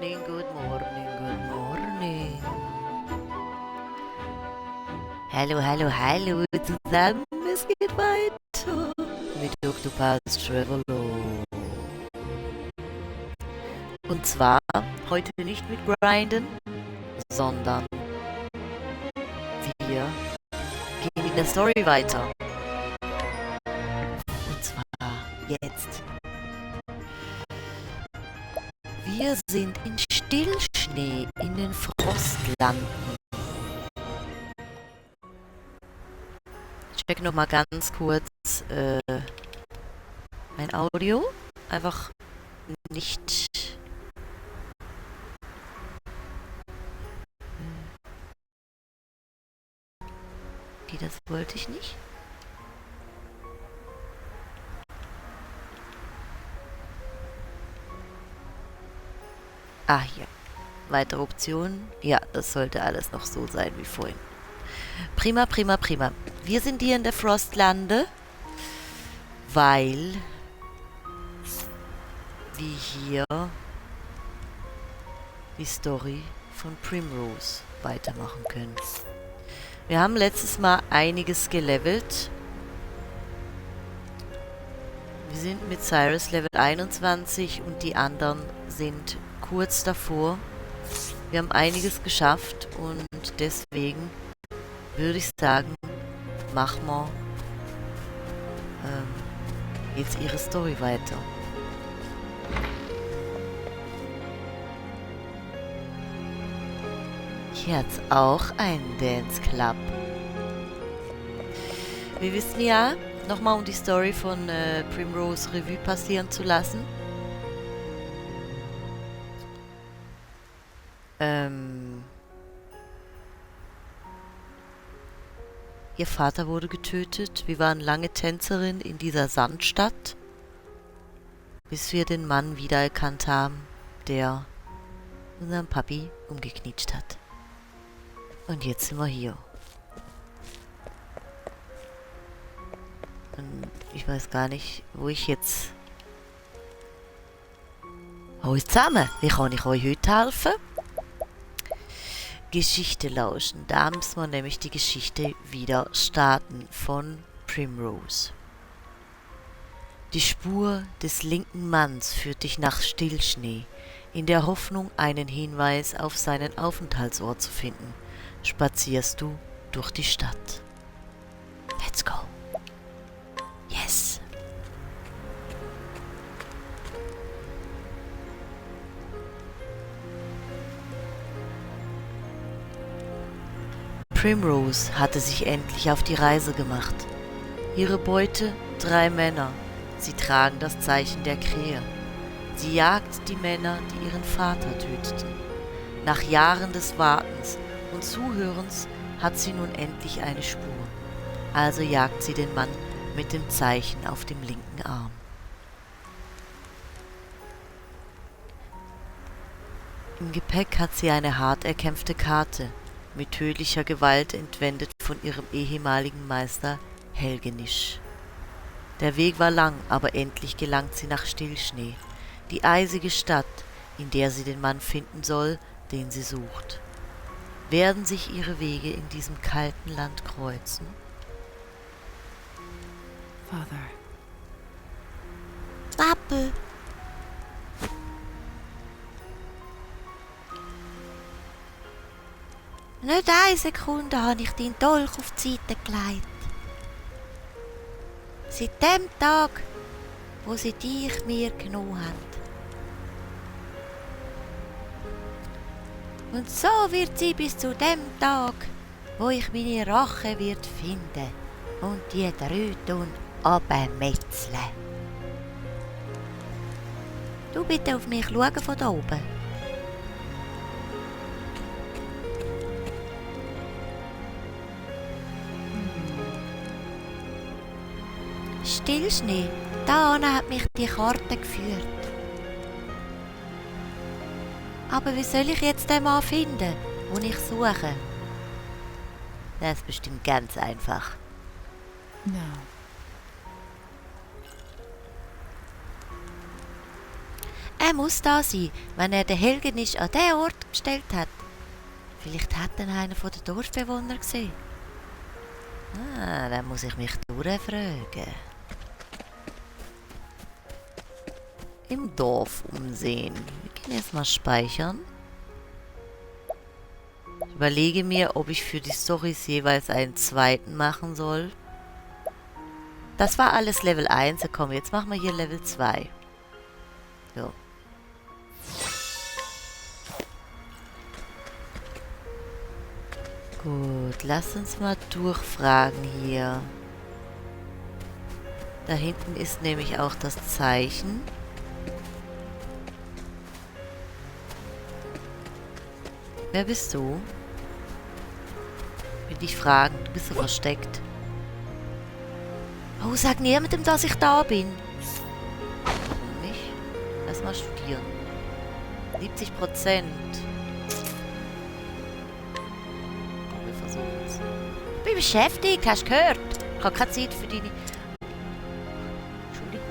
morning, good morning, good morning. Hallo, hallo, hallo zusammen, es geht weiter mit Octopus Traveler. Und zwar heute nicht mit Grinden, sondern wir gehen in der Story weiter. Und zwar jetzt. Wir sind in Stillschnee in den Frostlanden. Ich check nochmal ganz kurz mein Audio. Einfach nicht... Okay, das wollte ich nicht. Ah, hier. Weitere Optionen. Ja, das sollte alles noch so sein wie vorhin. Prima, prima, prima. Wir sind hier in der Frostlande, weil wir hier die Story von Primrose weitermachen können. Wir haben letztes Mal einiges gelevelt. Wir sind mit Cyrus Level 21 und die anderen sind kurz davor. Wir haben einiges geschafft und deswegen würde ich sagen, machen wir jetzt ihre Story weiter. Hier hat's auch einen Dance Club. Wir wissen ja, nochmal um die Story von Primrose Revue passieren zu lassen. Ihr Vater wurde getötet. Wir waren lange Tänzerin in dieser Sandstadt, bis wir den Mann wiedererkannt haben, der unseren Papi umgeknietscht hat. Und jetzt sind wir hier. Und ich weiß gar nicht, wo ich jetzt... Hallo zusammen, wie kann ich euch heute helfen? Geschichte lauschen. Da müssen wir nämlich die Geschichte wieder starten von Primrose. Die Spur des linken Manns führt dich nach Stillschnee, in der Hoffnung, einen Hinweis auf seinen Aufenthaltsort zu finden. Spazierst du durch die Stadt. Let's go. Yes. Primrose hatte sich endlich auf die Reise gemacht. Ihre Beute 3 Männer. Sie tragen das Zeichen der Krähe. Sie jagt die Männer, die ihren Vater töteten. Nach Jahren des Wartens und Zuhörens hat sie nun endlich eine Spur. Also jagt sie den Mann mit dem Zeichen auf dem linken Arm. Im Gepäck hat sie eine hart erkämpfte Karte, mit tödlicher Gewalt entwendet von ihrem ehemaligen Meister Helgenisch. Der Weg war lang, aber endlich gelangt sie nach Stillschnee, die eisige Stadt, in der sie den Mann finden soll, den sie sucht. Werden sich ihre Wege in diesem kalten Land kreuzen? Father. Papi! Nicht eine Sekunde habe ich deinen Dolch auf die Seite gelegt. Seit dem Tag, wo sie dich mir genommen haben. Und so wird sie bis zu dem Tag, wo ich meine Rache wird finden und die Tröten abmetzeln. Du bitte auf mich schauen von da oben. Stillschnee, da hat mich die Karte geführt. Aber wie soll ich jetzt den Mann finden, den ich suche? Das ist bestimmt ganz einfach. No. Er muss da sein, wenn er den Helgenisch an den Ort gestellt hat. Vielleicht hat ihn einer von den Dorfbewohnern gesehen. Dann muss ich mich durchfragen. Im Dorf umsehen. Wir können jetzt mal speichern. Ich überlege mir, ob ich für die Storys jeweils einen zweiten machen soll. Das war alles Level 1. Komm, jetzt machen wir hier Level 2. So. Gut, lass uns mal durchfragen hier. Da hinten ist nämlich auch das Zeichen. Wer bist du? Will dich fragen, du bist so versteckt. Oh, sag niemandem, dass ich da bin. Warum nicht? Lass mal studieren. 70%. Wir versuchen es. Ich bin beschäftigt, hast du gehört? Ich habe keine Zeit für deine... Entschuldigung.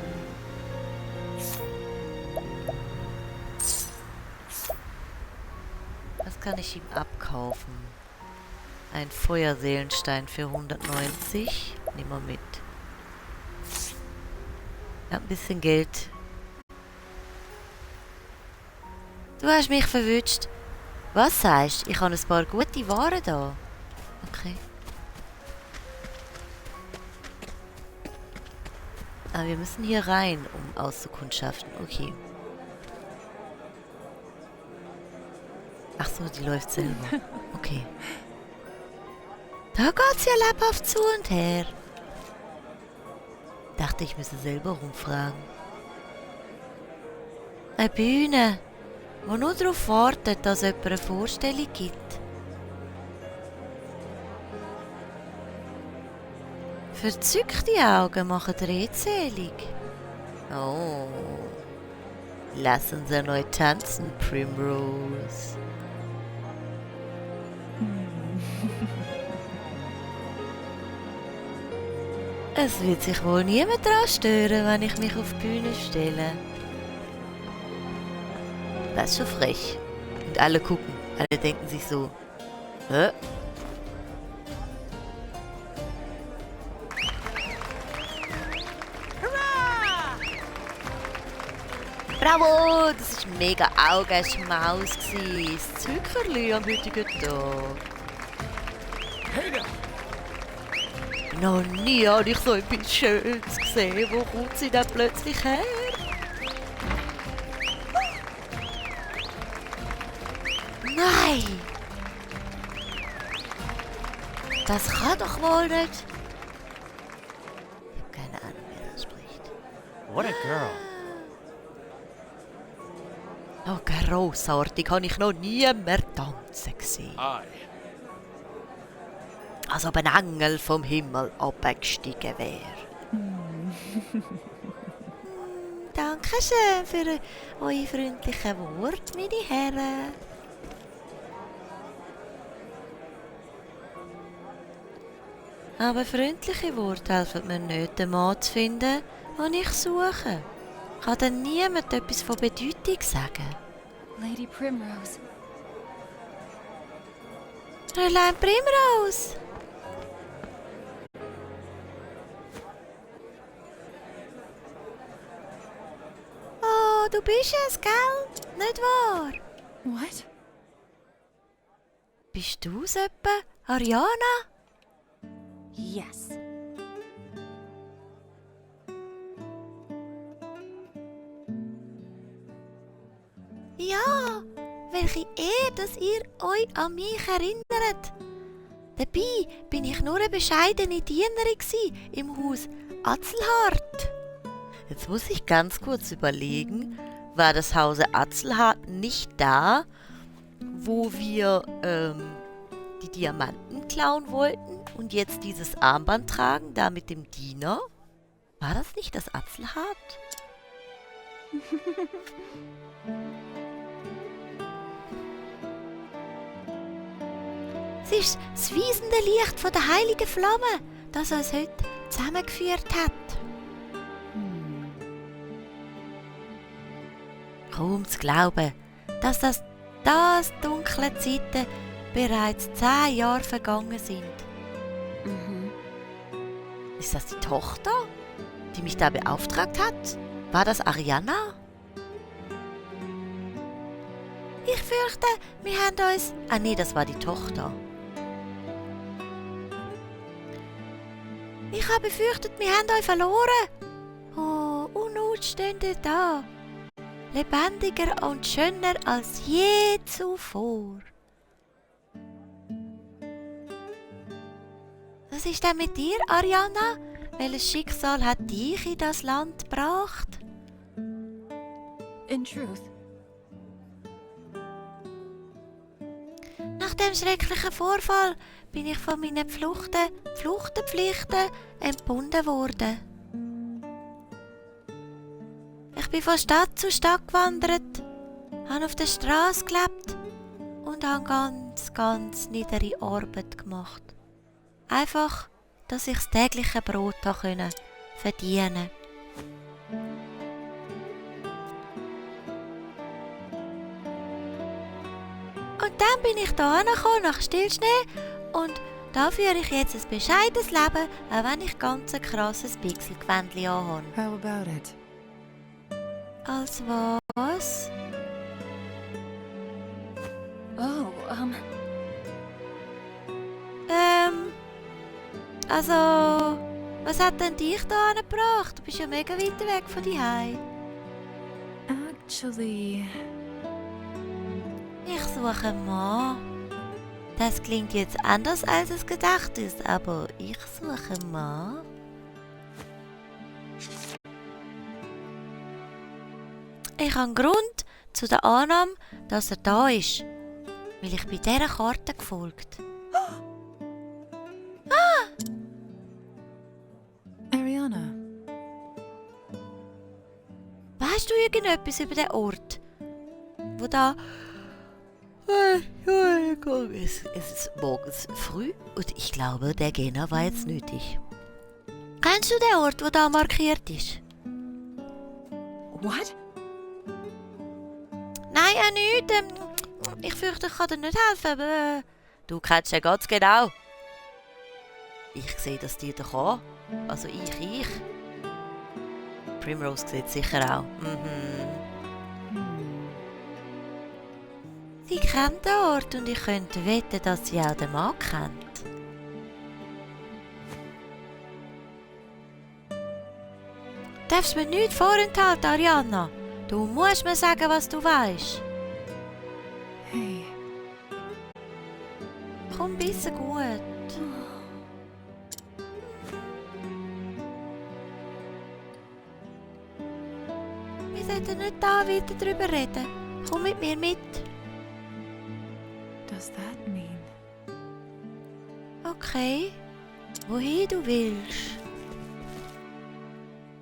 Was kann ich ihm abkaufen? Ein Feuerseelenstein für 190. Nehmen wir mit. Ja, ein bisschen Geld. Du hast mich verwünscht. Was sagst du? Ich habe ein paar gute Waren da. Okay. Aber wir müssen hier rein, um auszukundschaften. Okay. Ach so, die läuft selber. Okay. Da geht's ja lebhaft zu und her. Dachte, ich müsse selber rumfragen. Eine Bühne, die nur darauf wartet, dass jemand eine Vorstellung gibt. Verzückte Augen machen redselig. Oh. Lass uns erneut tanzen, Primrose. Es wird sich wohl niemand daran stören, wenn ich mich auf die Bühne stelle. Das ist schon frech. Und alle gucken. Alle denken sich so, hä? Bravo! Das war mega Augenschmaus. Das Zuckerli am heutigen Tag. Hey da! Noch nie habe ich so etwas Schönes gesehen. Wo kommt sie denn plötzlich her? Nein! Das kann doch wohl nicht. Ich habe keine Ahnung, wer das spricht. What a girl! Oh, grossartig, habe ich noch nie mehr tanzen gesehen. Aye. Als ob ein Engel vom Himmel abgestiegen wäre. Dankeschön für eure freundlichen Worte, meine Herren. Aber freundliche Worte helfen mir nicht, den Mann zu finden, den ich suche. Kann denn niemand etwas von Bedeutung sagen? Lady Primrose. Fräulein Primrose! Oh, du bist es, gell? Nicht wahr? What? Bist du's etwa, Ariana? Yes. Ja, welche Ehre, dass ihr euch an mich erinnert. Dabei bin ich nur eine bescheidene Dienerin im Haus Atzelhart. Jetzt muss ich ganz kurz überlegen, war das Hause Atzelhart nicht da, wo wir die Diamanten klauen wollten und jetzt dieses Armband tragen, da mit dem Diener? War das nicht das Atzelhart? Es ist das weisende Licht von der heiligen Flamme, das uns heute zusammengeführt hat. kaum zu glauben, dass das dunkle Zeiten bereits 10 Jahre vergangen sind. Mhm. Ist das die Tochter, die mich da beauftragt hat? War das Arianna? Ich fürchte, wir haben uns... Ah nee, das war die Tochter. Ich habe befürchtet, wir haben euch verloren. Oh, und nun stehen ihr da. Lebendiger und schöner als je zuvor. Was ist denn mit dir, Arianna? Welches Schicksal hat dich in das Land gebracht? In truth, Nach dem schrecklichen Vorfall bin ich von meinen Fluchtenpflichten entbunden worden. Ich bin von Stadt zu Stadt gewandert, habe auf der Straße gelebt und habe ganz niedere Arbeit gemacht. Einfach, dass ich das tägliche Brot verdienen konnte. Und dann bin ich da angekommen, nach Stillschnee, und da führe ich jetzt ein bescheidenes Leben, auch wenn ich ganz ein krasses Pixelgewändchen anhabe. How about it? Als was? oh, Also, was hat denn dich da angebracht? Du bist ja mega weit weg von daheim. Actually, Ich suche einen Mann. Das klingt jetzt anders, als es gedacht ist, aber ich suche einen Mann. Ich habe einen Grund zu der Annahme, dass er da ist, weil ich bei dieser Karte gefolgt. Arianna, Weißt du irgendetwas über den Ort, wo da... Es ist morgens früh und ich glaube, der Gena war jetzt nötig. Kennst du den Ort, wo da markiert ist? what? Nein, nicht. Ich fürchte, ich kann dir nicht helfen, aber... Du kennst ihn ganz genau. Ich sehe das dir doch an. Also ich. Primrose sieht sicher auch. Sie kennt den Ort und ich könnte wetten, dass sie auch den Mann kennt. Darfst mir nichts vorenthalten, Arianna. Du musst mir sagen, was du weißt. Hey, Komm, bisschen gut. Wir sollten nicht da weiter drüber reden. Komm mit mir mit. does that mean? Okay. Wohin du willst.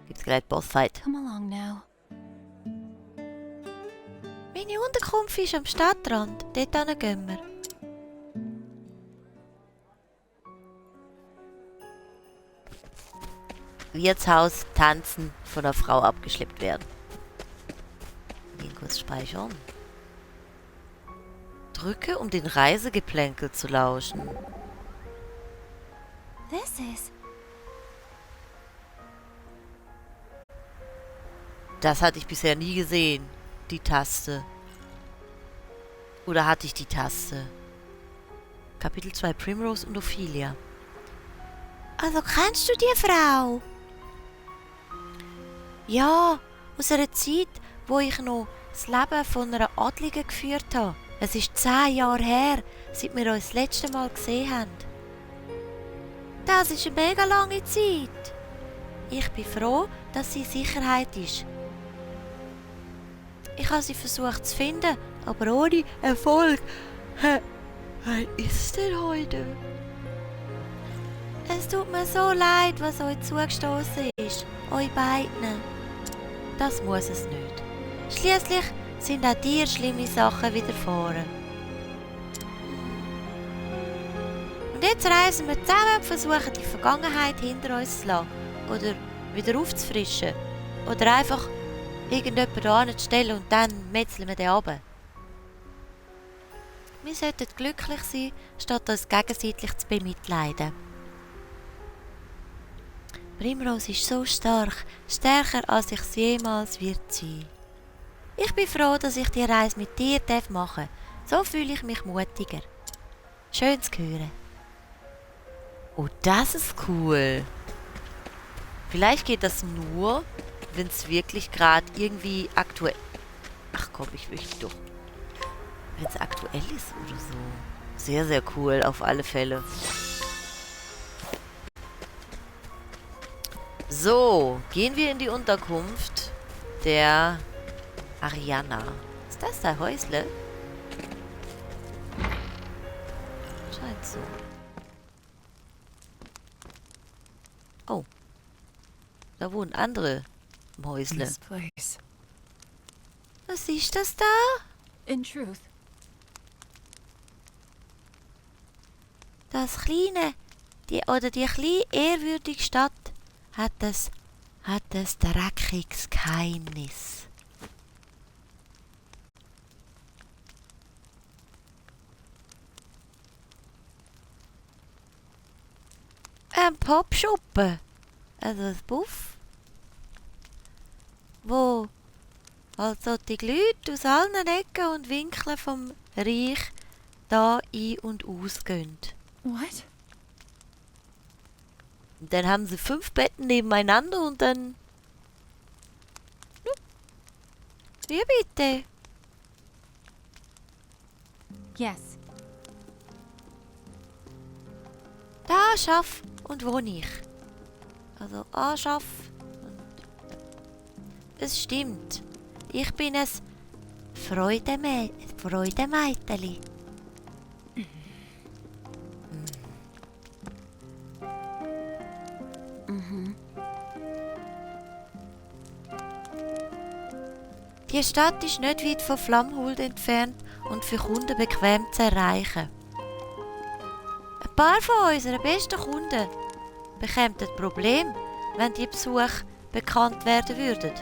Gibt's gleich Bossfight. come along now. Meine Unterkunft ist am Stadtrand. Dort gehen wir. Wirtshaus, tanzen, von der Frau abgeschleppt werden. Gehen kurz speichern. Drücke, um den Reisegeplänkel zu lauschen. This is... Das hatte ich bisher nie gesehen. Die Taste. Oder hatte ich die Taste? Kapitel 2, Primrose und Ophelia. Also kennst du die Frau? Ja, aus einer Zeit, wo ich noch das Leben von einer Adligen geführt habe. Es ist 10 Jahre her, seit wir uns das letzte Mal gesehen haben. Das ist eine mega lange Zeit. Ich bin froh, dass sie in Sicherheit ist. Ich habe sie versucht zu finden, aber ohne Erfolg. Was ist denn heute? Es tut mir so leid, was euch zugestoßen ist, euch beiden. Das muss es nicht. Schließlich sind auch dir schlimme Sachen widerfahren. Und jetzt reisen wir zusammen und versuchen, die Vergangenheit hinter uns zu lassen. Oder wieder aufzufrischen. Oder einfach irgendjemand da hinzustellen und dann metzeln wir den runter. Wir sollten glücklich sein, statt uns gegenseitig zu bemitleiden. Primrose ist so stark, stärker als ich es jemals wird sein. Ich bin froh, dass ich die Reise mit dir machen darf. So fühle ich mich mutiger. Schön zu hören. Oh, das ist cool. Vielleicht geht das nur, wenn es wirklich gerade irgendwie aktuell... Ach komm, ich möchte doch. Wenn es aktuell ist oder so. Sehr, sehr cool, auf alle Fälle. So, gehen wir in die Unterkunft der Ariana. Ist das dein Häusle? Scheint so. Oh. Da wohnen andere im Häusle. This place. Was ist das da? In truth, Das kleine, die kleine ehrwürdige Stadt hat ein dreckiges Geheimnis. Ein Popschuppen, also ein Buff, wo halt solche Leute aus allen Ecken und Winkeln vom Reich da ein- und ausgehen. What? Und dann haben sie 5 Betten nebeneinander und dann... Wie bitte? yes. Da schaff und wohne ich. Also anschaff und... Es stimmt. Ich bin ein Freudemeiteli. Die Stadt ist nicht weit von Flammhuld entfernt und für Kunden bequem zu erreichen. Ein paar von unseren besten Kunden bekämen ein Problem, wenn die Besuche bekannt werden würden.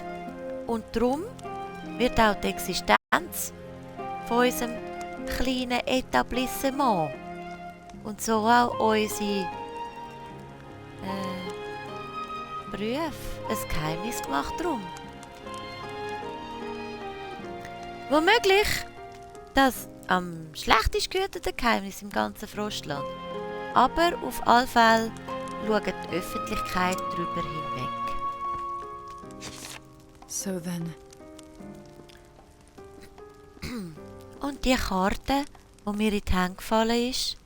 Und darum wird auch die Existenz von unserem kleinen Etablissement und so auch unsere Berufe ein Geheimnis gemacht drum. Womöglich das am schlechtest gehütete Geheimnis im ganzen Frostland. Aber auf alle Fälle schaut die Öffentlichkeit darüber hinweg. So then, Und die Karte, die mir in die Hände gefallen ist,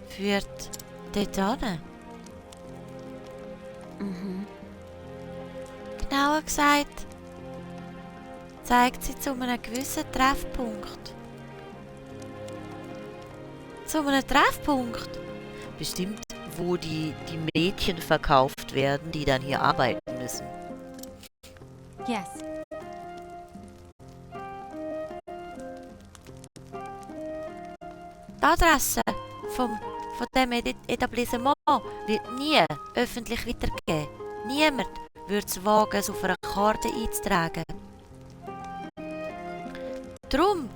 führt dort hin. Genauer gesagt, zeigt sie zu einem gewissen Treffpunkt. Zu einem Treffpunkt? Bestimmt, wo die Mädchen verkauft werden, die dann hier arbeiten müssen. Yes. Die Adresse von dem Etablissement wird nie öffentlich weitergegeben. Niemand würde es wagen, es auf einer Karte einzutragen. Darum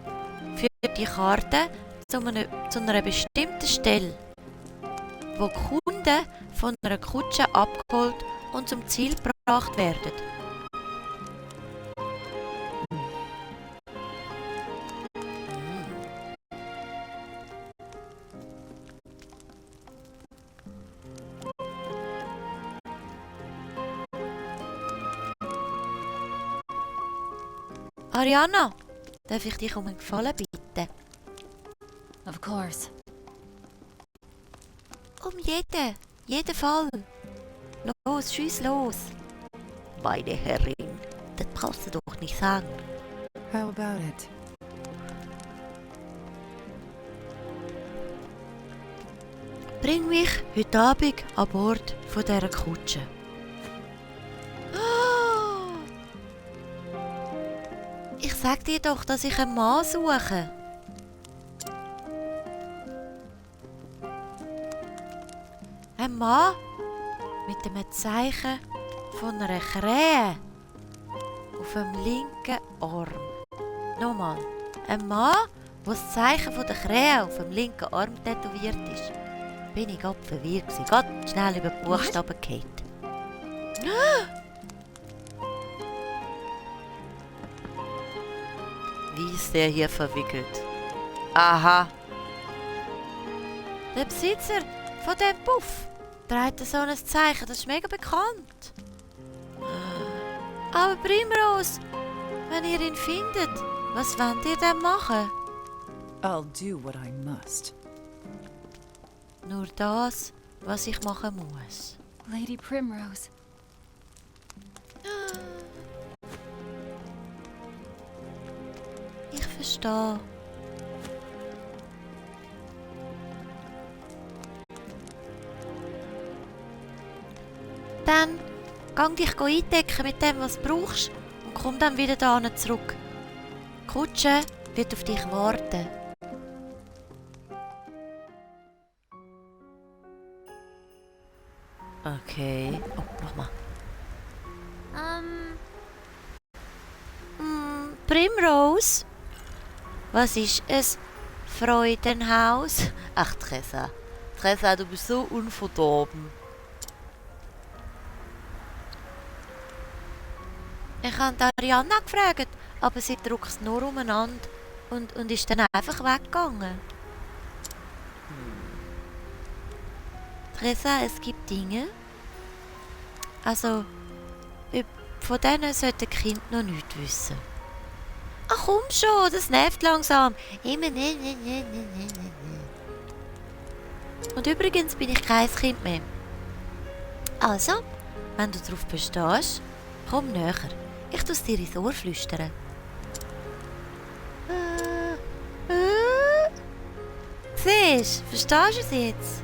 führt die Karte zu einer bestimmten Stelle, wo die Kunden von einer Kutsche abgeholt und zum Ziel gebracht werden. Ariana, darf ich dich um einen Gefallen bitten? Of course. Um jeden Fall. Los, schieß los. Meine Herrin, das brauchst du doch nicht sagen. how about it? Bring mich heute Abend an Bord von dieser Kutsche. Ah! Ich sag dir doch, dass ich einen Mann suche. Ein Mann mit einem Zeichen von einer Krähe. Auf dem linken Arm. Nochmal. Ein Mann, wo das Zeichen von der Krähe auf dem linken Arm tätowiert ist. Bin ich gerade verwirrt gewesen. Gerade schnell über die Buchstaben gefallen. Wie ist der hier verwickelt? Aha. Der Besitzer von dem Puff trägt so ein Zeichen, das ist mega bekannt. Aber Primrose, wenn ihr ihn findet, was wollt ihr denn machen? I'll do what I must. Nur das, was ich machen muss. Lady Primrose. Ich verstehe. Dann gang dich eindecken mit dem, was du brauchst und komm dann wieder hierhin zurück. Die Kutsche wird auf dich warten. Okay. Oh, nochmal. Primrose? Was ist es? Freudenhaus? Ach, Tressa. Tressa, du bist so unverdorben. Ich habe Ariana gefragt, aber sie druckt nur umeinander und ist dann einfach weggegangen. Tressa, es gibt Dinge. Also, von denen sollten die Kinder noch nichts wissen. Ach komm schon, das nervt langsam. Immer ne. Und übrigens bin ich kein Kind mehr. Also, wenn du darauf bestehst, komm näher. Ich tu's dir ins Ohr flüstern. Siehst du, verstehst du es jetzt?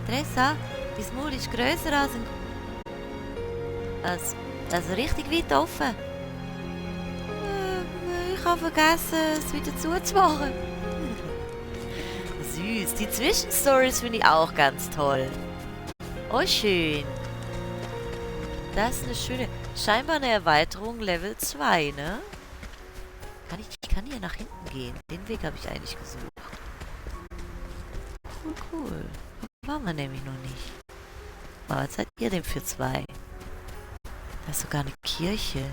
Tressa, dein Maul ist grösser als ein... Also richtig weit offen. Ich habe vergessen, es wieder zuzumachen. Süß, die Zwischenstories finde ich auch ganz toll. Oh, schön. Das ist eine schöne... Scheinbar eine Erweiterung Level 2, ne? Ich kann hier nach hinten gehen. Den Weg habe ich eigentlich gesucht. Cool. Waren wir nämlich noch nicht. Aber was seid ihr denn für zwei? Da ist sogar eine Kirche.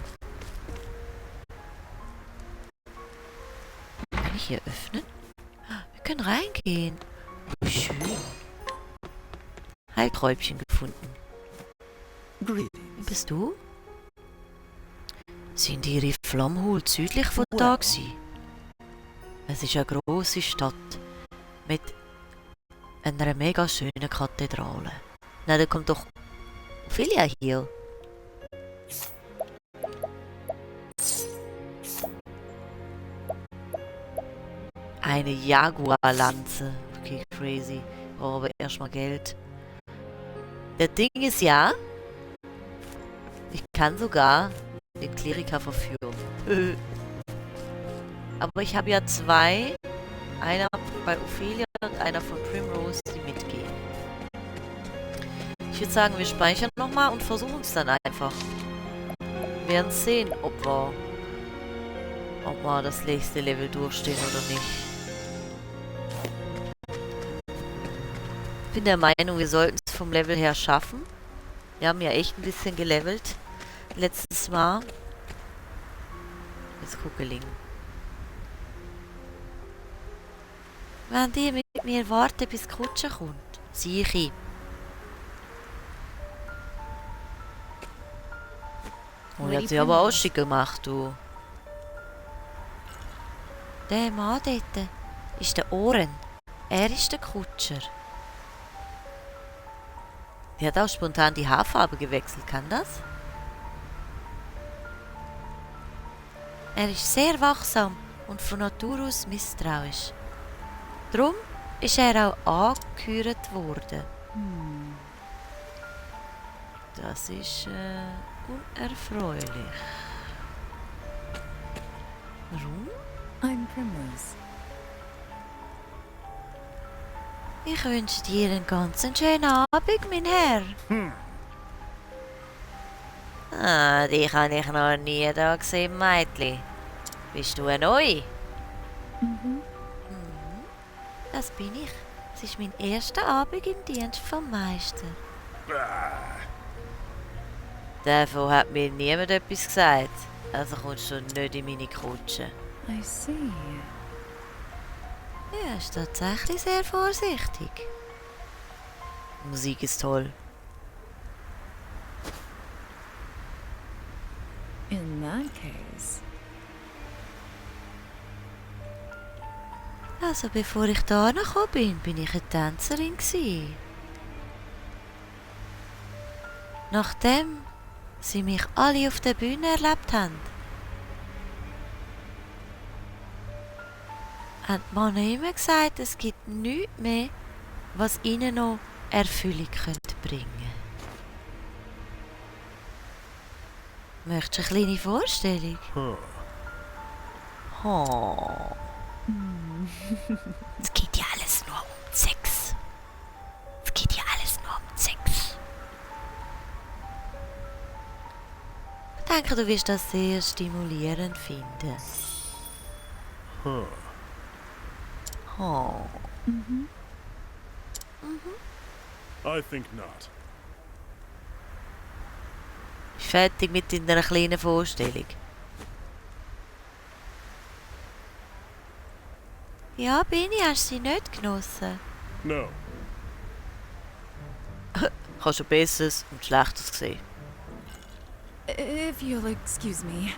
Kann ich hier öffnen? Wir können reingehen. Oh, schön. Heilträubchen gefunden. Wie bist du? Sind ihre Flammholt südlich von da gewesen? Es ist eine grosse Stadt mit einer mega schönen Kathedrale. Na, da kommt doch Ophelia hier. Eine Jaguar-Lanze. Okay, crazy. Brauche aber erstmal Geld. Der Ding ist ja, ich kann sogar den Kleriker verführen. Aber ich habe ja zwei. Einer bei Ophelia und einer von Primrose, die mitgehen. Ich würde sagen, wir speichern nochmal und versuchen es dann einfach. Wir werden sehen, ob wir das nächste Level durchstehen oder nicht. Ich bin der Meinung, wir sollten es vom Level her schaffen. Wir haben ja echt ein bisschen gelevelt. Letztes Mal. Jetzt Kuckeling. Wenn die mit mir warten, bis die Kutsche kommt. Sicher. Oh, die hat sie aber auch schick gemacht, du. Der Mann dort ist der Ohren. Er ist der Kutscher. Die hat auch spontan die Haarfarbe gewechselt, kann das? Er ist sehr wachsam und von Natur aus misstrauisch. Darum ist er auch angehört worden. Das ist unerfreulich. Warum? I'm Primrose. Ich wünsche dir einen ganz schönen Abend, mein Herr. Ah, dich habe ich noch nie da gesehen, Mädchen. Bist du neu? Mhm. Das bin ich. Es ist mein erster Abend im Dienst vom Meister. Davon hat mir niemand etwas gesagt. Also kommst du nicht in meine Kutsche. I see. Er ist tatsächlich sehr vorsichtig. Die Musik ist toll. In that case, Also bevor ich da gekommen bin, bin ich eine Tänzerin gsi. Nachdem sie mich alle auf der Bühne erlebt haben, haben die Männer immer gesagt, es gibt nichts mehr, was ihnen noch Erfüllung könnte bringen. Möchtest du eine kleine Vorstellung? Oh. Es geht ja alles nur um Sex. Es geht ja alles nur um Sex. Ich denke, du wirst das sehr stimulierend finden. Oh. I think not. Bist du fertig mit deiner kleinen Vorstellung? Ja, bin ich. Hast du sie nicht genossen? No. Ich habe schon Besseres und Schlechtes gesehen. if you'll excuse me.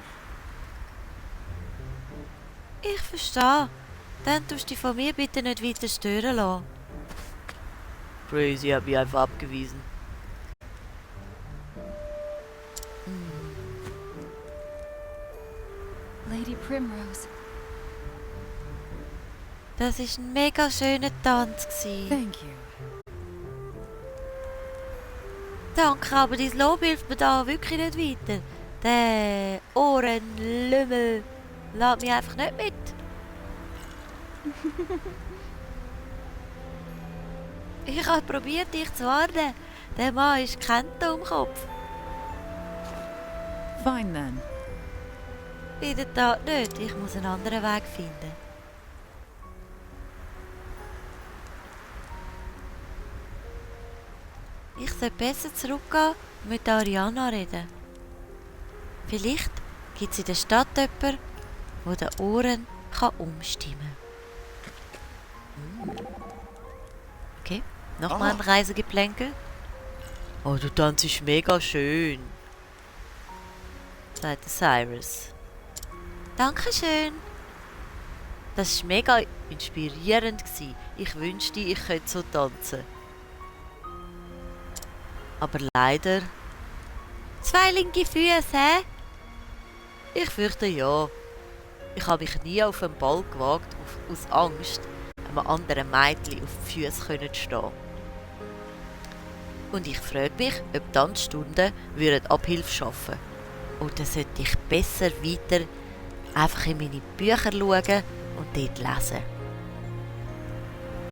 Ich verstehe. Dann tust du dich von mir bitte nicht weiter stören lassen. Crazy hat mich einfach abgewiesen. Lady Primrose. Das war ein mega schöner Tanz. Thank you. Danke, aber dein Lob hilft mir da wirklich nicht weiter. Der Ohrenlümmel lässt mich einfach nicht mit. Ich habe probiert, dich zu warnen. Der Mann ist kein Dummkopf. Fine then. In der Tat nicht. Ich muss einen anderen Weg finden. Ich sollte besser zurückgehen und mit Ariana reden. Vielleicht gibt es in der Stadt jemanden, der den Ohren umstimmen kann. Okay, nochmal ein Reisegeplänkel. Oh, du tanzt mega schön, sagte Cyrus. Dankeschön. Das war mega inspirierend. Ich wünschte, ich könnte so tanzen. Aber leider... 2 linke Füße, hä? Ich fürchte ja. Ich habe mich nie auf einen Ball gewagt, aus Angst, einem anderen Mädchen auf die Füße zu stehen. Und ich frage mich, ob Tanzstunden Abhilfe schaffen. Oder sollte ich besser weiter einfach in meine Bücher schauen und dort lesen?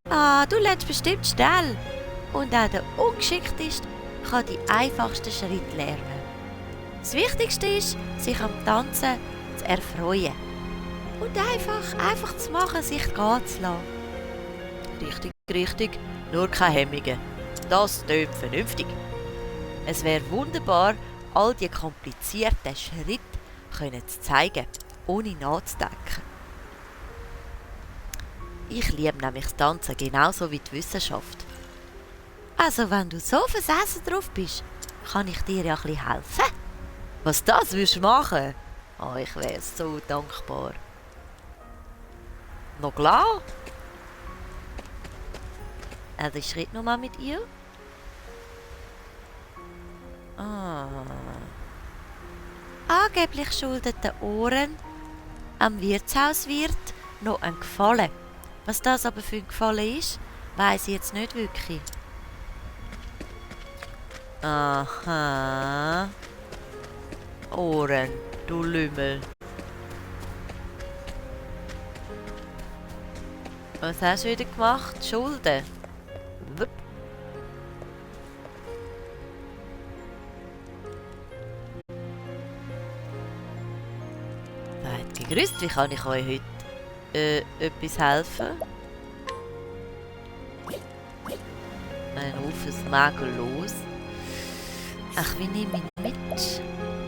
Ah, du lernst bestimmt schnell. Und auch der Ungeschickteste kann die einfachsten Schritte lernen. Das Wichtigste ist, sich am Tanzen zu erfreuen. Und einfach zu machen, sich gehen zu lassen. Richtig, richtig, nur keine Hemmungen. Das tönt vernünftig. Es wäre wunderbar, all die komplizierten Schritte zu zeigen, ohne nachzudenken. Ich liebe nämlich das Tanzen genauso wie die Wissenschaft. Also wenn du so versessen drauf bist, kann ich dir ja ein bisschen helfen. Was das willst du machen? Oh, ich wäre so dankbar. Noch klar? Also Schritt nochmal mit ihr. Angeblich schuldet der Ohren am Wirtshauswirt noch einen Gefallen. Was das aber für ein Gefallen ist, weiss ich jetzt nicht wirklich. Aha. Ohren, du Lümmel. Was hast du wieder gemacht? Schulden? Grüßt, wie kann ich euch heute etwas helfen? Ein Ruf ist makellos. Ach, wir nehmen ihn mit.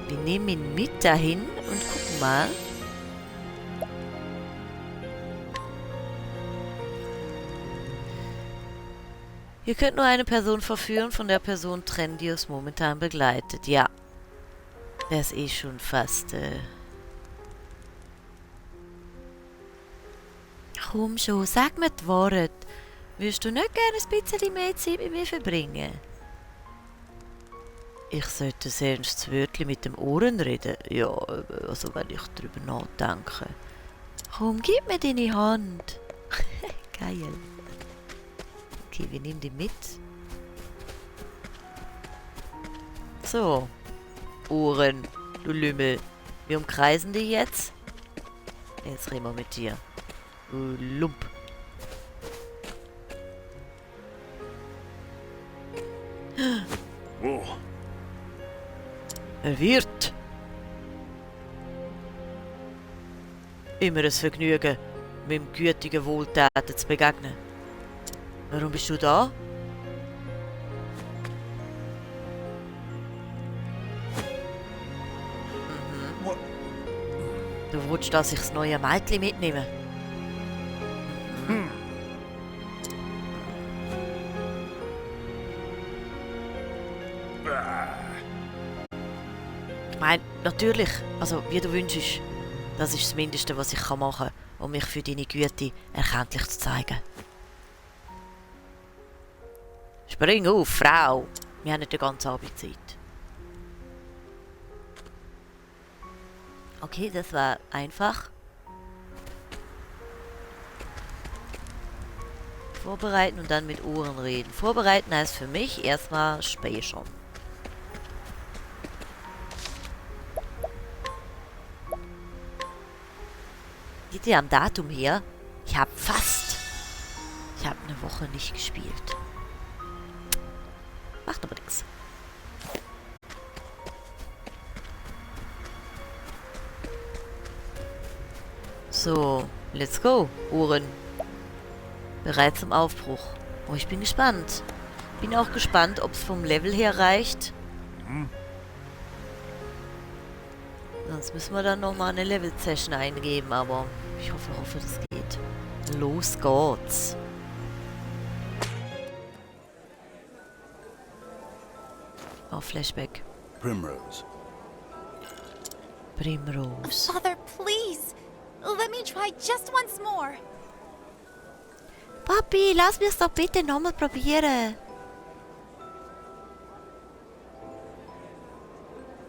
Wir nehmen ihn mit dahin und gucken mal. Ihr könnt nur eine Person verführen, von der Person trennen, die uns momentan begleitet. Ja. Das ist schon fast, Komm schon, sag mir die Worte. Würdest du nicht gerne ein bisschen mehr Zeit mit mir verbringen? Ich sollte sonst das Wörtchen mit dem Ohren reden. Ja, also wenn ich drüber nachdenke. Komm, gib mir deine Hand. Geil. Okay, wir nehmen die mit. So. Ohren, du Lümmel. Wir umkreisen dich jetzt. Jetzt reden wir mit dir. Du Lump. Whoa. Er wird. Immer ein Vergnügen, mit dem gütigen Wohltäter zu begegnen. Warum bist du da? What? Du willst, dass ich das neue Mädchen mitnehme? Ich meine, natürlich, also wie du wünschst. Das ist das Mindeste, was ich machen kann, um mich für deine Güte erkenntlich zu zeigen. Spring auf, Frau! Wir haben nicht den ganzen Abend Zeit. Okay, das war einfach. Vorbereiten und dann mit Ohren reden. Vorbereiten heißt für mich erstmal speichern. Geht ihr am Datum her? Ich habe eine Woche nicht gespielt. Macht aber nichts. So, let's go, Ohren. Bereit zum Aufbruch. Oh, ich bin gespannt. Bin auch gespannt, ob es vom Level her reicht. Sonst müssen wir dann nochmal eine Level-Session eingeben, aber ich hoffe, das geht. Los geht's. Oh, Flashback. Primrose. Primrose. Father, please. Let me try just once more. Papi, lass mir's doch bitte nochmal probieren.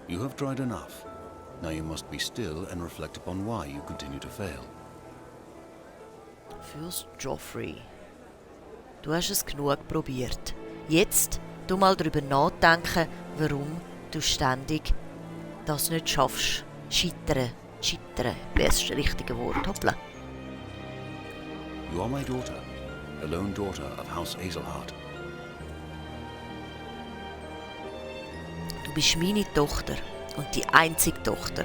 You have tried enough. Now you must be still and reflect upon why you continue to fail. Fürst Joffrey. Du hast es genug probiert. Jetzt du mal drüber nachdenken, warum du ständig das nicht schaffst. Scheitern wäre das richtige Wort. Hoppla. You are my daughter, a lone daughter of House Azelhart. Du bist meine Tochter und die einzige Tochter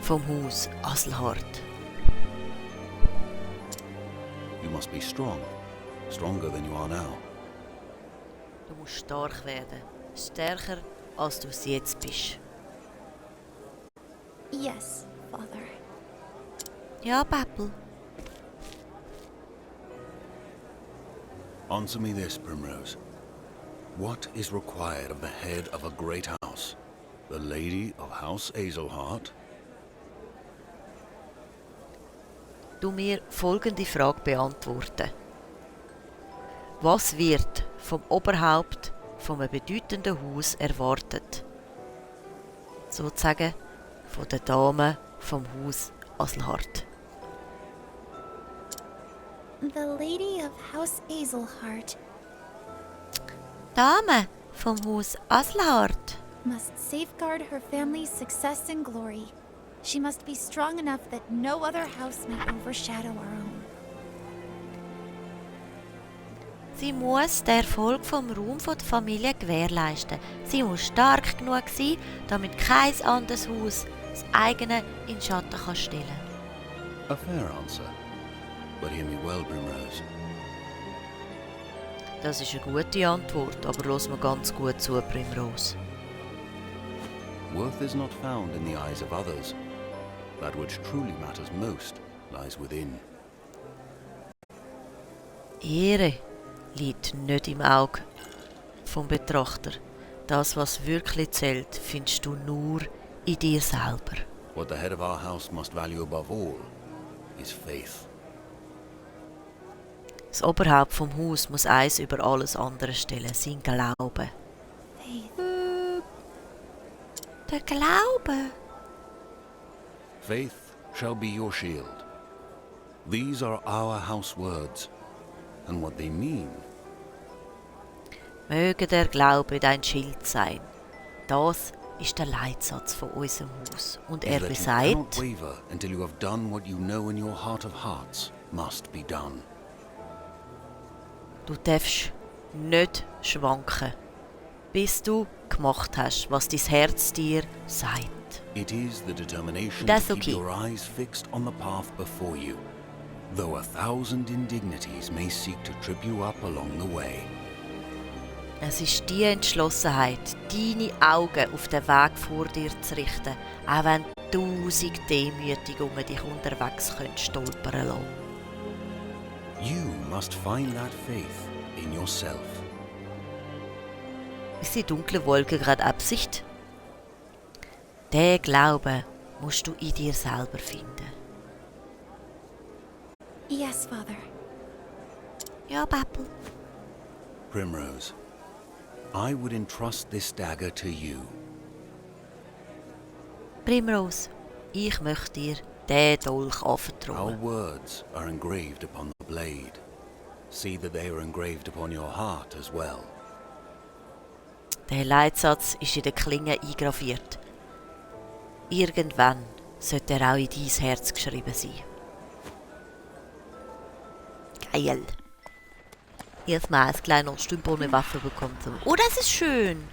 vom Haus Azelhart. You must be strong, stronger than you are now. Du musst stark werden. Stärker, als du es jetzt bist. Yes, Father. Ja, Pappel. Answer me this, Primrose. What is required of the head of a great house? The Lady of House Azelhart? Du mir folgende Frage beantworten. Was wird vom Oberhaupt von einem bedeutenden Haus erwartet? Sozusagen von der Dame vom Haus Azelhart. The Lady of House Azelhart Dame vom Haus Azelhart. must safeguard her family's success and glory. She must be strong enough that no other house may overshadow our own. Sie muss den Erfolg vom Ruhm der Familie gewährleisten. Sie muss stark genug sein, damit kein anderes Haus das eigene in den Schatten kann stellen. A fair answer. But hear me well, Primrose. Das ist eine gute Antwort, aber los mir ganz gut zu, Primrose. Worth is not found in the eyes of others. That which truly matters most lies within. Ehre liegt nicht im Auge vom Betrachter. Das, was wirklich zählt, findest du nur in dir selber. What the head of our house must value above all is faith. Das Oberhaupt vom Haus muss eins über alles andere stellen, sein Glaube. Faith. Der Glaube. Faith shall be your shield. These are our house words, and what they mean. Möge der Glaube dein Schild sein. Das ist der Leitsatz von unserem Haus. Und Is er that you cannot besagt, waver until you have done what you know in your heart of hearts must be done. du darfst nicht schwanken, bis du gemacht hast, was dein Herz dir sagt. It is the determination That's to keep okay. your eyes fixed on the path before you, though 1,000 indignities may seek to trip you up along the way. Es ist die Entschlossenheit, deine Augen auf den Weg vor dir zu richten, auch wenn 1000 Demütigungen dich unterwegs stolpern lassen. You must find that faith in yourself. Ist die dunkle Wolke gerade Absicht? Den Glauben musst du in dir selber finden. Yes, Father. Ja, Pappel. Primrose, I would entrust this dagger to you. Primrose, ich möchte dir den Dolch Our anvertrauen. words are engraved upon the blade. See that they are engraved upon your heart as well. Der Leitsatz ist in der Klinge eingraviert. Irgendwann sollte er auch in dein Herz geschrieben sein. Geil. Erstmal als kleiner Stümper eine Waffe bekommen. Oh, das ist schön.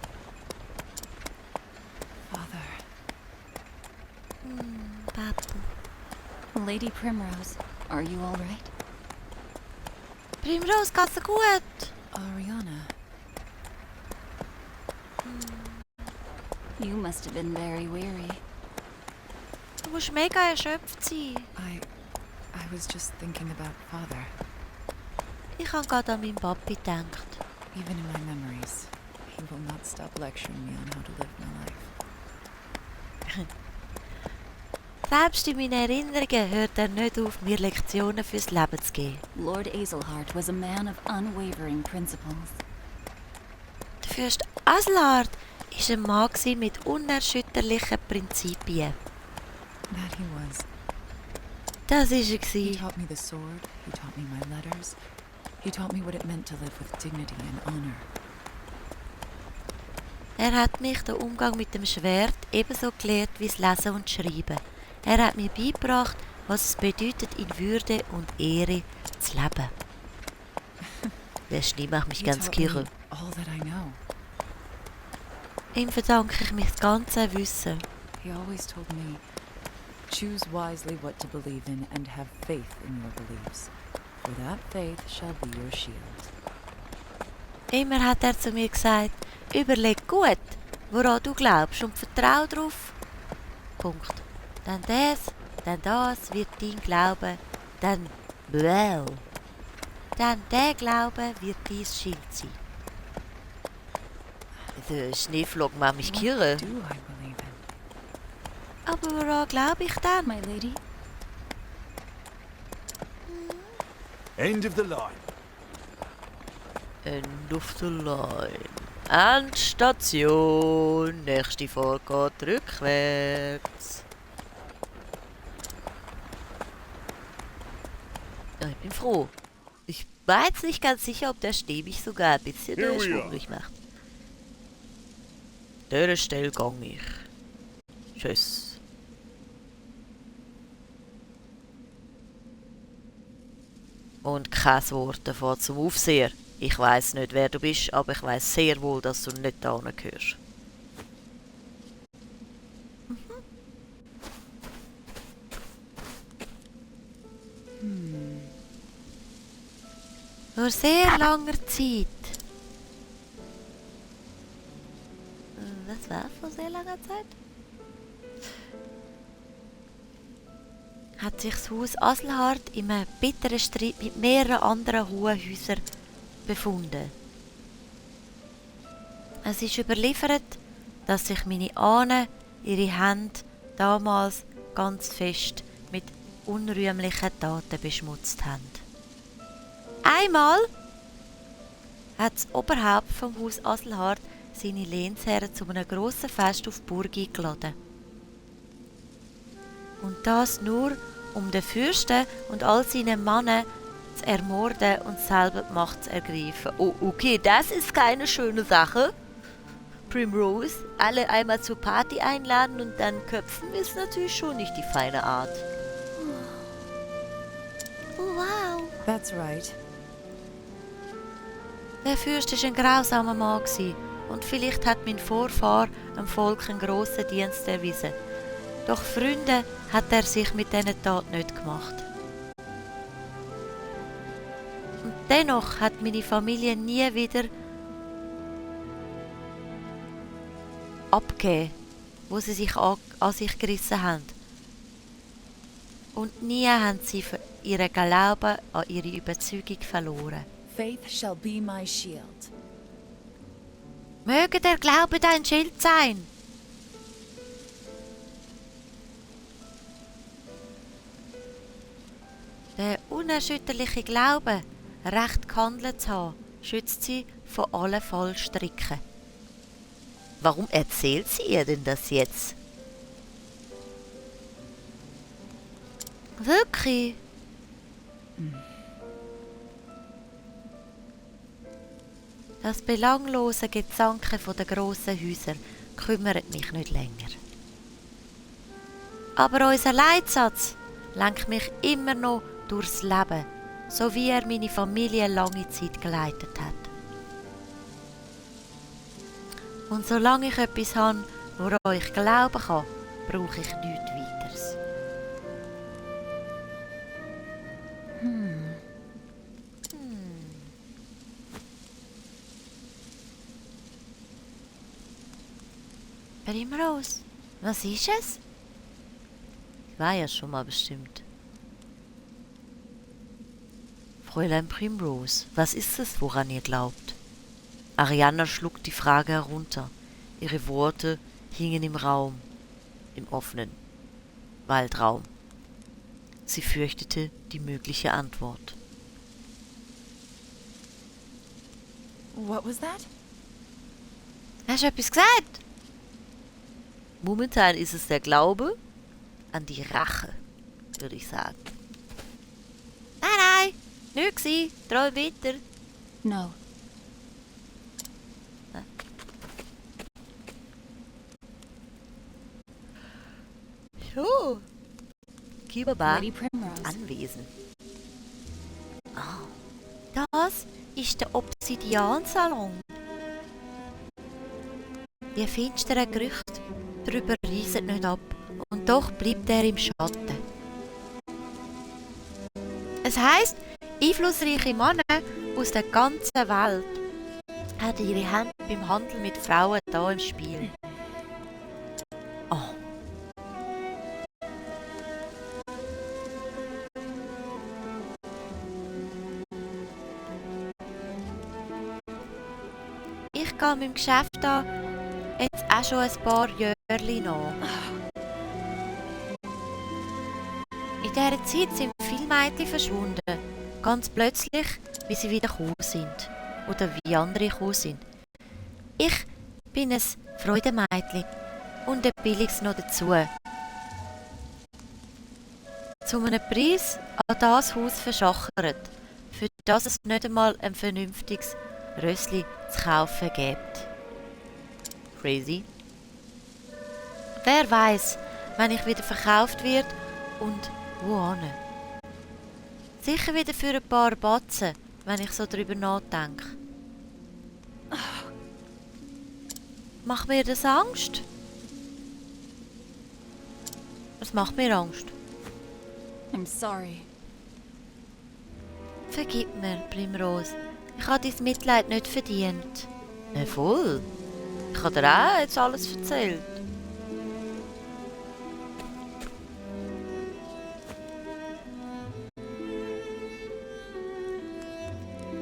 Father. Pappel. Lady Primrose, are you all right? Primrose, geht's dir gut? Ariana. You must have been very weary. Du musst mega erschöpft sein. I was just thinking about Father. Ich habe gerade an meinen Papi gedacht. Even in my memories, he will not stop lecturing me on how to live my life. Selbst in meinen Erinnerungen hört er nicht auf, mir Lektionen fürs Leben zu geben. Lord Azelhart was a man of unwavering principles. Der Fürst Aslard war ein Mann mit unerschütterlichen Prinzipien. That he was. Das war He er. taught me the sword, he taught me my letters, he taught me what it meant to live with dignity and honor. Er hat mich den Umgang mit dem Schwert ebenso gelehrt wie das Lesen und Schreiben. Er hat mir beigebracht, was es bedeutet, in Würde und Ehre zu leben. Der Schnee macht mich He ganz taught me kirre. all that I know. Ihm verdanke ich mich das ganze Wissen. He always told me, choose wisely what to believe in and have faith in your beliefs, for that faith shall be your shield. Immer hat er zu mir gesagt, überleg gut, woran du glaubst und vertrau drauf. Punkt. Dann das wird dein Glaube, dann bläu. Dann der Glaube wird dein Schild sein. Der Schneeflog macht mich kirre. What do I believe in? Aber woran glaube ich dann? My lady? End of the line. End of the line. Endstation. Nächste Folge geht rückwärts. Ja, ich bin froh. Ich war jetzt nicht ganz sicher, ob der Schnee mich sogar ein bisschen Here we are. schwummrig macht. An dieser Stelle gang ich. Tschüss. Und kein Wort davon zum Aufseher. Ich weiss nicht, wer du bist, aber ich weiss sehr wohl, dass du nicht da gehörst. Vor sehr langer Zeit. Was war vor sehr langer Zeit? Hat sich das Haus Aselhard in einem bitteren Streit mit mehreren anderen hohen Häusern befunden. Es ist überliefert, dass sich meine Ahnen ihre Hände damals ganz fest mit unrühmlichen Taten beschmutzt haben. Einmal hat das Oberhaupt vom Haus Aselhard seine Lehnsherren zu einem grossen Fest auf die Burg eingeladen. Und das nur, um den Fürsten und all seine Männer zu ermorden und selber die Macht zu ergreifen. Oh, okay, das ist keine schöne Sache. Primrose, alle einmal zur Party einladen und dann köpfen, ist natürlich schon nicht die feine Art. Oh, wow. That's right. Der Fürst war ein grausamer Mann und vielleicht hat mein Vorfahr dem Volk einen grossen Dienst erwiesen. Doch Freunde hat er sich mit diesen Tat nicht gemacht. Und dennoch hat meine Familie nie wieder abgegeben, wo sie sich an sich gerissen haben. Und nie haben sie ihren Glauben an ihre Überzeugung verloren. Faith shall be my shield. Möge der Glaube dein Schild sein. Der unerschütterliche Glaube, recht gehandelt zu haben, schützt sie von allen Fallstricken. Warum erzählt sie ihr denn das jetzt? Wirklich? Das belanglose Gezanke der grossen Häuser kümmert mich nicht länger. Aber unser Leitsatz lenkt mich immer noch durchs Leben, so wie er meine Familie lange Zeit geleitet hat. Und solange ich etwas habe, woran ich glauben kann, brauche ich nichts weiteres. Primrose, was ist es? Ich war ja schon mal bestimmt. Fräulein Primrose, was ist es, woran ihr glaubt? Arianna schlug die Frage herunter. Ihre Worte hingen im Raum, im offenen Waldraum. Sie fürchtete die mögliche Antwort. What was that? Hast du etwas gesagt? Momentan ist es der Glaube an die Rache, würde ich sagen. Nein, nicht gsi, träum weiter. No. So, Kibaba Lady Primrose. anwesend. Das ist der Obsidiansalon. Die finsteren Gerüchte darüber reissen nicht ab, und doch bleibt er im Schatten. Es heisst, einflussreiche Männer aus der ganzen Welt haben ihre Hände beim Handel mit Frauen hier im Spiel. Oh. Ich gehe meinem Geschäft an jetzt auch schon ein paar Jahre nach. In dieser Zeit sind viele Mädchen verschwunden. Ganz plötzlich, wie sie wieder gekommen sind. Oder wie andere gekommen sind. Ich bin ein Freudemädchen und ein billiges noch dazu. Zu einem Preis an das Haus verschachert, für das es nicht einmal ein vernünftiges Rössli zu kaufen gibt. Crazy. Wer weiß, wenn ich wieder verkauft wird und wohin. Sicher wieder für ein paar Batzen, wenn ich so drüber nachdenke. Macht mir das Angst? Was macht mir Angst? I'm sorry. Vergib mir, Primrose. Ich habe dein Mitleid nicht verdient. Voll. Ich habe dir auch jetzt alles erzählt.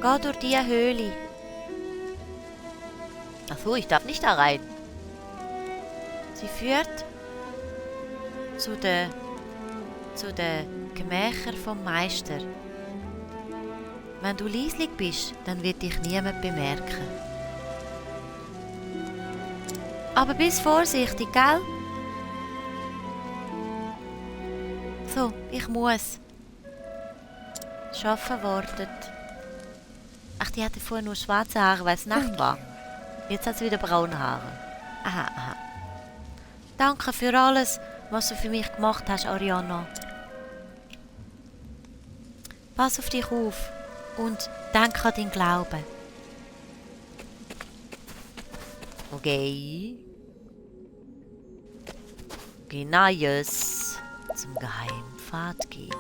Geh durch diese Höhle. Achso, ich darf nicht da rein. Sie führt zu den Gemächern vom Meister. Wenn du leislich bist, dann wird dich niemand bemerken. Aber bist vorsichtig, gell? So, ich muss. Das Arbeiten wartet. Ach, die hatte vorher nur schwarze Haare, weil es Nacht war. Jetzt hat sie wieder braune Haare. Aha, aha. Danke für alles, was du für mich gemacht hast, Ariana. Pass auf dich auf und denk an deinen Glauben. Okay. Neues zum Geheimpfad gehen.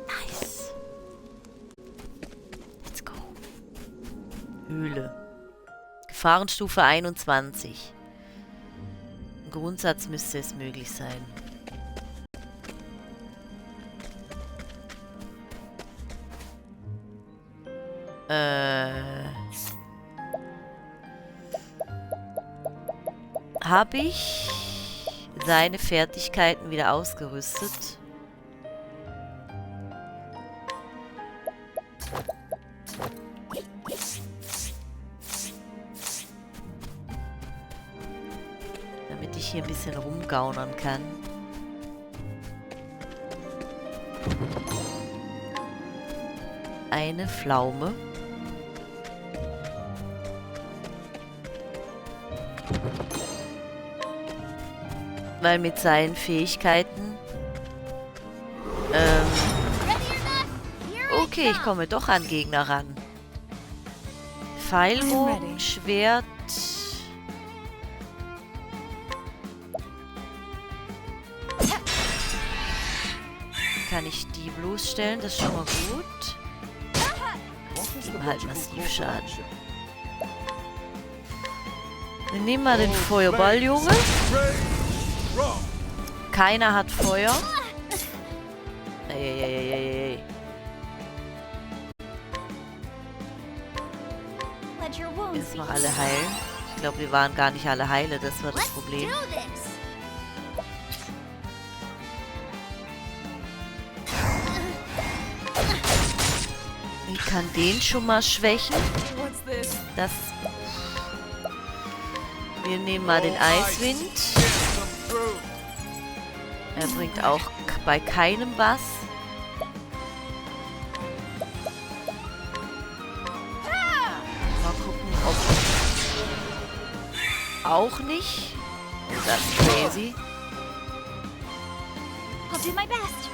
Nice. Let's go. Höhle. Gefahrenstufe 21. Im Grundsatz müsste es möglich sein. Habe ich seine Fertigkeiten wieder ausgerüstet? Damit ich hier ein bisschen rumgaunern kann. Eine Pflaume. Weil mit seinen Fähigkeiten... okay, ich komme doch an Gegner ran. Pfeilbogen, Schwert... Kann ich die bloßstellen, das ist schon mal gut. Halt massiv Schaden. Wir nehmen mal den Feuerball, Junge. Keiner hat Feuer. Ey. Jetzt mal alle heilen. Ich glaube, wir waren gar nicht alle heile, das war das Problem. Ich kann den schon mal schwächen. Das. Wir nehmen mal den Eiswind. Er bringt auch bei keinem was. Mal gucken, ob... Auch nicht. Das ist crazy. I'll do my best.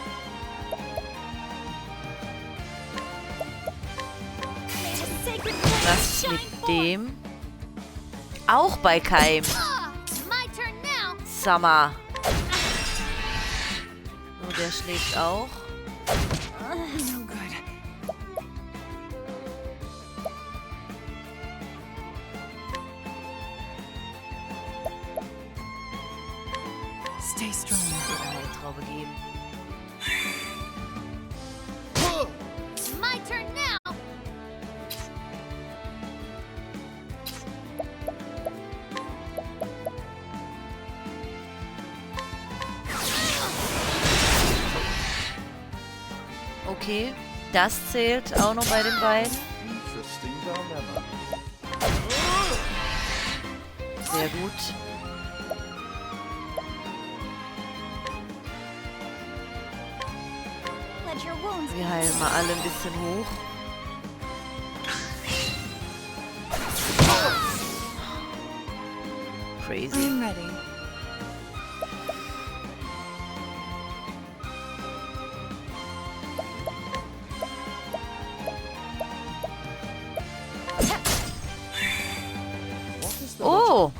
Was ist mit dem? Auch bei keinem. Summer. Oh, der schlägt auch. Stay strong. Eine Traube geben. My turn now. Okay, das zählt auch noch bei den beiden. Sehr gut. Wir heilen mal alle ein bisschen hoch. Crazy. I'm ready. Oh!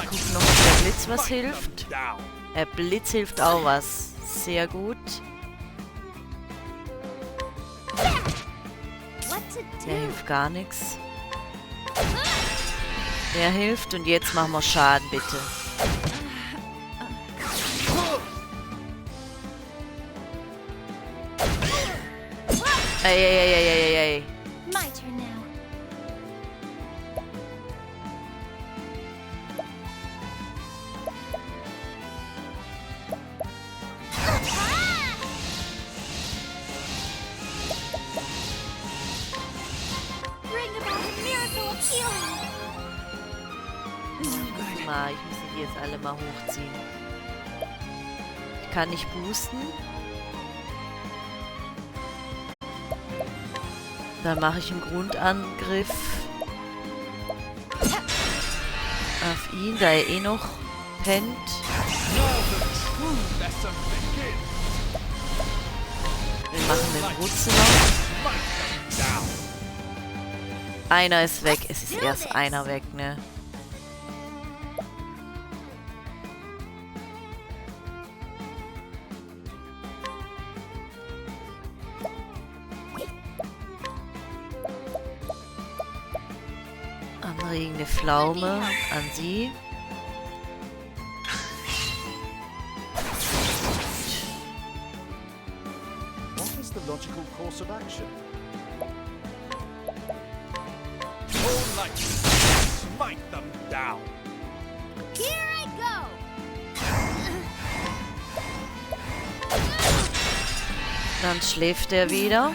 gucken noch, ob der Blitz was hilft. Down. Der Blitz hilft auch was. Sehr gut. What to Der do? hilft gar nichts. Der hilft und jetzt machen wir Schaden, bitte. Ey. My turn now. Bring about a miracle of healing. Ich muss die jetzt alle mal hochziehen. Ich kann nicht boosten. Dann mache ich einen Grundangriff auf ihn, da er eh noch pennt. Wir machen den Wurzel noch. Einer ist weg. Es ist erst einer weg, ne? Anregende Pflaume an sie. What is the logical course of action? All lightning, smite them down. Here I go. Dann schläft er wieder.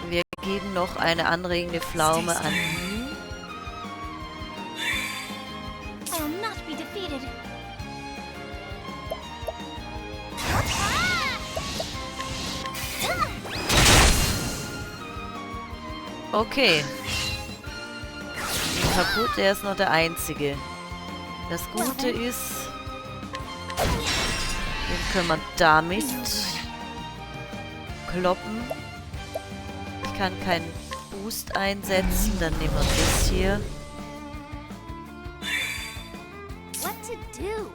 Wir geben noch eine anregende Pflaume an ihn. I will not be defeated. Okay. Kaputt, er ist noch der Einzige. Das Gute ist, den können wir damit kloppen. Ich kann keinen Boost einsetzen, dann nehmen wir das hier. What to do?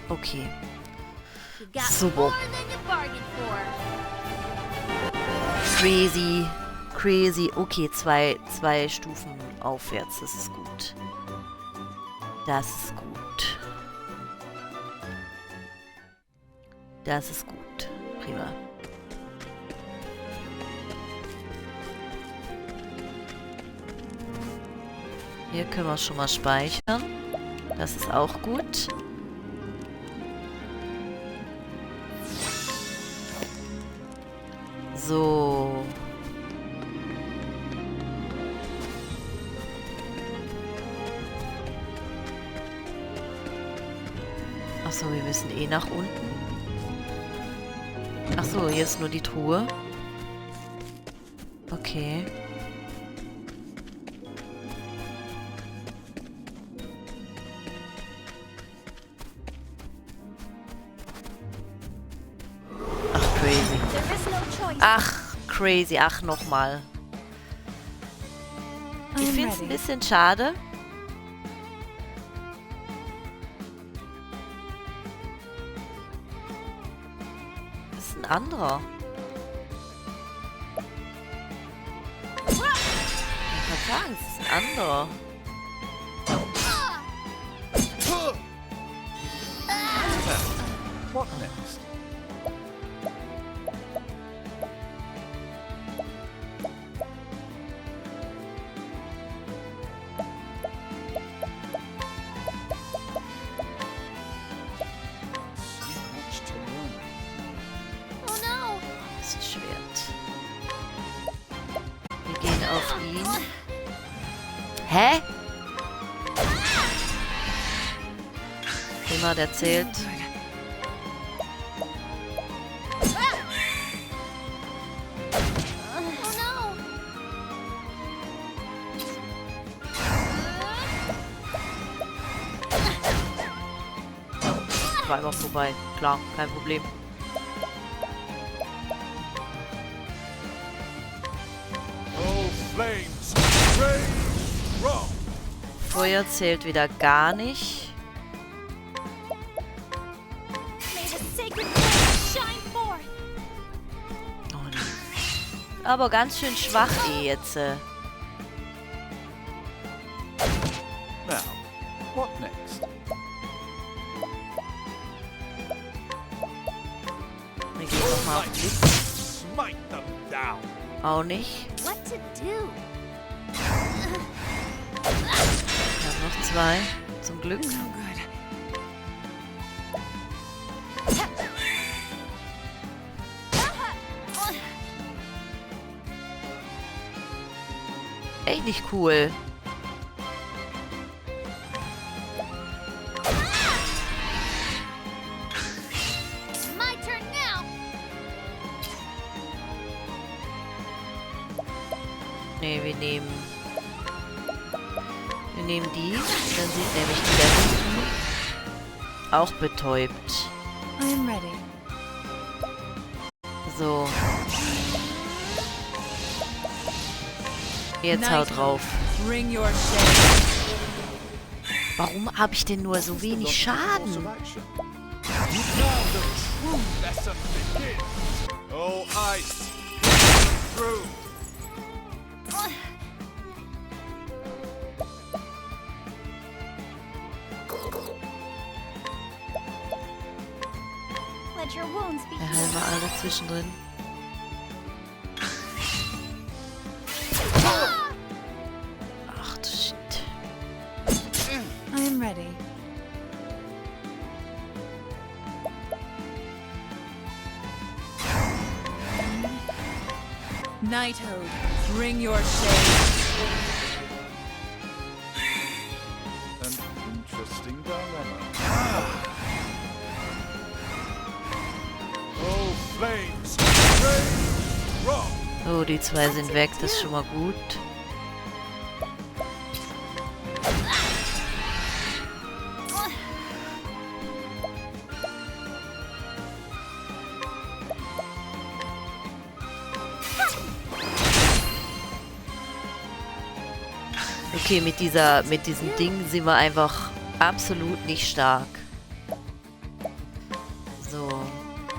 Okay. You got Super. more than you bargained for. Crazy. Okay, zwei Stufen aufwärts. Das ist gut. Das ist gut. Das ist gut. Prima. Hier können wir schon mal speichern. Das ist auch gut. So. Achso, wir müssen eh nach unten. Achso, hier ist nur die Truhe. Okay. Ach, crazy. There is no choice. Ach, crazy. Ach, nochmal. Ich finde es ein bisschen schade. Das ist ein anderer. Ich kann sagen, es ist ein anderer. What next? So much to learn. Oh no. Das ist Schwert. Wir gehen auf ihn. Hä? Immer der zählt. Oh no. Zweimal vorbei. Klar, kein Problem. Oh, flames, rage strong. Feuer zählt wieder gar nicht. May the sacred flame shine forth. Oh, nee. Aber ganz schön schwach jetzt. Now, what next? Wir gehen nochmal auf den Blick. Smite them down. Auch nicht. What to do? Wir haben noch 2. Zum Glück. So good. Echt nicht cool. My turn now. Nee, wir nehmen die. Dann sieht nämlich die Level auch betäubt. I am ready. So. Jetzt hau drauf. Bring your shame. Warum habe ich denn nur so wenig Course Schaden? of action. Now the true lesson begins. Oh, ice, through. Let your wounds be Wir healed. heilen mal alle zwischendrin. Ach du Shit. I am ready. Nighthode, bring your shade. An interesting dilemma. Oh, flames, rage strong. Oh, die 2 sind weg. Das ist schon mal gut. Okay, mit diesem Ding sind wir einfach absolut nicht stark. So,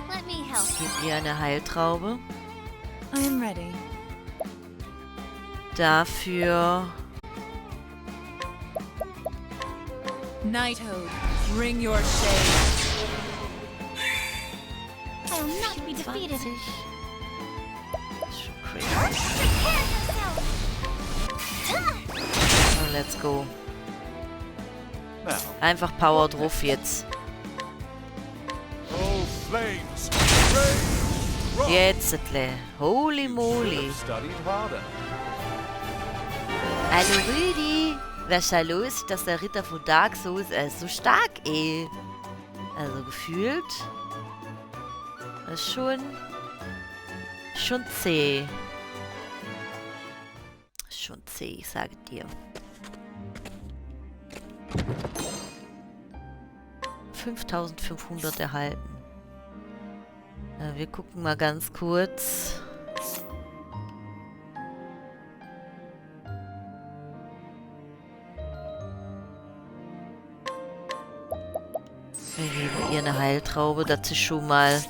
Let me help. gebt ihr eine Heiltraube. I am ready. Dafür Nighthode, bring your shade. I will not be 20. defeated. Das ist schon crazy. Prepare yourself. So, let's go. Now, Einfach Power drauf jetzt. oh, flames, rage strong. Jetzt, holy You should moly. have studied harder. Hallo Rüdi. Was ist da los, dass der Ritter von Dark Souls ist so stark, ey? Also gefühlt. Das ist schon zäh. Schon zäh, ich sage dir. 5500 erhalten. Wir gucken mal ganz kurz. Wir geben ihr eine Heiltraube, das ist schon mal.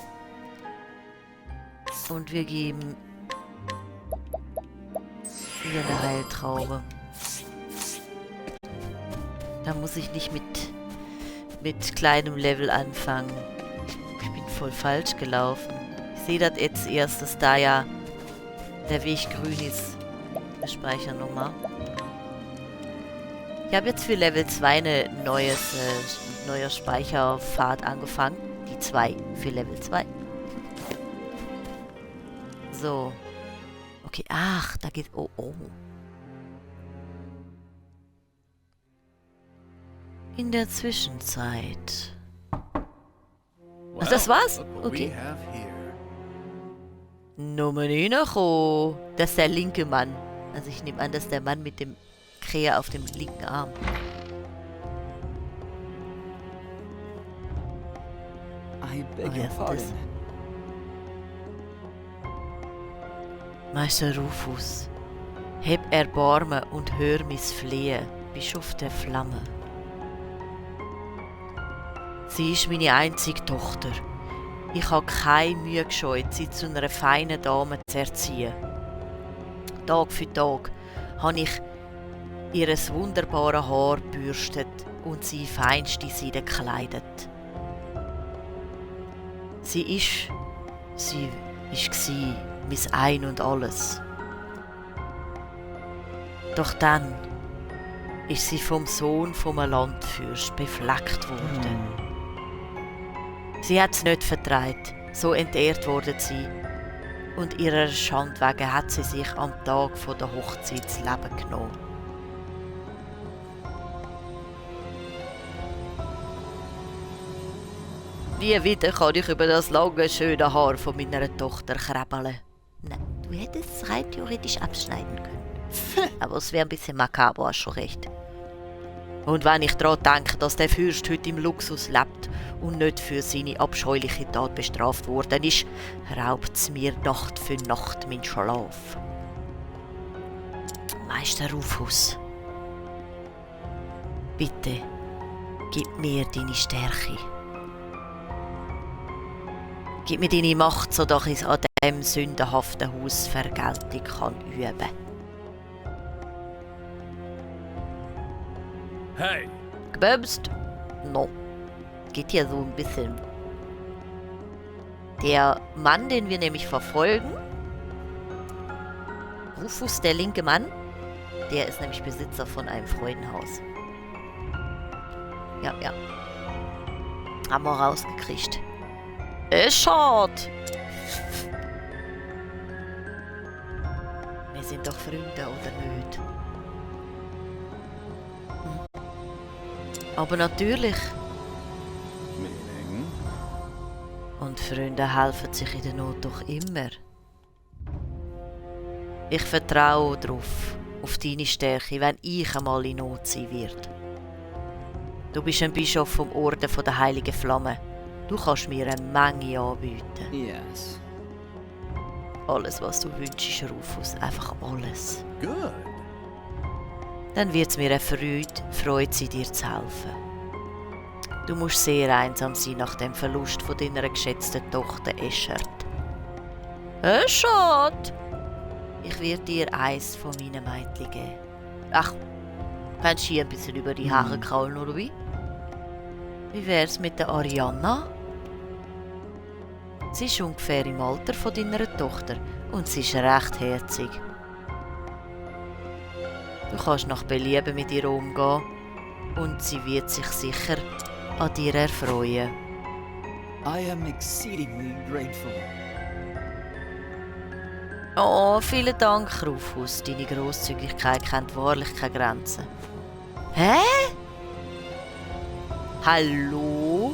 Und wir geben ihr eine Heiltraube. Da muss ich nicht mit kleinem Level anfangen. Ich bin voll falsch gelaufen. Ich sehe das jetzt erst, dass da ja der Weg grün ist. Wir speichern nochmal. Ich habe jetzt für Level 2 eine neuer Speicherpfad angefangen. Die 2 für Level 2. So. Okay, ach, da geht... Oh, oh. In der Zwischenzeit... Ach, das war's? Look what Okay. we have here. Nomeninacho. Das ist der linke Mann. Also ich nehme an, das ist der Mann mit dem Krähe auf dem linken Arm. I beg Oh, your yes, it pardon. is. Meister Rufus, heb Erbarmen und hör mein Flehen, Bischof der Flamme. Sie ist meine einzige Tochter. Ich habe keine Mühe gescheut, sie zu einer feinen Dame zu erziehen. Tag für Tag habe ich ihr wunderbares Haar gebürstet und sie in feinste Seide gekleidet. Sie war mein Ein und Alles. Doch dann ist sie vom Sohn vom Landfürst befleckt worden. Sie hat es nicht vertreibt, so entehrt wurde sie. Und ihrer Schande wegen hat sie sich am Tag von der Hochzeit das Leben genommen. Nie wieder kann ich über das lange, schöne Haar von meiner Tochter krabbeln. Nein, du hättest es rein theoretisch abschneiden können. Aber es wäre ein bisschen makaber, hast schon recht. Und wenn ich daran denke, dass der Fürst heute im Luxus lebt und nicht für seine abscheuliche Tat bestraft worden ist, raubt es mir Nacht für Nacht meinen Schlaf. Meister Rufus, bitte, gib mir deine Stärke. Gib mir deine Macht, sodass ich an diesem sündenhaften Haus Vergeltung üben kann. Hey! Gebömst? No. Geht hier so ein bisschen. Der Mann, den wir nämlich verfolgen, Rufus, der linke Mann, der ist nämlich Besitzer von einem Freudenhaus. Ja. Haben wir rausgekriegt. Ist schade. Wir sind doch Freunde, oder nicht? Aber natürlich. Meaning? Und Freunde helfen sich in der Not doch immer. Ich vertraue darauf, auf deine Stärke, wenn ich einmal in Not sein werde. Du bist ein Bischof vom Orden der Heiligen Flamme. Du kannst mir eine Menge anbieten. Yes. Alles, was du wünschst, Rufus. Einfach alles. Good. Dann wird es mir eine Freude sein, dir zu helfen. Du musst sehr einsam sein nach dem Verlust von deiner geschätzten Tochter Eschert. Eschert! Ich werde dir eins von meinen Mädchen geben. Ach, kannst du hier ein bisschen über die Haare kraulen, oder wie? Wie wär's mit der Arianna? Sie ist ungefähr im Alter von deiner Tochter und sie ist recht herzig. Du kannst nach Belieben mit ihr umgehen und sie wird sich sicher an dir erfreuen. I am exceedingly grateful. Oh, vielen Dank, Rufus. Deine Grosszügigkeit kennt wahrlich keine Grenzen. Hä? Hallo?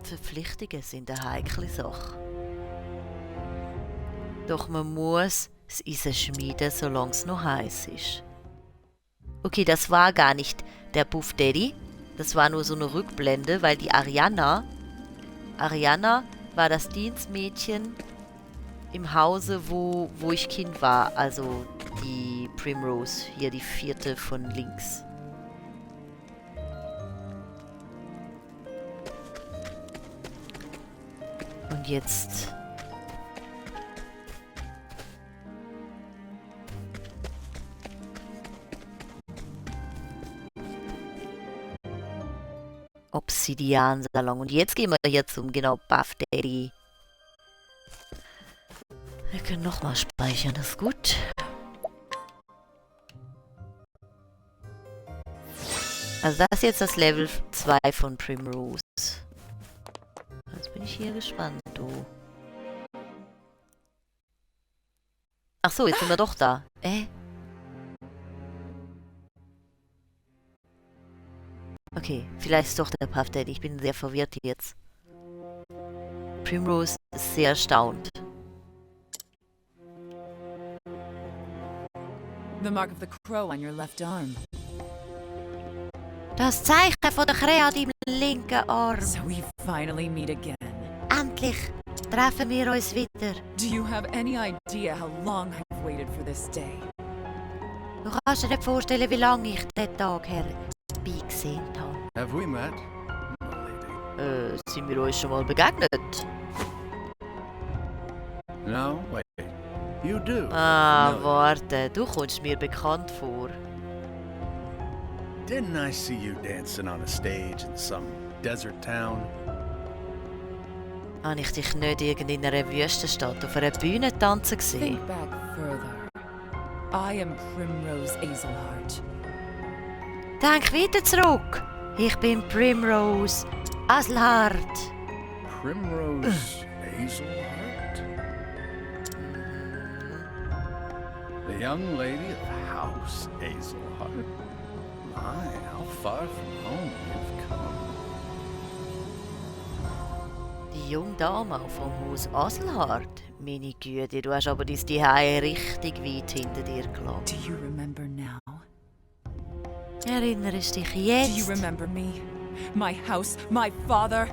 Verpflichtungen sind eine heikle Sache. Doch man muss das Eisen schmieden, solange es noch heiß ist. Okay, das war gar nicht der Puff Daddy. Das war nur so eine Rückblende, weil die Arianna war das Dienstmädchen im Hause, wo ich Kind war. Also die Primrose, hier die 4. von links. Und jetzt... Obsidian-Salon. Und jetzt gehen wir hier zum Puff Daddy. Wir können nochmal speichern, das ist gut. Also das ist jetzt das Level 2 von Primrose. Jetzt bin ich hier gespannt, du. Ach so, jetzt sind wir doch da. Okay, vielleicht ist doch der Puff Daddy. Ich bin sehr verwirrt jetzt. Primrose ist sehr erstaunt. The mark of the crow on your left arm. Das Zeichen von der Krähe an deinem linken Arm. So we finally meet again. Endlich treffen wir uns wieder. Do you have any idea how long I've waited for this day? Du kannst dir nicht vorstellen, wie lange ich diesen Tag herbeigesehen habe. Have we met, my lady? Sind wir uns schon mal begegnet? No, wait. You do. Ah, No. warte, du kommst mir bekannt vor. Didn't I see you dancing on a stage in some desert town? Habe ich dich nicht irgend in einer Wüstenstadt auf einer Bühne tanzen gesehen? Think back further. I am Primrose Azelhart. Denk weiter zurück. Ich bin Primrose Azelhart. Primrose Hazelheart? The young lady of House Hazelheart? My, how far from home you've come. Die junge Dame vom Haus Azelhart. Meine Güte, du hast aber dein Zuhause richtig weit hinter dir gelassen. Do you remember now? Erinnerst dich Do you jetzt? remember me? My house, my father?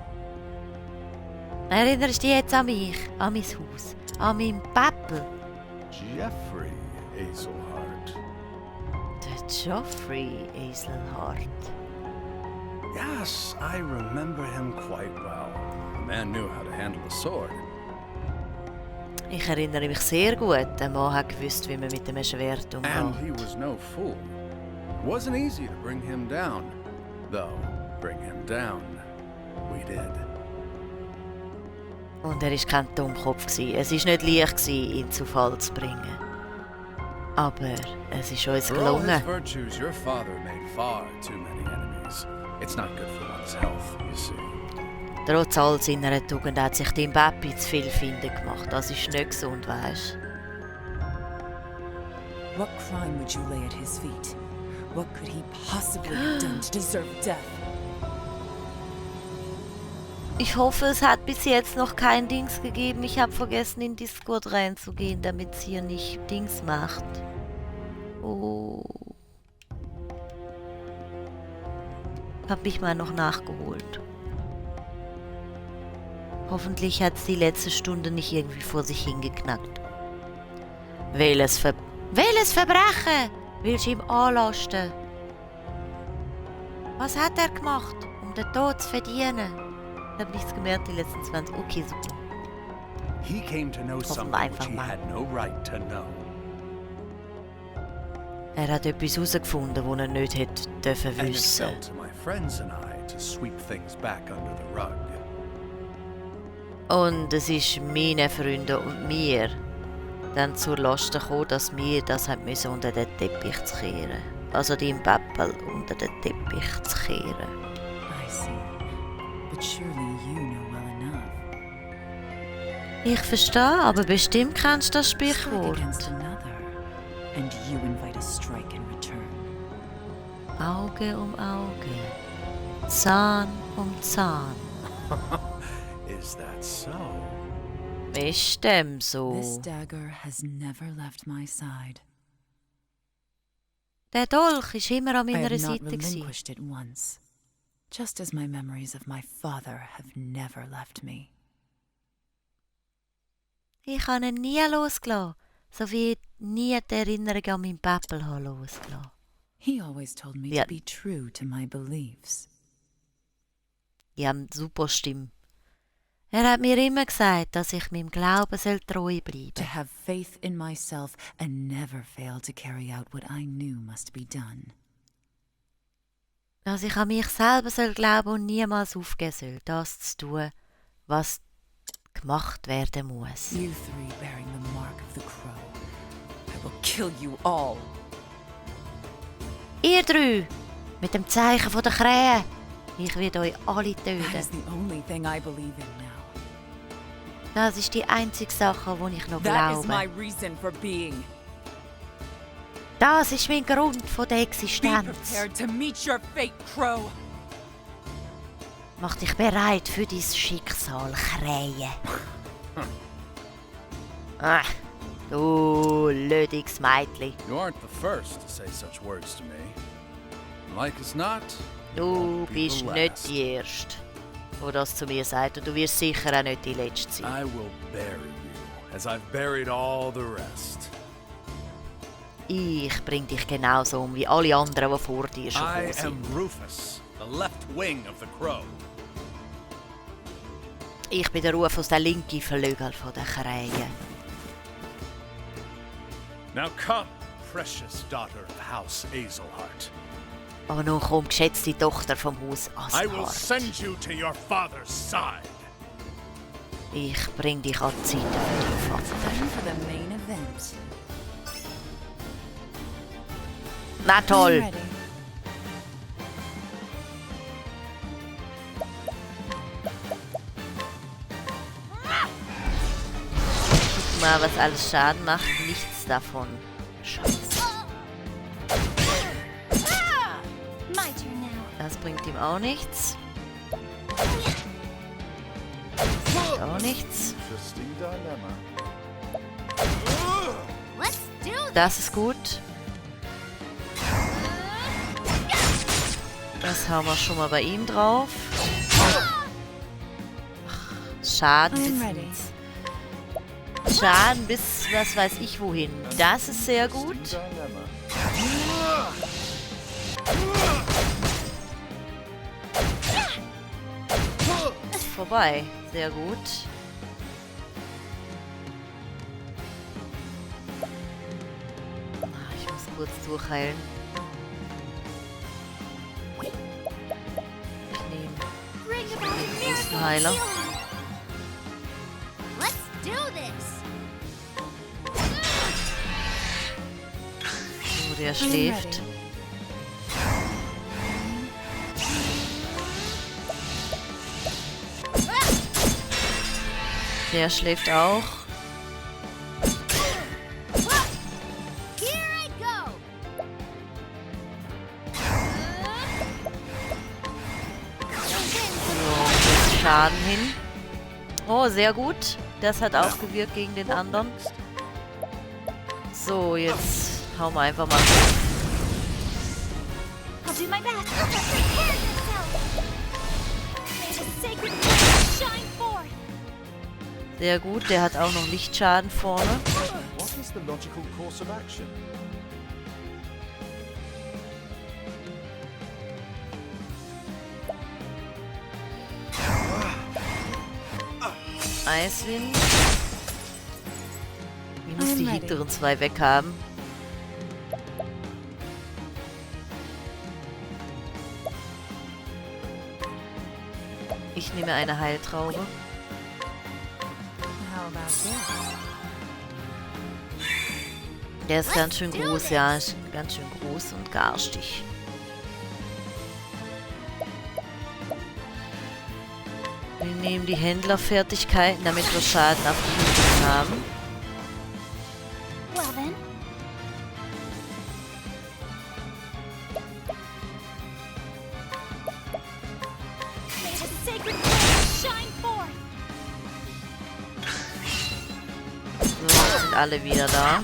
Erinnerst dich jetzt an mich, an mein Haus, an meinen Pappel? Jeffrey Hazelheart. Der Geoffrey Azelhart. Yes, I remember him quite well. The man knew how to handle a sword. Ich erinnere mich sehr gut. Der Mann hat gewusst, wie man mit einem Schwert And he umgeht. was no fool. It wasn't easy to bring him down. Though, bring him down, we did. Und er war kein Dummkopf. Es war nicht leicht, ihn zu Fall zu bringen. Aber es ist uns For all his gelungen. virtues, your father made far too many enemies. It's not good for one's health, you see. Trotz all seiner Tugend hat sich dein Papi zu viel Finden gemacht. Das ist nicht gesund, weisst. What crime would you lay at his feet? What could he possibly have done to deserve death? Ich hoffe, es hat bis jetzt noch kein Dings gegeben. Ich habe vergessen, in Discord reinzugehen, damit es hier nicht Dings macht. Oh. Hab ich mal noch nachgeholt. Hoffentlich hat es die letzte Stunde nicht irgendwie vor sich hingeknackt. Welches Verbrechen willst du ihm anlasten? Was hat er gemacht, um den Tod zu verdienen? Ich habe nichts gemerkt die letzten 20. Okay, super. He came to know Hoffen wir something which einfach he mal. had no right to know. Er hat etwas herausgefunden, das er nicht hätte dürfen And it wissen. fell to my friends and I to sweep things back under the rug. Und es ist meinen Freunden und mir dann zur Last gekommen, dass wir das haben müssen unter den Teppich zu kehren. Also dein Pappel unter den Teppich zu kehren. I see. But surely you know well enough. Ich verstehe, aber bestimmt kennst du das Strike Sprichwort. against another, and you invite a strike in return. Auge um Auge, Zahn um Zahn. Is that so? Ist dem This so? dagger has never left my side. Der Dolch ist immer an I meiner have not Seite gewesen. relinquished it once, just as my memories of my father have never left me. Ich habe ihn nie losgelassen, so wie ich nie die Erinnerung an meinen Pappel habe losgelassen. He always told me Ja. to be true to my beliefs. Ich habe eine super Stimme. Er hat mir immer gesagt, dass ich meinem Glauben treu bleiben To soll. have faith in myself and never fail to carry out what I knew must be done. Dass ich an mich selber glauben und niemals aufgeben soll, das zu tun, was gemacht werden muss. You three bearing the mark of the crow. I will kill you all. Ihr drei, mit dem Zeichen von der Krähe, ich werde euch alle That töten. is the only thing I believe in now. Das ist die einzige Sache, wo ich noch That is my glaube. reason for being. Das ist mein Grund von der Be Existenz. prepared to meet your fate, Crow. Mach dich bereit für dein Schicksal, Krähe. Ah, du lödiges Mädchen. You aren't the first to say such words to me. Like as not, Du be bist the nicht last. die Erste, die das zu mir sagt. Und du wirst sicher auch nicht die Letzte sein. I will bury you, as I've buried all the rest. Ich bring dich genauso um wie alle anderen, die vor dir schon I gekommen am sind. Rufus, the left wing of the Crow. Ich bin der Rufus, der linke Flügel von der Krähe. Now come, precious daughter of House Azelhart. Aber nun komm, geschätzte Tochter vom Haus I will Aselhart. send you to your father's side. Ich bring dich an die Seite von deinem Vater. Time for the main event. Na I'm toll! ready. Guck mal, was alles Schaden macht. Nichts davon. Scheiße. My turn now. Das bringt ihm auch nichts. Das bringt auch nichts. Interesting dilemma. Let's do this. Das ist gut. Das haben wir schon mal bei ihm drauf. Ach, Schaden I'm bis ready. Schaden bis was weiß ich wohin. Das ist sehr gut. Dilemma. Ist vorbei. Sehr gut. Ah, ich muss kurz durchheilen. Ich nehme Bring about a miracle Heiler. of healing. Let's do this. So, der I'm schläft. ready. Der schläft auch. Here I go. So, jetzt Schaden hin. Oh, sehr gut. Das hat auch gewirkt gegen den anderen. So, jetzt hauen wir einfach mal. I'll do my best. Prepare yourself. May the sacred flame shine forth. Sehr gut, der hat auch noch Lichtschaden vorne. What is the logical course of action? Eiswind. Ich muss I'm die ready. hinteren zwei weghaben. Ich nehme eine Heiltraube. How about this? Der ist ganz schön groß, ja. Ist ganz schön groß und garstig. Wir nehmen die Händlerfertigkeiten, damit wir Schaden auf die Hügel haben. Well then. May the sacred flame shine forth. So, jetzt sind alle wieder da.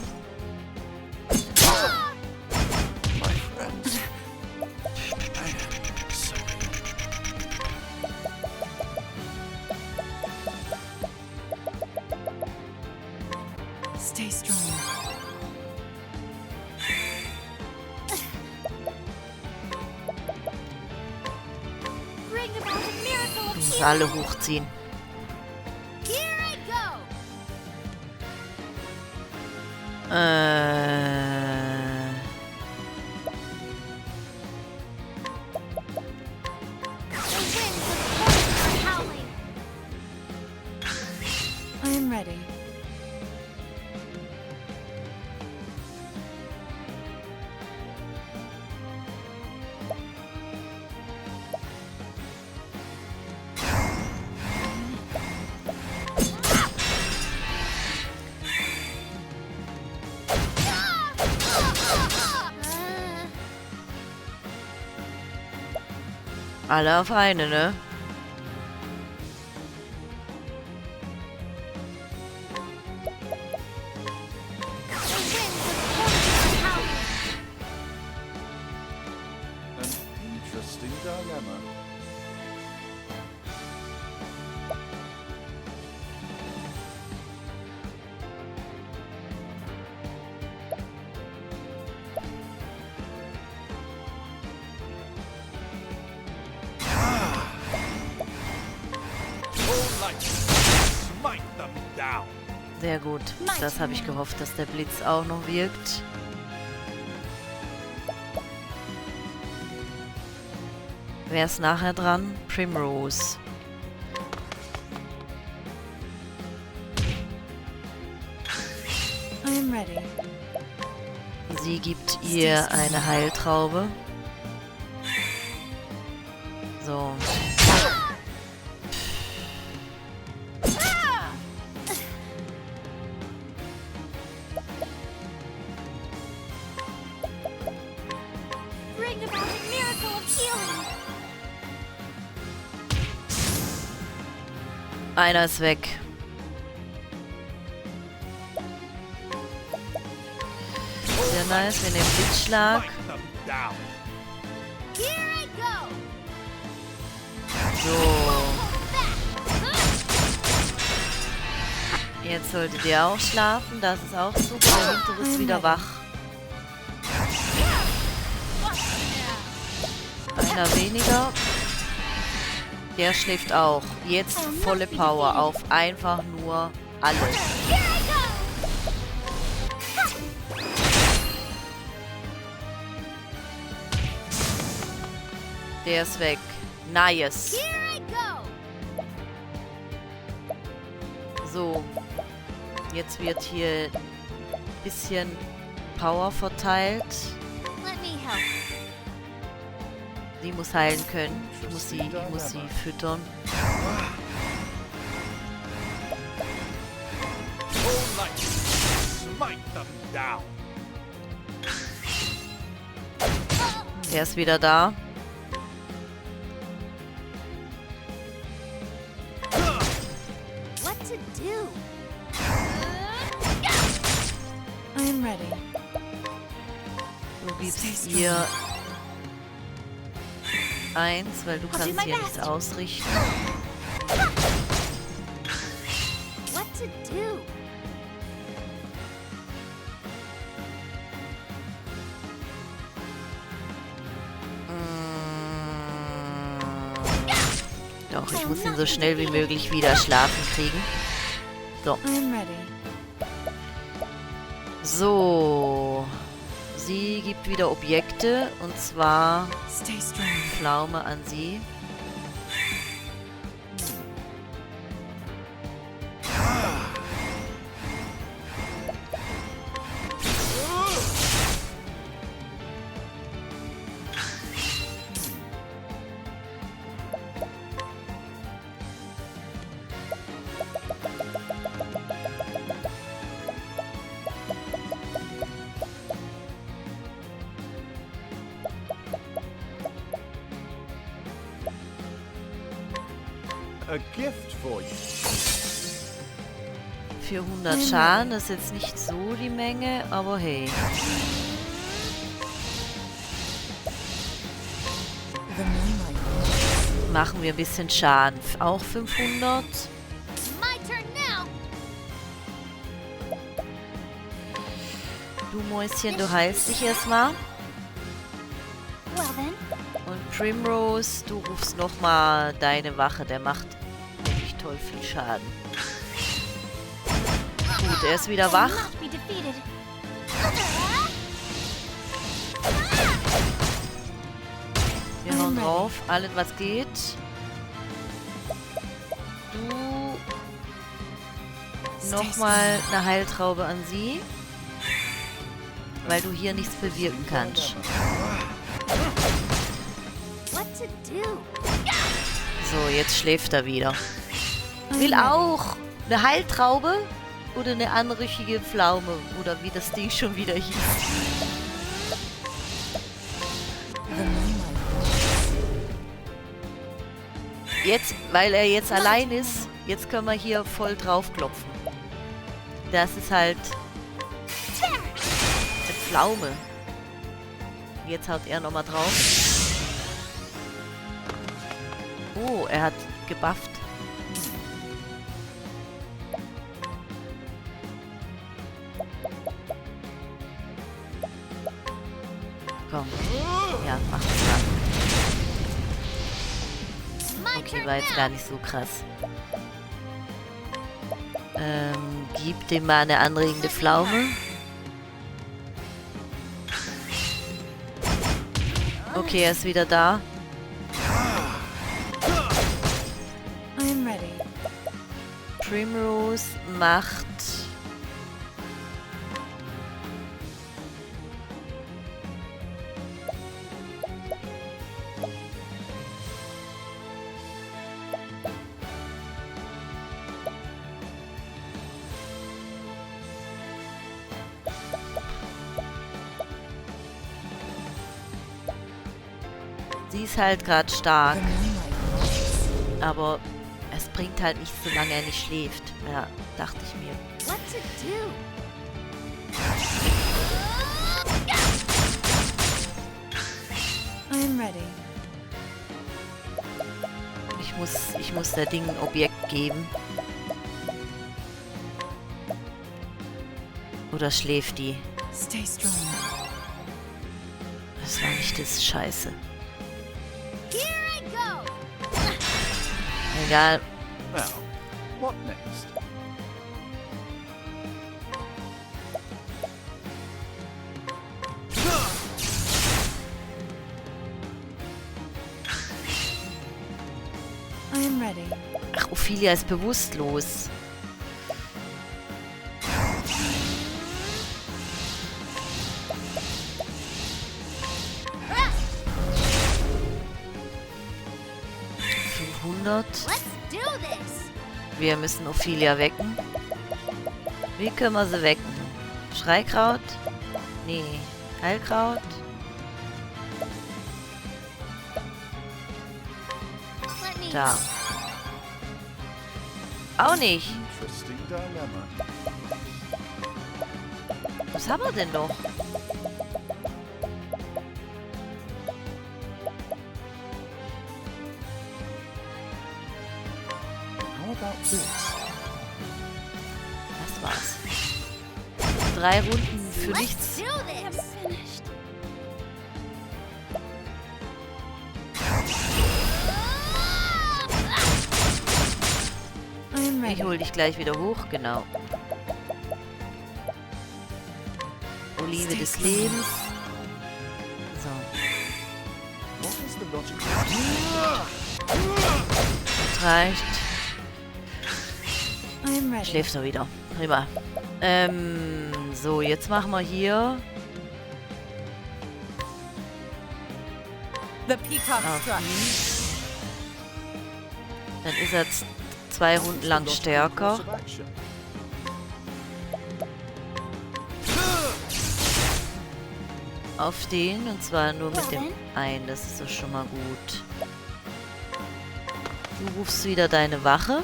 My friends. I am sorry. Stay strong. Bring about a miracle of Ich muss healing. alle hochziehen. Here I go. The winds of force are howling. I am ready. Alle auf eine, ne? The winds of force are howling. An Interesting dilemma. Sehr gut. Das habe ich gehofft, dass der Blitz auch noch wirkt. Wer ist nachher dran? Primrose. I am ready. Sie gibt ihr eine Heiltraube. So. Bring about a miracle of healing. Einer ist weg. Sehr nice, wir nehmen Blitzschlag. Here I go. So. Jetzt solltet ihr auch schlafen, das ist auch super. Der hintere ist wieder wach. Einer weniger. Der schläft auch. Jetzt volle Power auf einfach nur alles. Here I go. Der ist weg. Nice. Here I go. So. Jetzt wird hier ein bisschen Power verteilt. Let me help. Die muss heilen können. Ich muss sie füttern. Der ist wieder da. What to do? I am ready. Du gibst ihr 1, weil du kannst hier nichts ausrichten. What to do? Doch, ich muss ihn so schnell wie möglich wieder schlafen kriegen. So. I am ready. So. Sie gibt wieder Objekte, und zwar Stay strong. Pflaume an sie. A gift for you. 400 Schaden, das ist jetzt nicht so die Menge, aber hey. The moonlight. Machen wir ein bisschen Schaden. Auch 500. My turn now. Du Mäuschen, du heilst dich erstmal. Well then. Und Primrose, du rufst nochmal deine Wache. Der macht wirklich toll viel Schaden. Gut, er ist wieder wach. Not be defeated. Wir hauen drauf. Alles, was geht. Du nochmal eine Heiltraube an sie. Weil du hier nichts bewirken kannst. What to do? So, jetzt schläft er wieder. Will auch eine Heiltraube oder eine anrüchige Pflaume oder wie das Ding schon wieder hieß. The moonlight. Jetzt, weil er jetzt allein ist, jetzt können wir hier voll drauf klopfen. Das ist halt eine Pflaume. Jetzt haut er nochmal drauf. Oh, er hat gebufft. Komm. Ja, mach das mal. Okay, war jetzt gar nicht so krass. Gib dem mal eine anregende Pflaume. Okay, er ist wieder da. I'm ready. Primrose macht... Sie ist halt gerade stark. Aber es bringt halt nichts, solange er nicht schläft. Ja, dachte ich mir. What to do? I'm ready. Ich muss der Ding ein Objekt geben. Oder schläft die? Stay strong. Das war nicht das Scheiße. Here I go. Egal. Now, what next? I'm ready. Ach, Ophelia ist bewusstlos. Let's do this. Wir müssen Ophelia wecken. Wie können wir sie wecken? Schreikraut? Nee. Heilkraut? Let me Da. Auch nicht. Interesting dilemma. Was haben wir denn noch? How about this? Das war's. 3 Runden für nichts. do this. Finished. I'm ready. Ich hol dich gleich wieder hoch, genau. Olive des Lebens. So. What is the logic? Das reicht. I'm ready. Schläft er wieder. Prima. So, jetzt machen wir hier The peacock auf struck. ihn. Dann ist er 2 Runden lang stärker. Course of action. Auf den, und zwar nur mit dem einen. Das ist doch schon mal gut. Du rufst wieder deine Wache.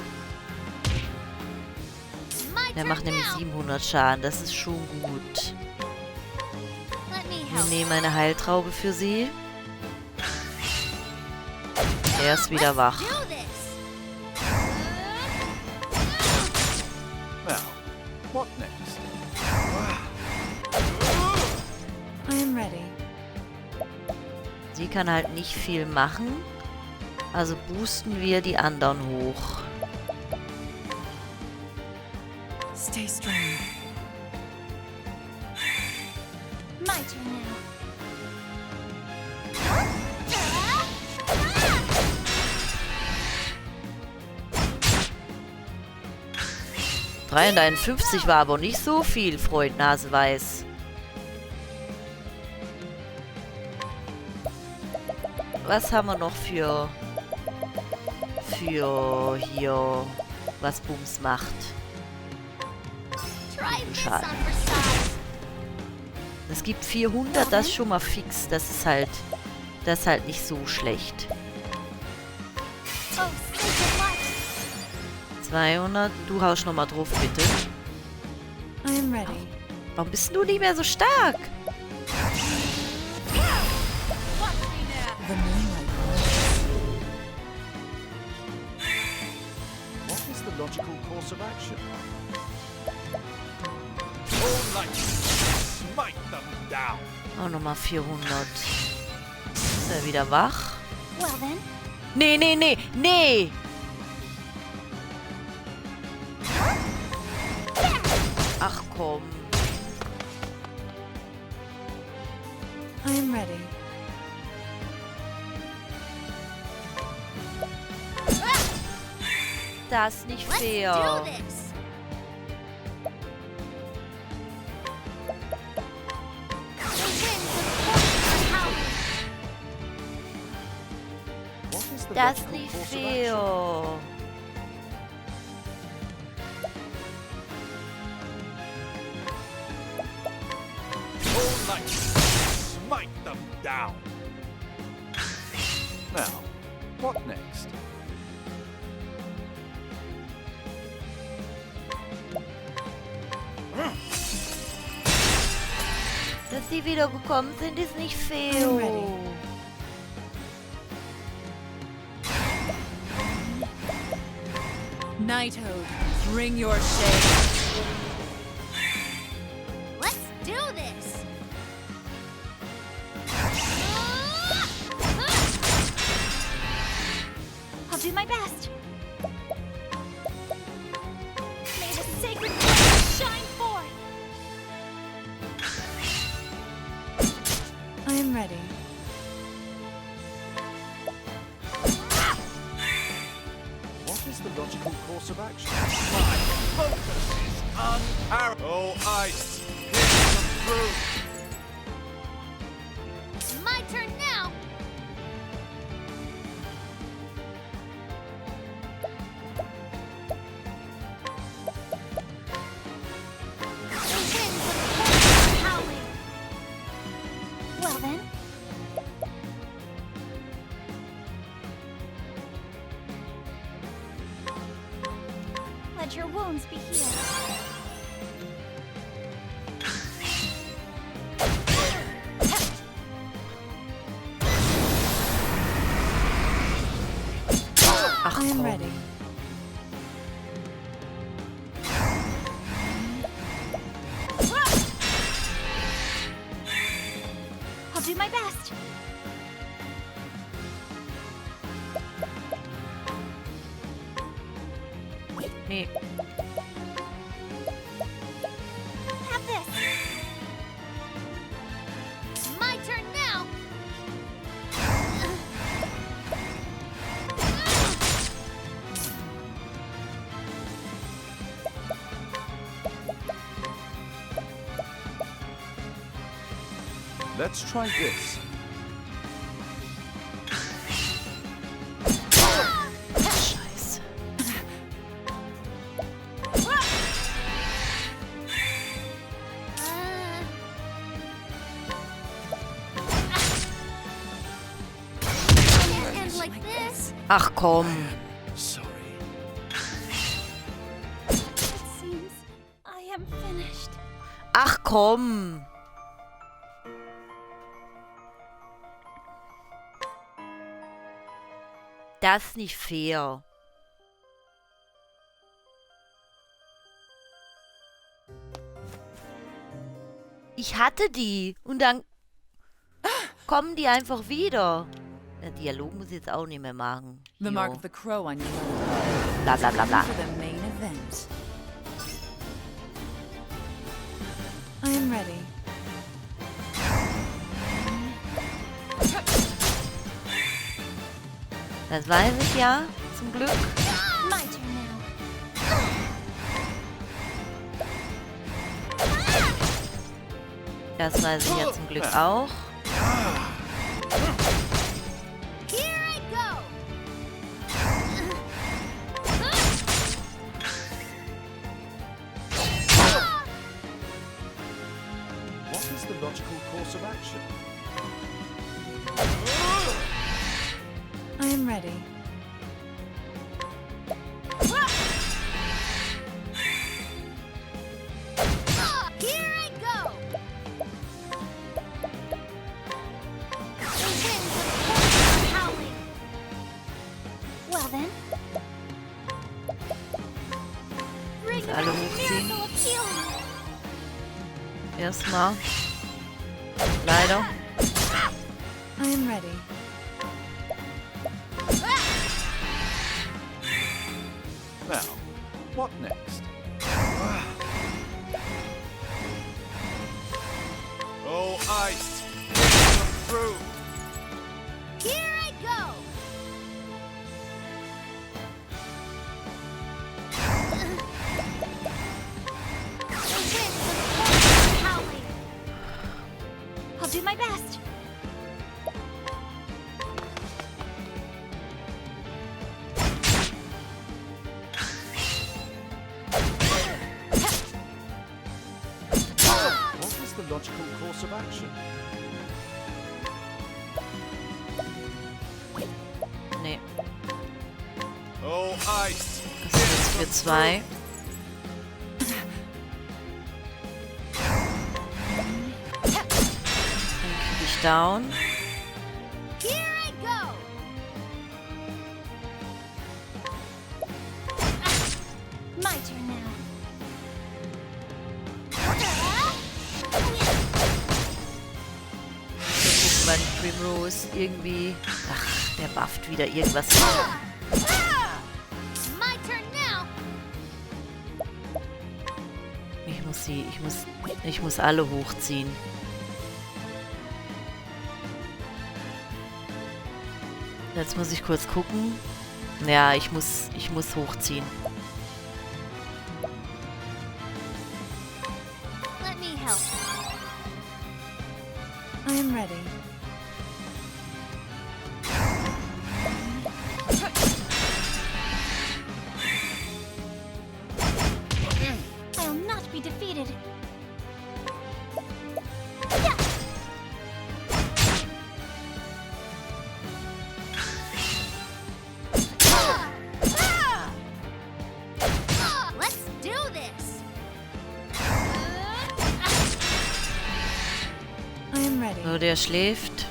My Der turn macht nämlich now. 700 Schaden. Das ist schon gut. Let me Wir help. nehmen eine Heiltraube für sie. Er ist wieder wach. Do this. Now, what next? I'm ready. Sie kann halt nicht viel machen. Also boosten wir die anderen hoch. Stay strong. My turn now. 351 war aber nicht so viel, Freund Naseweiß. Was haben wir noch für hier, was Bums macht? Try this Schade. on for size. Es gibt 400, das ist schon mal fix. Das ist halt nicht so schlecht. Oh, sacred light. 200, du haust nochmal drauf, bitte. I'm ready. Warum bist du nicht mehr so stark? The moonlight. logical course of action? All knights, smite them down! Oh, nochmal 400. Ist er wieder wach? Well then, Nee, nee, nee, nee! Ach komm. I'm ready. Das ist nicht let's fair. do this. The winds of fortune are howling. What is the Das ist logical nicht course of fair. action? All knights, smite them down! Now, what next? Dass sie wiedergekommen sind, ist nicht fair. I'm ready. Knighthood, bring your shade. Let's do this. I'll do my best. May the sacred flame shine forth. I'm ready. What is the logical course of action? My focus is unparalleled. Oh, ice, hit them through. My turn now. The winds of fortune are howling. Well then, let your wounds be healed. Ach I'm komm. ready. I'll do my best. Nee. Have this. My turn now. Let's try this. Scheiße. Can't end like this. Ach komm. Sorry. It seems I am finished. Ach komm. Das ist nicht fair. Ich hatte die und dann kommen die einfach wieder. Der Dialog muss ich jetzt auch nicht mehr machen. The mark Jo. of the crow on your helmet. Bla bla bla bla. For the main event. I am ready. Das weiß ich ja, zum Glück. My turn now. Das weiß ich ja zum Glück auch. Here I go. What is the logical course of action? I am ready. Here I go. The winds of fortune are howling. Well then, Müssen alle hochziehen. Erstmal. Leider. I am ready. Now, what next? Oh, ice! Come through! Here I go! The winds of force are howling. I'll do my best. What is the logical course of action? Nee, Oh, ice! das ist jetzt für 2. Dann krieg ich down. Here I go! My turn now. Gucken, wann Primrose irgendwie... Ach, der bufft wieder irgendwas. My turn now. Ich muss alle hochziehen. Jetzt muss ich kurz gucken. Ja, ich muss hochziehen. Let me help. I am ready. I'll not be defeated. Let's do this. I am ready. So, der schläft.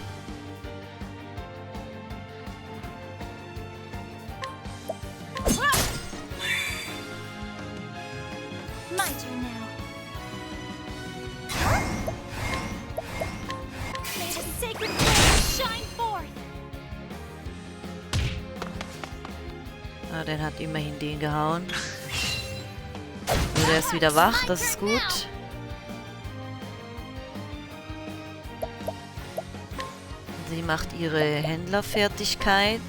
My turn now. May the sacred flame shine forth. Ah, den hat immerhin den gehauen. So, der ist wieder wach, das ist gut. Sie macht ihre Händlerfertigkeit.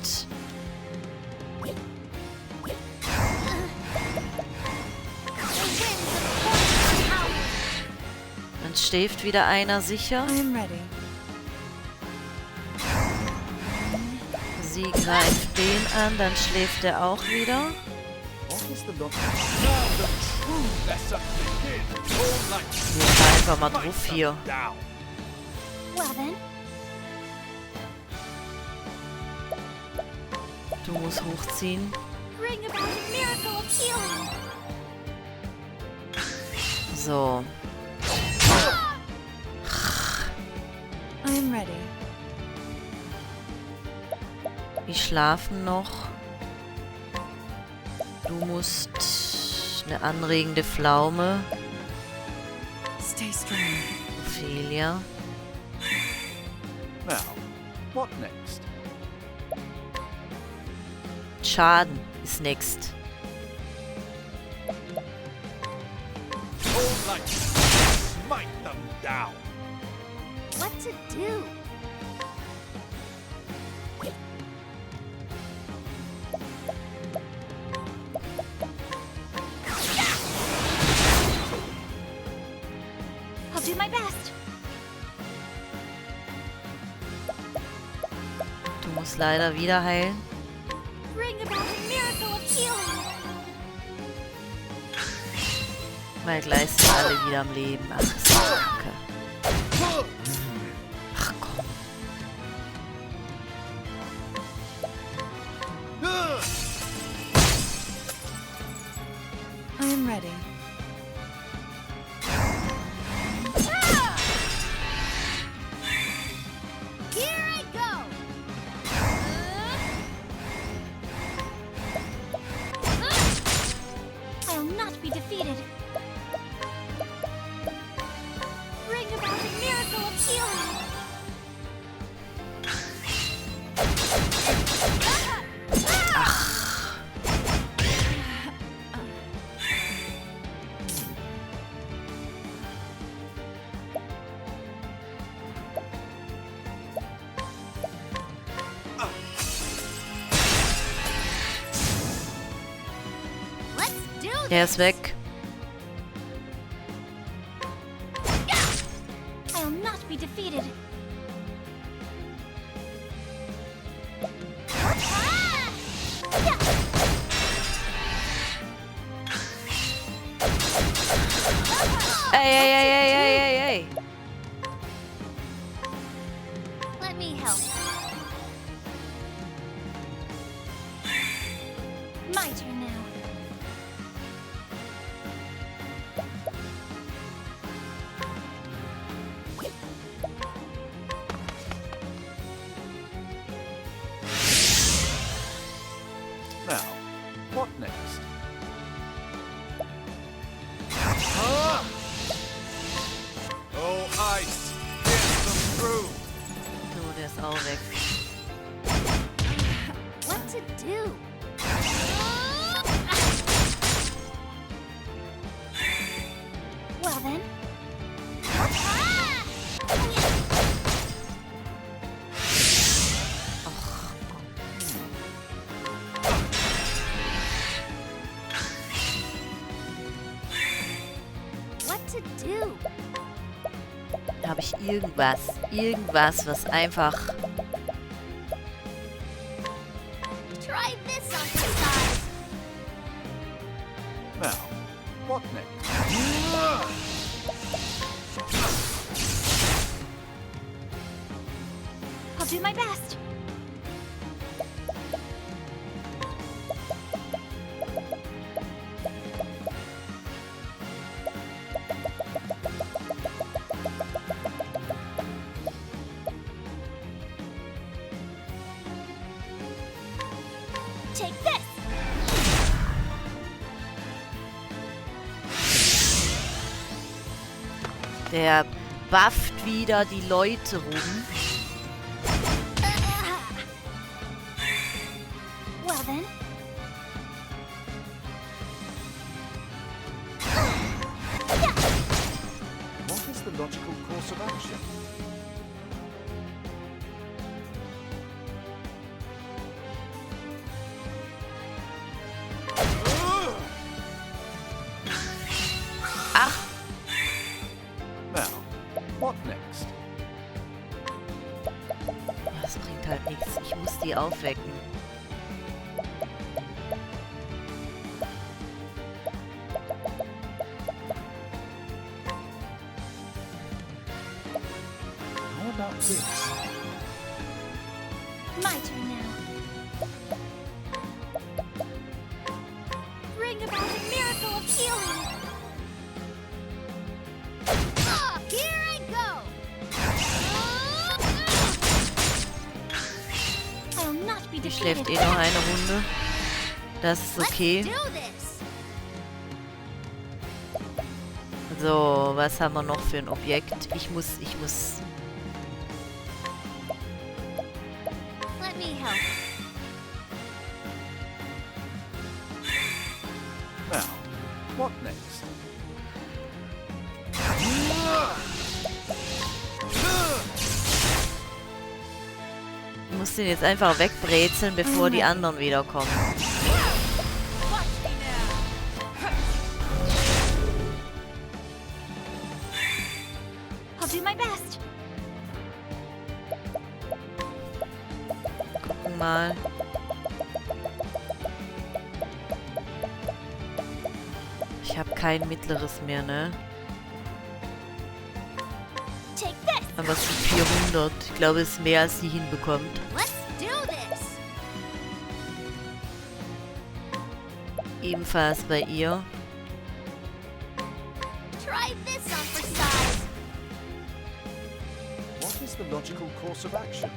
Dann schläft wieder einer sicher. I am ready. Sie greift den an, dann schläft er auch wieder. What is the logical... Now the true lesson begins! All light! Wir fahren einfach mal drauf hier. Down! Well then, Du musst hochziehen. bring about a miracle of healing. So. I am ready. Die schlafen noch. Du musst eine anregende Pflaume. Stay strong. Ophelia. Now, what next? Schaden ist next. All light! Smite them down! What to do? I'll do my best. Du musst leider wieder heilen. Bring about a miracle of healing. Weil gleich sind alle wieder am Leben. Ach, ist das kacke. Ach komm. I am ready. Here I go. I'll not be defeated. do Er ist this. weg. I'll not be defeated. Ey, ey, ey, ey, ey, ey, ey. Let me help. My turn now. Now, what next? Oh, ice, pierce them through. So, der ist auch weg. What to do? Well then. What to do? Habe ich irgendwas, was einfach... Try this on for size. Now, what next? I'll do my best. Take this. Der bufft wieder die Leute rum. Well then. What is the logical course of action? Ach, Now, what next? das bringt halt nichts. Ich muss die aufwecken. How about this? My turn now. Bring about a miracle of healing. Here I go. I'll not be Die defeated. schläft eh noch eine Runde. Das ist okay. Let's do this. So, was haben wir noch für ein Objekt? Ich muss... Let me help. Now, what next? Ich muss den jetzt einfach wegbrezeln, bevor die anderen wiederkommen. I'll do my best. Gucken mal. Ich habe kein mittleres mehr, ne? Take this. Aber es sind 400. Ich glaube, es ist mehr, als sie hinbekommt. Let's do this. Ebenfalls bei ihr. Try this on for size. What is the logical course of action?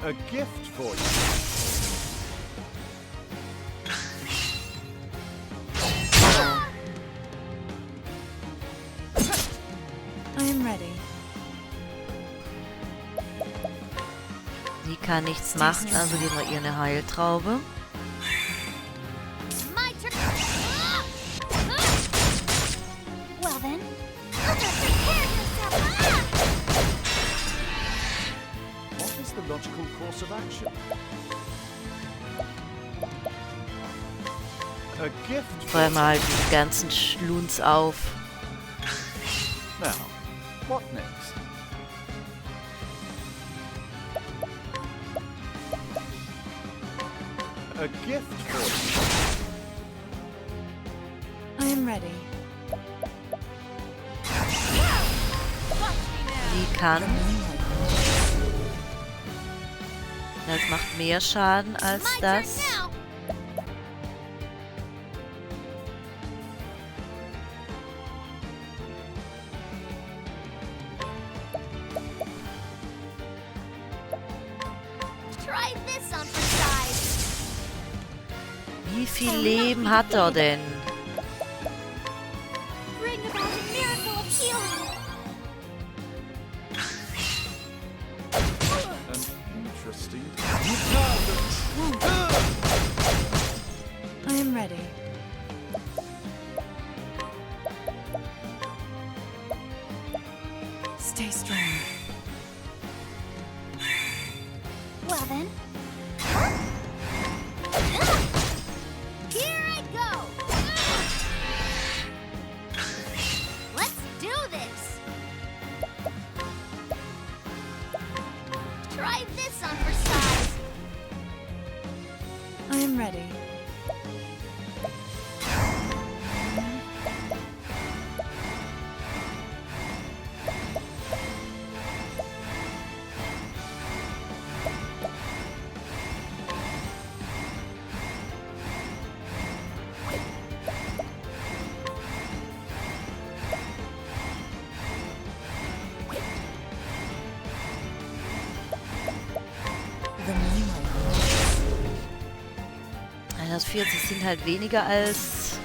A gift for you. I am ready. Die kann nichts machen, also geben wir ihr eine Heiltraube. My turn. Well then. Prepare yourself. What is the logical course of action? A gift. Räumen wir halt diesen ganzen Schlunz auf. Now, what next? A gift for you. I am ready. Die kann. Das macht mehr Schaden als das. Try this on for size. Wie viel Leben hat er denn? Bring about a miracle of healing. An interesting. I am ready. Stay strong. Well then. Here I go. Let's do this. Try this on for size. I am ready. The moonlight. 140 sind halt weniger als...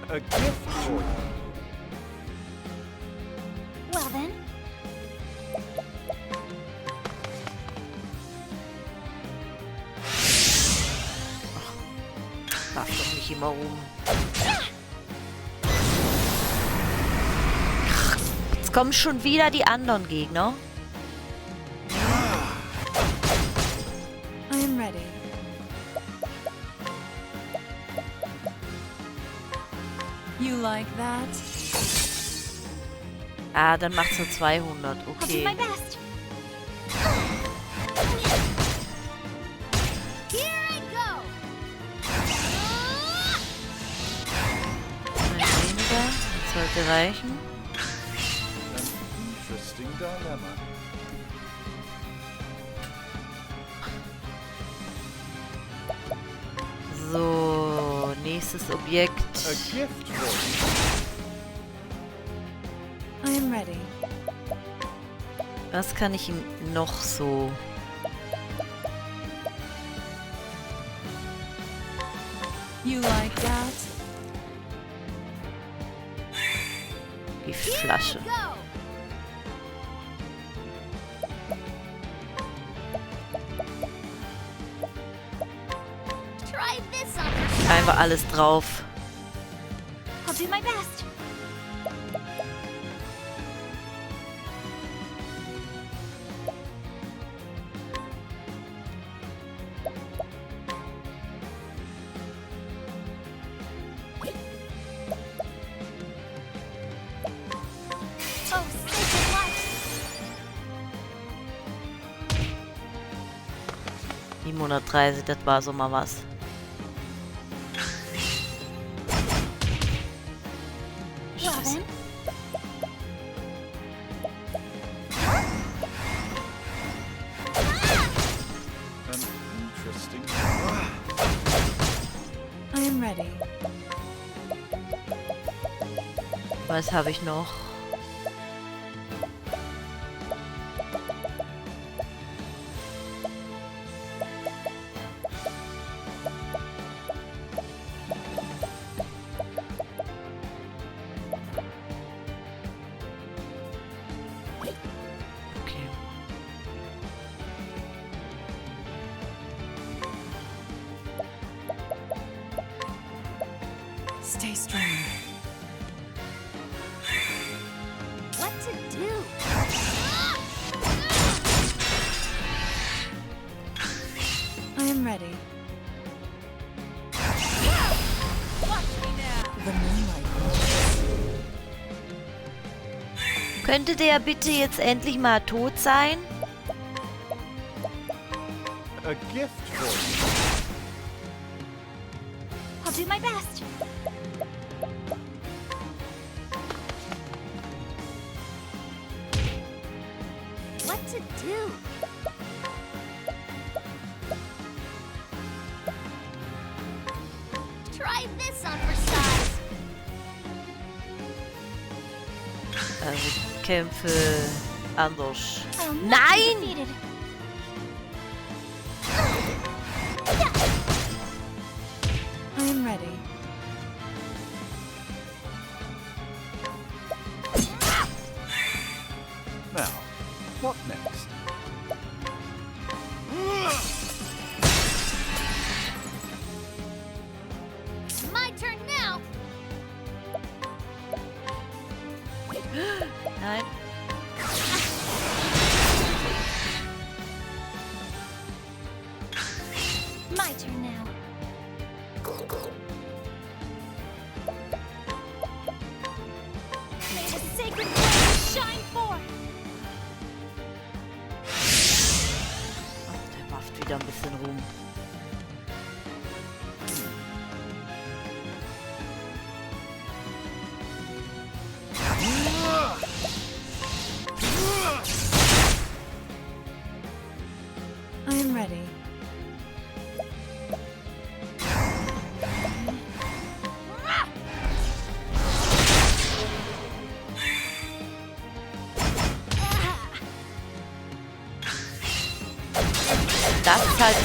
A gift for you. Well then. Darf doch nicht immer rum. Jetzt kommen schon wieder die anderen Gegner. I am ready. You like that? Ah, dann macht's nur 200. I'll do Okay. my best. Here I go. Weniger. Das sollte reichen. An interesting dilemma. So, nächstes Objekt. A gift for you. I am ready. Was kann ich ihm noch so... You like that? Giftflasche. Go. Try this on for size. Einfach alles drauf. I'll do my best. Oh, sacred light. 730, das war so mal was. Well then. An interesting. I am ready. Was habe ich noch? Okay. Stay strong. What to do? the moonlight. Könnte der bitte jetzt endlich mal tot sein? A gift for you. I'll do my best. What to do? Try this on for size. Ich kämpfe anders. I'll not be Nein! defeated. I am ready. Now, what next? My turn now. Nein. My turn now. May the sacred flame shine forth. Ach, der macht wieder ein bisschen rum. I am ready. Das ist halt...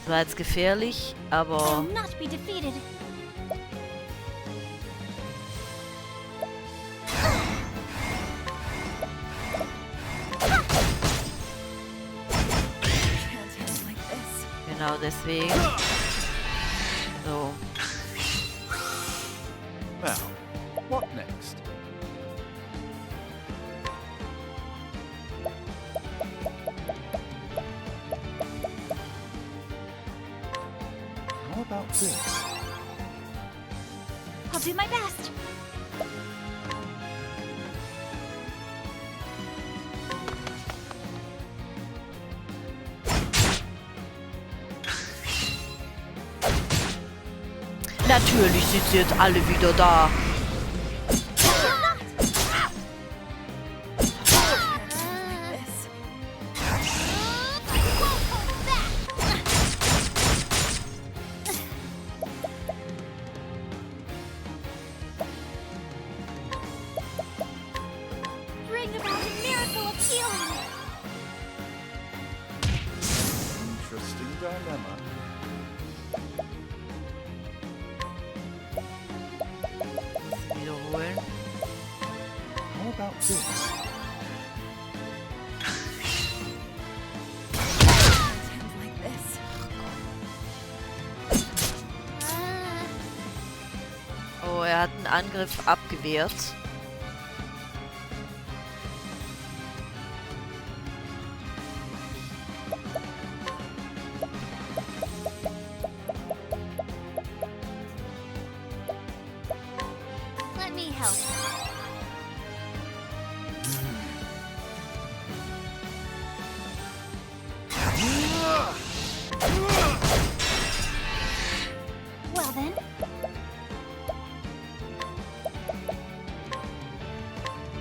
Das war jetzt gefährlich, aber... I'll not be defeated. Can't hit like this. Genau deswegen. So. Now, what next? How about this? I'll do my best. Natürlich sind sie jetzt alle wieder da. This. Bring about a miracle of healing. Interesting dilemma. Wiederholen. How about this? Can't hit like this. Oh, er hat einen Angriff abgewehrt. Let me help. Well then.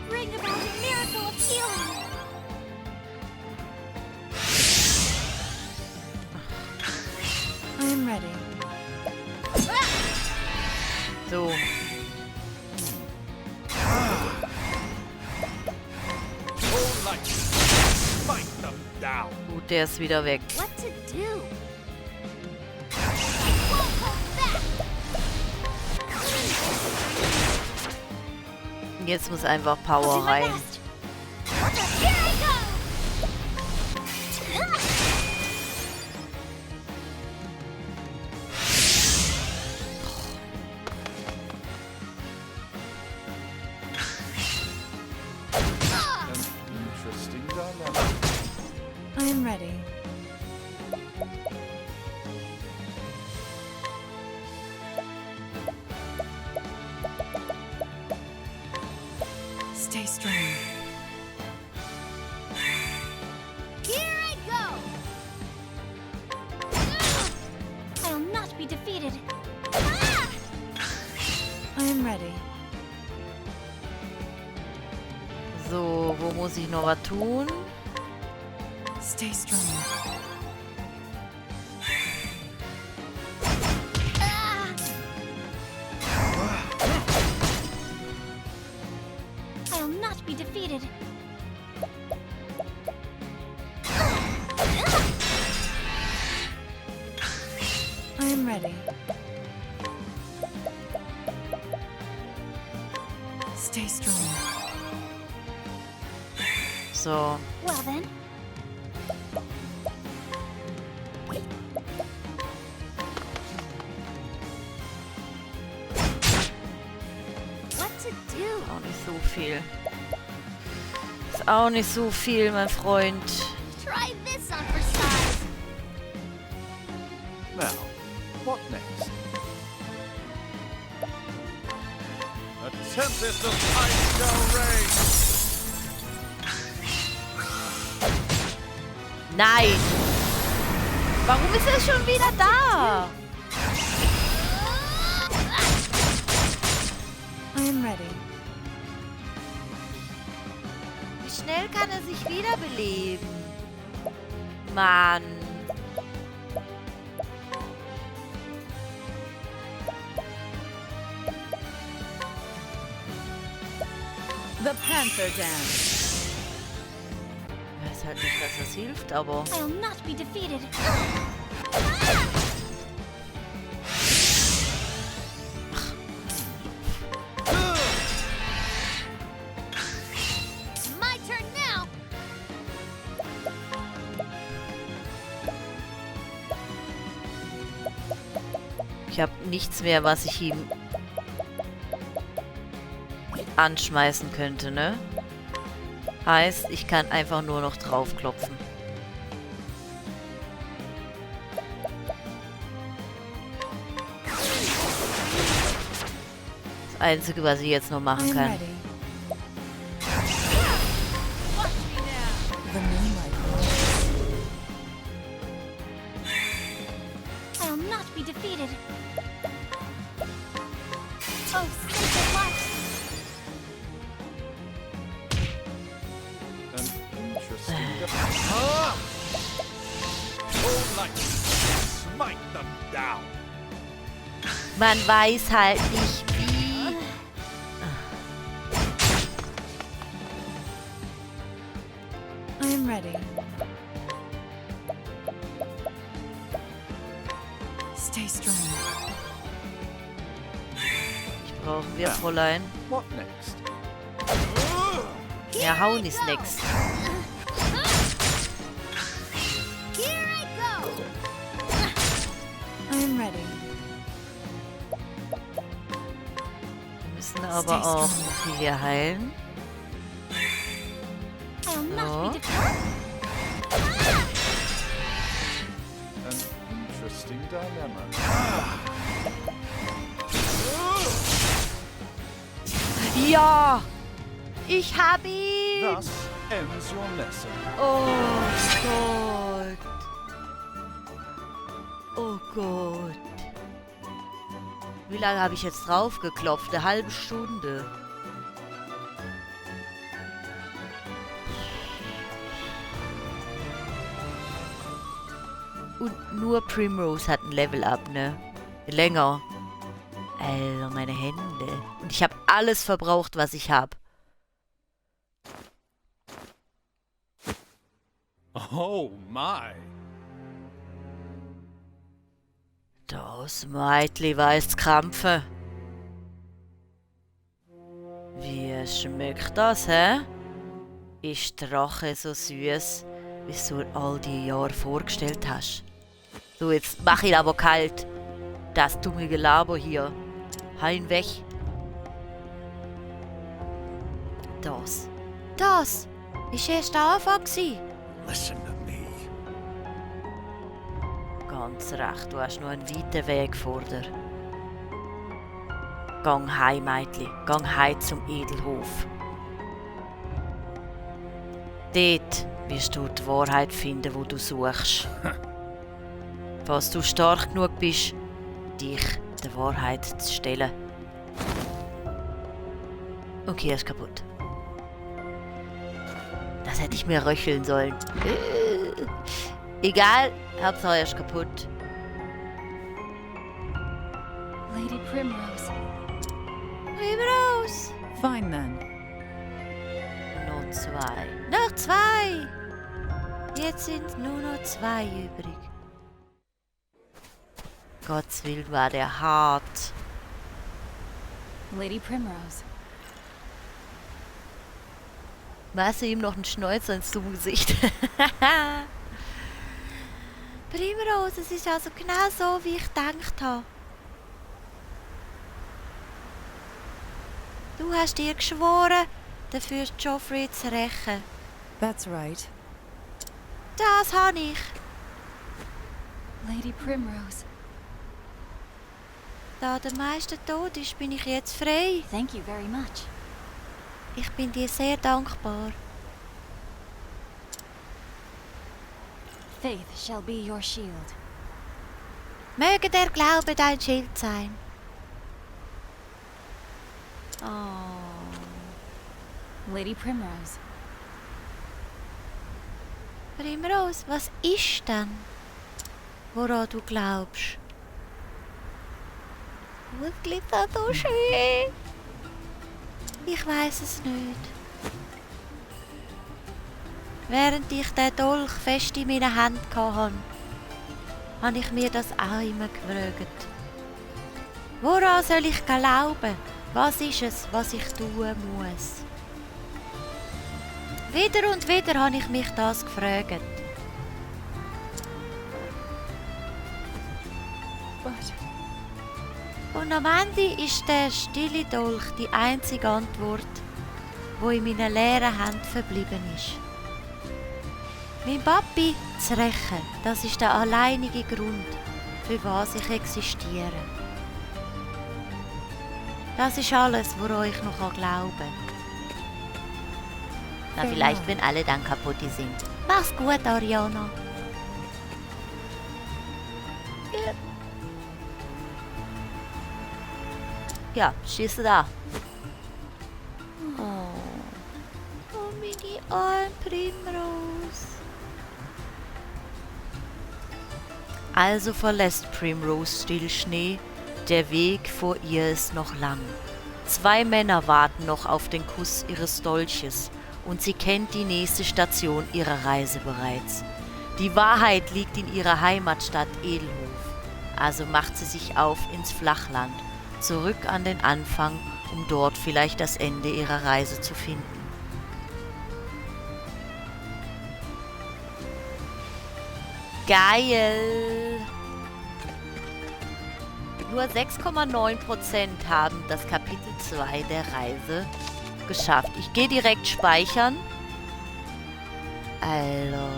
Bring about a miracle of healing. I am ready. So. All light. Fight them down. Gut, der ist wieder weg. What to do? Won't hold back. Jetzt muss einfach I'll do Power my rein. best. Here I go. am ready. Stay strong. Here I go! I'll not be defeated. I am ready. So, wo muss ich noch was tun? Stay strong. I'll not be defeated. I am ready. Stay strong. So, Well then. What to do? auch nicht so viel. Ist auch nicht so viel, mein Freund. Try this on for size. Now, what next? A tempest of ice shall reign! Nein! Warum ist er schon wieder da? I am ready. Wie schnell kann er sich wiederbeleben? Mann. The Panther Dance. Ich weiß halt nicht, dass das hilft, aber... I'll not be defeated. My turn now. Ich habe nichts mehr, was ich ihm anschmeißen könnte, ne? Heißt, ich kann einfach nur noch draufklopfen. Das Einzige, was ich jetzt noch I machen am kann. ready. The moonlight glows. I'll not be defeated. Oh, simple life. An interesting... Ah! Oh, light! Smite them down! Man weiß halt nicht, wie... I am ready. Stay strong. Brauchen wir, Fräulein? What next? Ja, hauen ist nix. Here I go. I am ready. Wir müssen aber auch noch hier heilen. I'll not So. be defeated. An interesting dilemma. Ja! Ich hab ihn! Thus ends your lesson. Oh Gott! Oh Gott! Wie lange habe ich jetzt draufgeklopft? Eine halbe Stunde. Und nur Primrose hat ein Level-Up, ne? Länger. Also, meine Hände. Und ich habe alles verbraucht, was ich habe. Oh my! Das Meitli weiß krampfen. Wie schmeckt das, hä? Ist Drache so süß, wie du all die Jahre vorgestellt hast? So, jetzt mach ihn aber kalt. Das dumme Gelaber hier. Hau ihn weg. Das. Das ist erst der Anfang. Listen to me. Ganz recht, du hast noch einen weiten Weg vor dir. Gang heim, Mädchen. Gang heim zum Edelhof. Dort wirst du die Wahrheit finden, wo du suchst. Falls du stark genug bist, dich der Wahrheit zu stellen. Okay, er ist kaputt. Das hätte ich mir röcheln sollen. Egal, Hauptsache er ist kaputt. Lady Primrose. Primrose! Fine then. Noch 2. Noch 2! Jetzt sind nur noch 2 übrig. Gottes Willen war der hart. Lady Primrose. Messe ihm noch einen Schnäuzer ins dumme Gesicht. Primrose, es ist also genau so, wie ich gedacht habe. Du hast dir geschworen, den Fürst Joffrey zu rächen. That's right. Das habe ich. Lady Primrose. Da der Meister tot ist, bin ich jetzt frei. Thank you very much. Ich bin dir sehr dankbar. Faith shall be your shield. Möge der Glaube dein Schild sein. Oh. Lady Primrose. Primrose, was ist denn, woran du glaubst? Es glitzert so schön. Ich weiß es nicht. Während ich den Dolch fest in meiner Hand hatte, habe ich mir das auch immer gefragt. Woran soll ich glauben? Was ist es, was ich tun muss? Wieder und wieder habe ich mich das gefragt. Und am Ende ist der stille Dolch die einzige Antwort, die in meiner leeren Hand verblieben ist. Mein Papi zu rächen, das ist der alleinige Grund, für was ich existiere. Das ist alles, woran ich noch glauben kann. Na, vielleicht, wenn alle dann kaputt sind. Mach's gut, Ariana. Ja, schieße da. Oh, meine arme Primrose. Also verlässt Primrose Stillschnee. Der Weg vor ihr ist noch lang. 2 Männer warten noch auf den Kuss ihres Dolches und sie kennt die nächste Station ihrer Reise bereits. Die Wahrheit liegt in ihrer Heimatstadt Edelhof. Also macht sie sich auf ins Flachland, zurück an den Anfang, um dort vielleicht das Ende ihrer Reise zu finden. Geil! Nur 6,9% haben das Kapitel 2 der Reise geschafft. Ich gehe direkt speichern. Alter.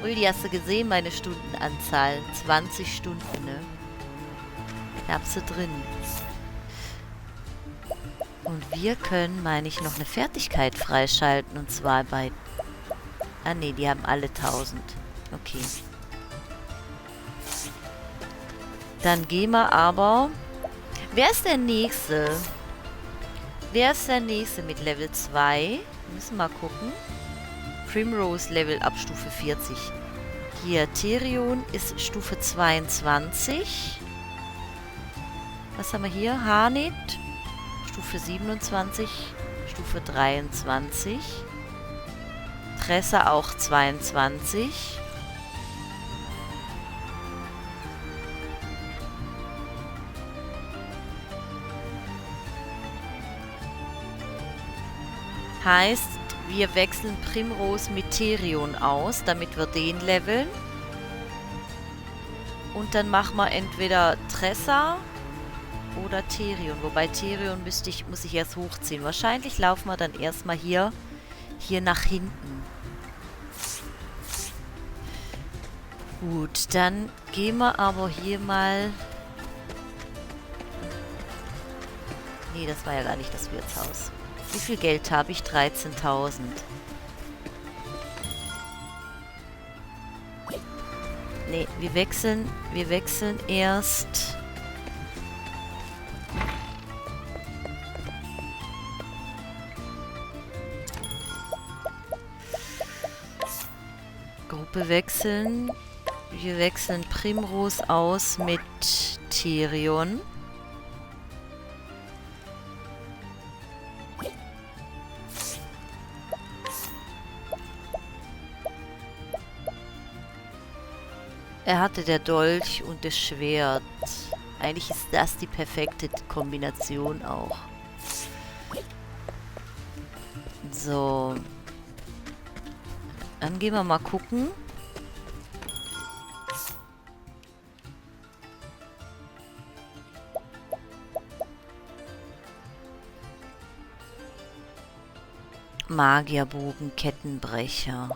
Rüdi, hast du gesehen, meine Stundenanzahl? 20 Stunden, ne? Ich hab sie drin. Und wir können, meine ich, noch eine Fertigkeit freischalten. Und zwar bei... Ah ne, die haben alle 1000. Okay. Dann gehen wir aber... Wer ist der Nächste? Wer ist der Nächste mit Level 2? Müssen wir mal gucken. Primrose Level ab Stufe 40. Hier, Tyrion ist Stufe 22. Was haben wir hier? Harnit. Stufe 27. Stufe 23. Tressa auch 22. Heißt, wir wechseln Primrose mit Tyrion aus, damit wir den leveln. Und dann machen wir entweder Tressa oder Tyrion. Wobei Tyrion muss ich erst hochziehen. Wahrscheinlich laufen wir dann erstmal hier nach hinten. Gut, dann gehen wir aber hier mal... Nee, das war ja gar nicht das Wirtshaus. Wie viel Geld habe ich? 13.000. Nee, wir wechseln erst... Gruppe wechseln. Wir wechseln Primrose aus mit Tyrion. Er hatte der Dolch und das Schwert. Eigentlich ist das die perfekte Kombination auch. So. Dann gehen wir mal gucken. Magierbogen, Kettenbrecher.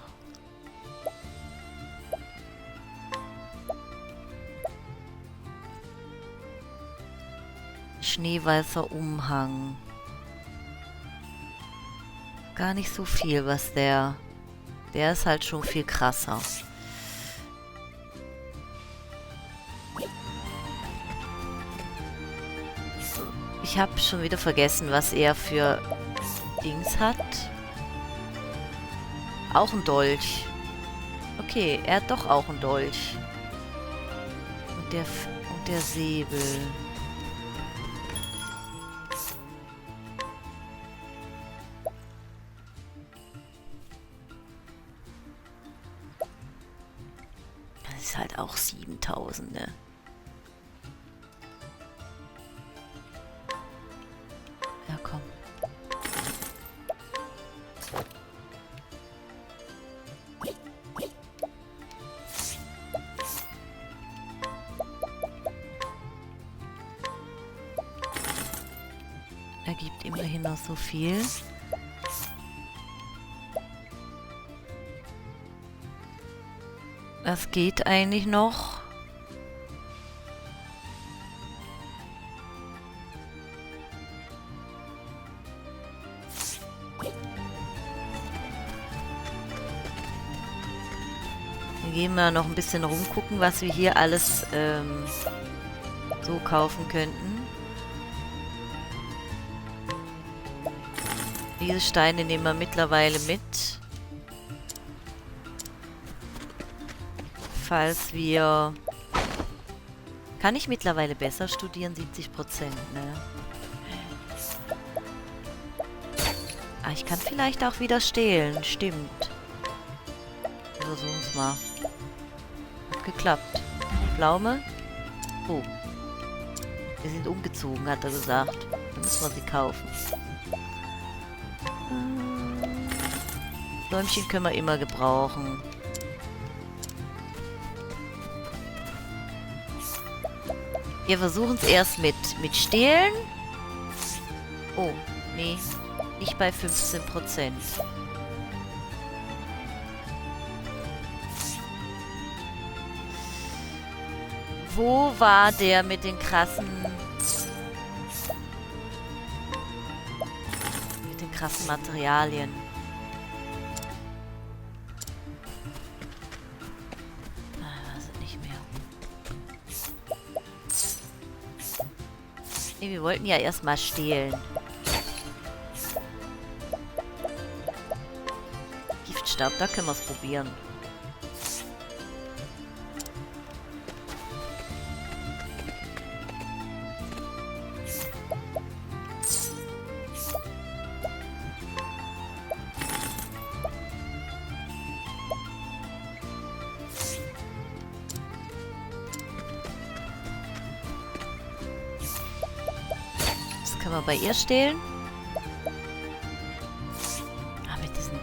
Schneeweißer Umhang. Gar nicht so viel, was der... Der ist halt schon viel krasser. Ich habe schon wieder vergessen, was er für Dings hat. Auch ein Dolch. Okay, er hat doch auch einen Dolch. Und der Säbel. Das ist halt auch 7.000, ne? Ja, komm. Er gibt immerhin noch so viel. Das geht eigentlich noch. Wir gehen mal noch ein bisschen rumgucken, was wir hier alles so kaufen könnten. Diese Steine nehmen wir mittlerweile mit. Falls wir... Kann ich mittlerweile besser studieren? 70%, ne? Ah, ich kann vielleicht auch wieder stehlen. Stimmt. Wir versuchen es mal. Hat geklappt. Pflaume. Oh. Wir sind umgezogen, hat er gesagt. Dann müssen wir sie kaufen. Bäumchen können wir immer gebrauchen. Wir versuchen es erst mit Stehlen. Oh, nee. Nicht bei 15%. Wo war der mit den krassen... Mit den krassen Materialien? Nee, wir wollten ja erstmal stehlen. Giftstab, da können wir es probieren. Können wir bei ihr stehlen? Ah, mit diesem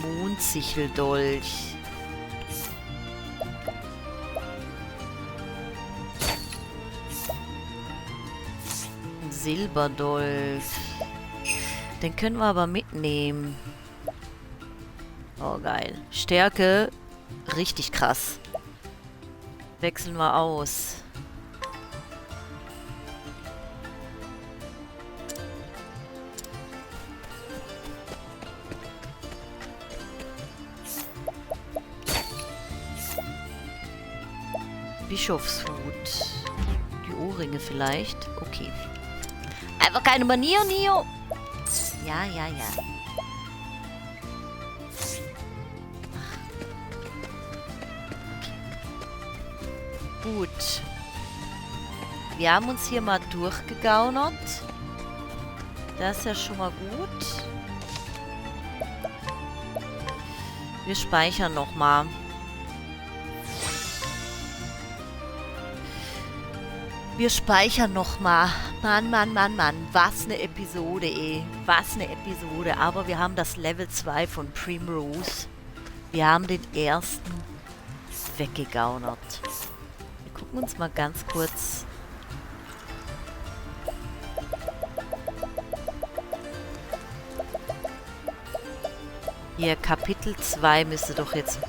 Mondsicheldolch. Ein Silberdolch. Den können wir aber mitnehmen. Oh, geil. Stärke, richtig krass. Wechseln wir aus. Bischofshut. Die Ohrringe vielleicht. Okay. Einfach keine Manier, Nio. Ja, ja, ja. Gut. Wir haben uns hier mal durchgegaunert. Das ist ja schon mal gut. Wir speichern nochmal. Wir speichern nochmal. Mann, Mann, Mann, Mann. Was eine Episode, ey. Was eine Episode. Aber wir haben das Level 2 von Primrose. Wir haben den ersten weggegaunert. Wir gucken uns mal ganz kurz... Hier, Kapitel 2 müsste doch jetzt...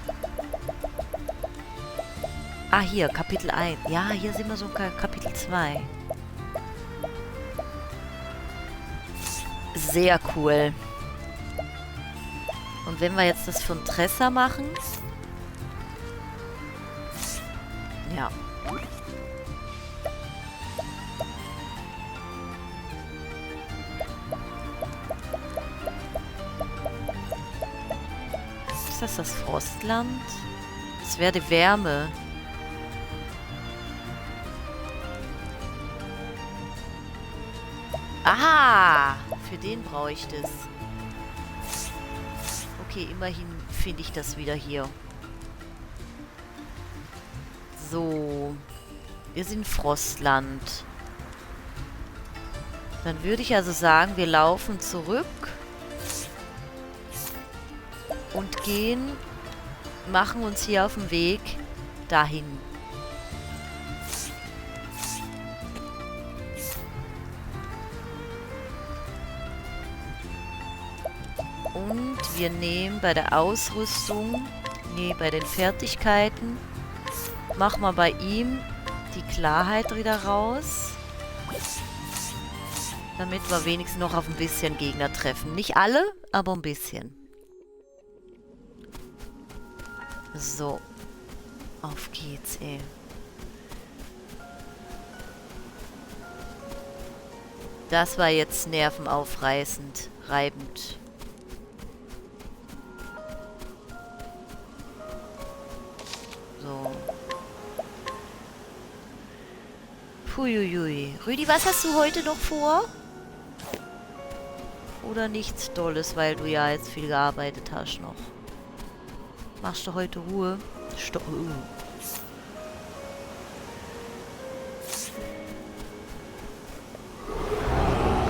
Ah, hier, Kapitel 1. Ja, hier sind wir sogar Kapitel 2. Sehr cool. Und wenn wir jetzt das von Tressa machen... Ja. Ist das Frostland? Das wäre die Wärme. Aha! Für den brauche ich das. Okay, immerhin finde ich das wieder hier. So. Wir sind Frostland. Dann würde ich also sagen, wir laufen zurück. Und gehen, machen uns hier auf den Weg dahin. Und wir nehmen bei der Ausrüstung, bei den Fertigkeiten, machen wir bei ihm die Klarheit wieder raus. Damit wir wenigstens noch auf ein bisschen Gegner treffen. Nicht alle, aber ein bisschen. So. Auf geht's, ey. Das war jetzt nervenaufreißend, reibend. So. Puiuiui. Rüdi, was hast du heute noch vor? Oder nichts Dolles, weil du ja jetzt viel gearbeitet hast noch. Machst du heute Ruhe?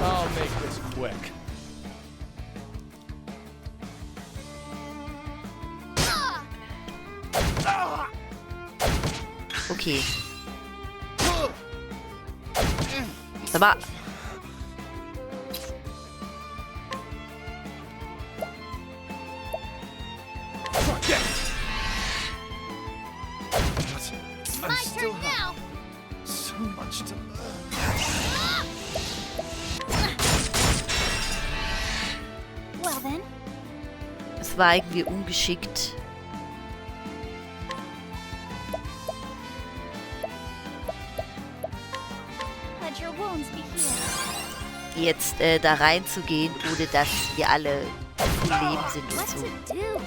I'll make this quick. Okay. Aber... I still have so much to learn. Well then, Es war irgendwie ungeschickt. let your wounds be healed. Jetzt da reinzugehen, ohne dass wir alle im Leben sind und What so. to do?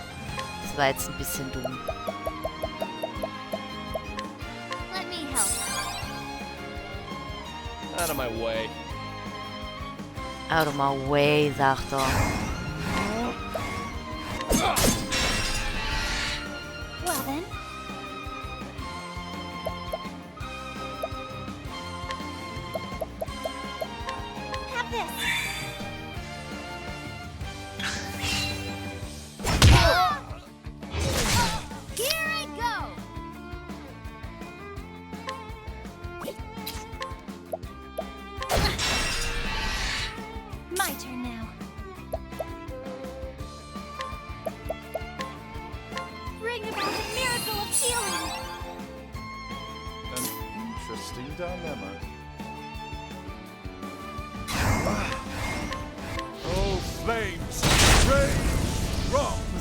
Das war jetzt ein bisschen dumm. Let me help. Out of my way. Out of my way, sagt er. Well then, have this. Here I go. My turn now.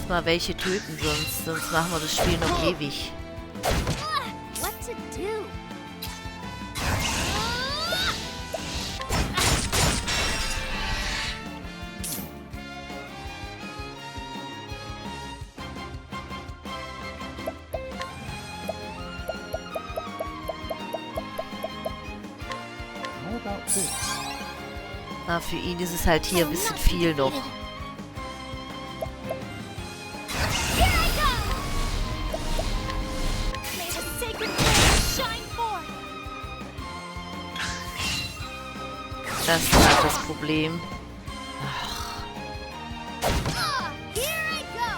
muss mal welche töten, sonst machen wir das Spiel noch ewig. What to do? How about this? Na, für ihn ist es halt hier ein bisschen viel noch. Here I go! May the sacred flame shine forth! Das ist halt das Problem. Here I go!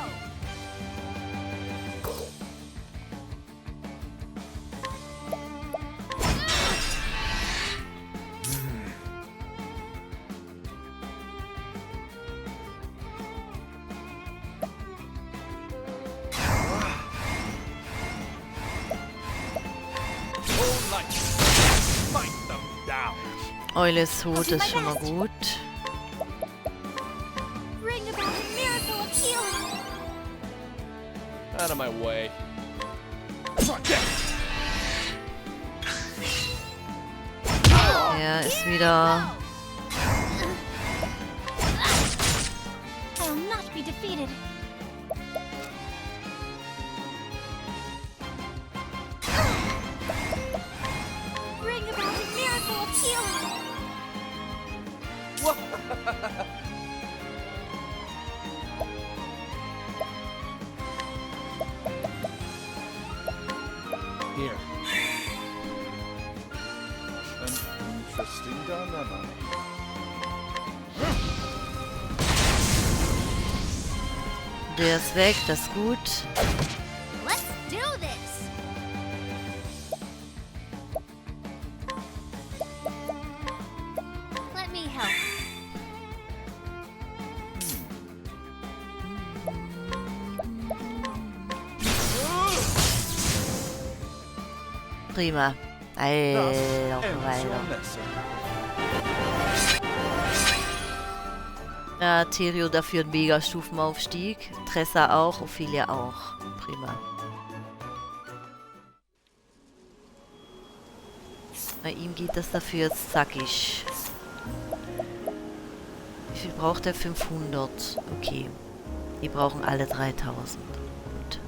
All light. Smite them down. Eule ist tot, ist schon mal gut. Bring about a miracle of healing! Out of my way. Er ist wieder... I will not be defeated. Bring about a miracle of healing! Here. An interesting dilemma. Der ist weg, das ist gut. Let's do this! Let me help. Prima. Alter, Ends Alter. your lesson. Ja, Tyrion dafür ein Mega-Stufenaufstieg. Tressa auch, Ophelia auch. Prima. Bei ihm geht das dafür jetzt zackig. Wie viel braucht er? 500. Okay. Die brauchen alle 3000. Gut.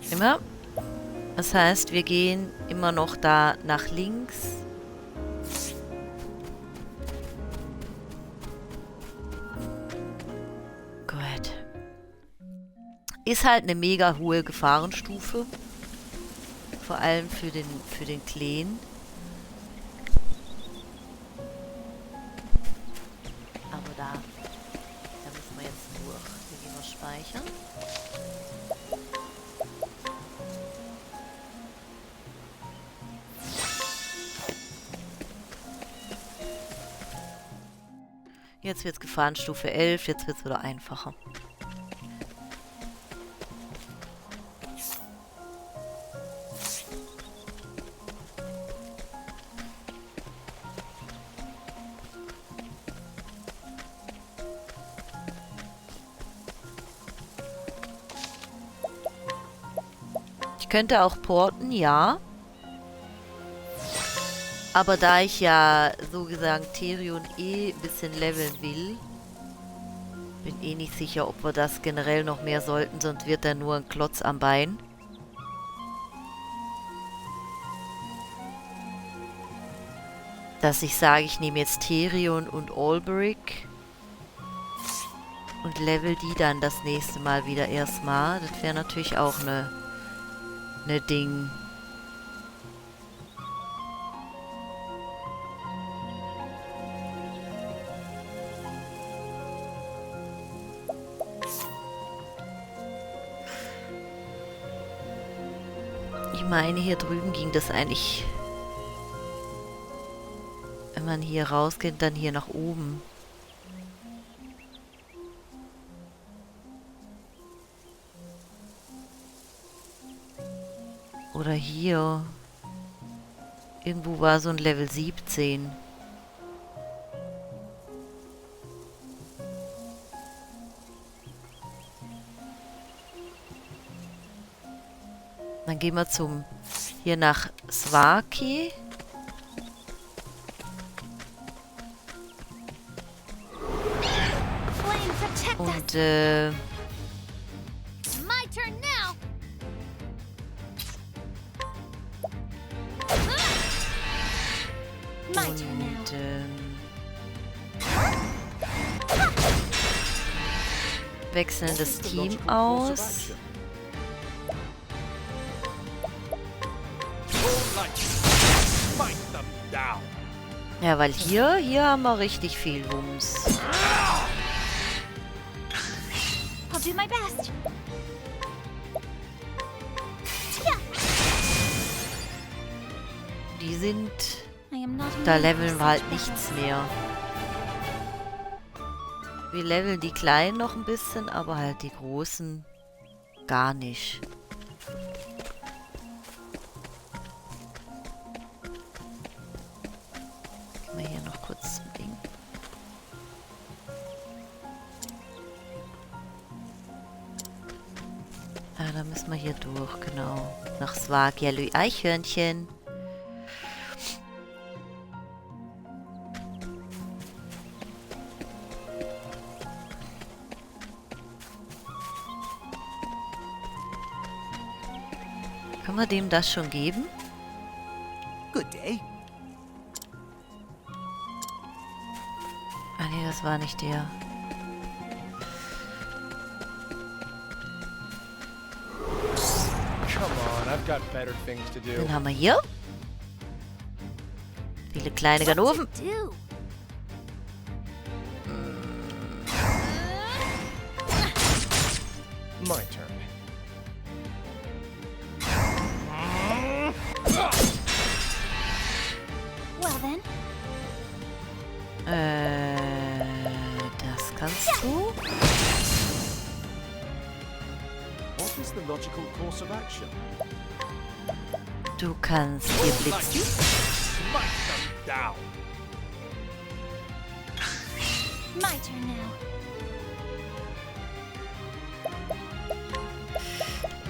Immer. Das heißt, wir gehen immer noch da nach links. Gut. Ist halt eine mega hohe Gefahrenstufe. Vor allem für den Kleen. Aber da müssen wir jetzt durch. Hier gehen wir speichern. Jetzt wird es Gefahrenstufe 11, jetzt wird es wieder einfacher. Ich könnte auch porten, ja. Aber da ich ja so gesagt Tyrion ein bisschen leveln will, bin nicht sicher, ob wir das generell noch mehr sollten, sonst wird er nur ein Klotz am Bein. Dass ich sage, ich nehme jetzt Tyrion und Alberic und level die dann das nächste Mal wieder erstmal. Das wäre natürlich auch eine Ding. Ich meine, hier drüben ging das eigentlich, wenn man hier rausgeht, dann hier nach oben. Oder hier. Irgendwo war so ein Level 17. Dann gehen wir hier nach Svaki. Flame, protect us! Und, My turn now! My turn now. und, wechseln das Team aus. Smite them down. Ja, weil hier haben wir richtig viel Wumms. I'll do my best. Die sind... I am not a Da man leveln for wir halt such nichts battles. mehr. Wir leveln die Kleinen noch ein bisschen, aber halt die Großen gar nicht. Gehen wir hier noch kurz zum Ding. Ah, da müssen wir hier durch, genau. Nach Swagialü Eichhörnchen. Können wir dem das schon geben? Good day. Ah nee, das war nicht der. Come on, I've got better things to do. Den haben wir hier. Viele kleine Ganoven. Do. My turn. Well then, Das kannst du. What is the logical course of action? Du kannst hier blitzen. Smite them down. my turn now.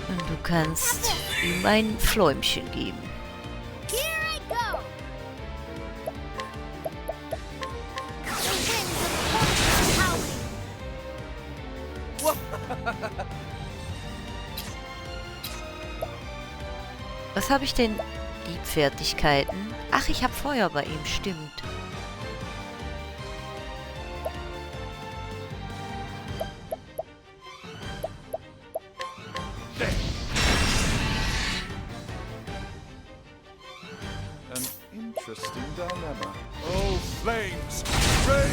Und du kannst ihm ein Fläumchen geben. Here I go. The winds of force are howling. Was habe ich denn? Die Fertigkeiten. Ach, ich habe Feuer bei ihm, stimmt. An interesting dilemma. Oh, flames! Rage!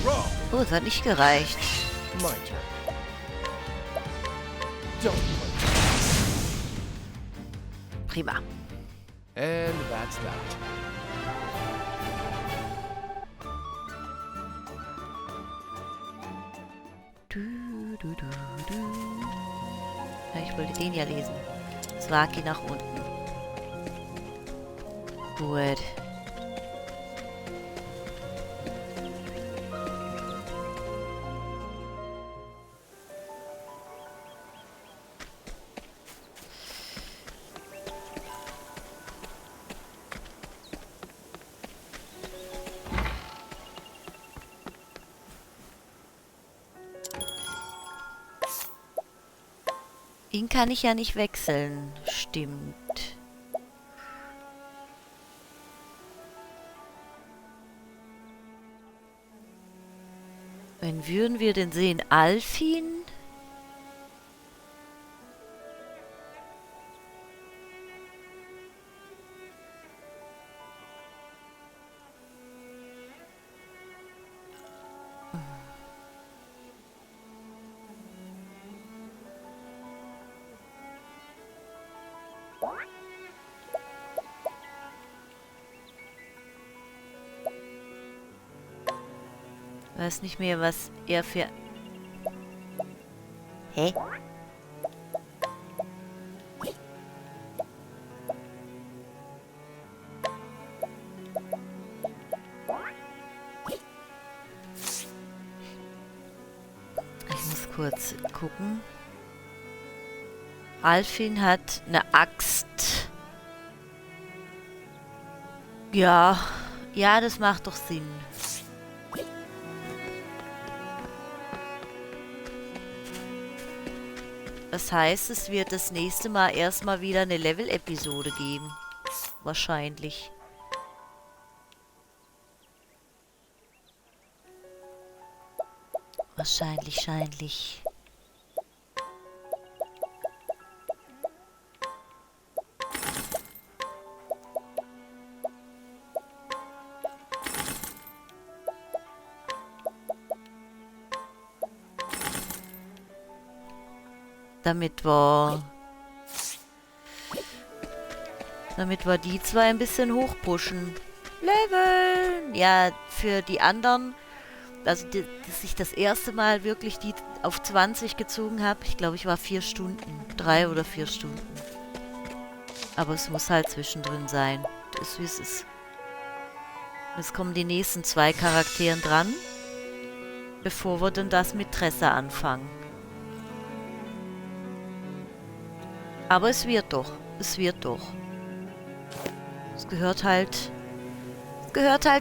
Wrong! Oh, es hat nicht gereicht. My turn. Don't punch. Prima. And that's that. Ja, ich wollte den ja lesen. Svaki nach unten. Gut. Ihn kann ich ja nicht wechseln. Stimmt. Wen würden wir denn sehen? Alfin? Weiß nicht mehr, was er für... Hä? kurz gucken. Alfin hat eine Axt. Ja, ja, das macht doch Sinn. Das heißt, es wird das nächste Mal erstmal wieder eine Level-Episode geben. Wahrscheinlich. Wahrscheinlich. Damit wir die zwei ein bisschen hochpushen. Leveln! Ja, für die anderen, also dass ich das erste Mal wirklich die auf 20 gezogen habe, ich glaube, ich war 4 Stunden. 3 oder 4 Stunden. Aber es muss halt zwischendrin sein. Das ist, wie es ist. Jetzt kommen die nächsten 2 Charakteren dran, bevor wir dann das mit Tressa anfangen. Aber es wird doch. Es wird doch. Es gehört halt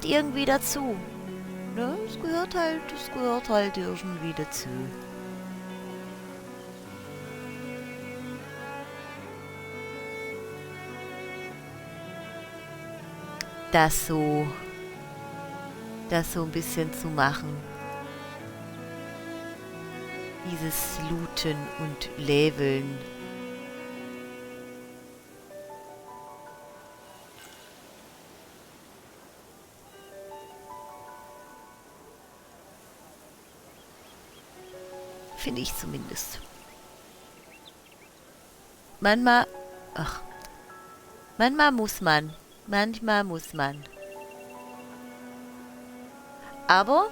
irgendwie dazu. Ne? Es gehört halt irgendwie dazu. Das so ein bisschen zu machen. Dieses Looten und Leveln. Finde ich zumindest. Manchmal muss man. Manchmal muss man. Aber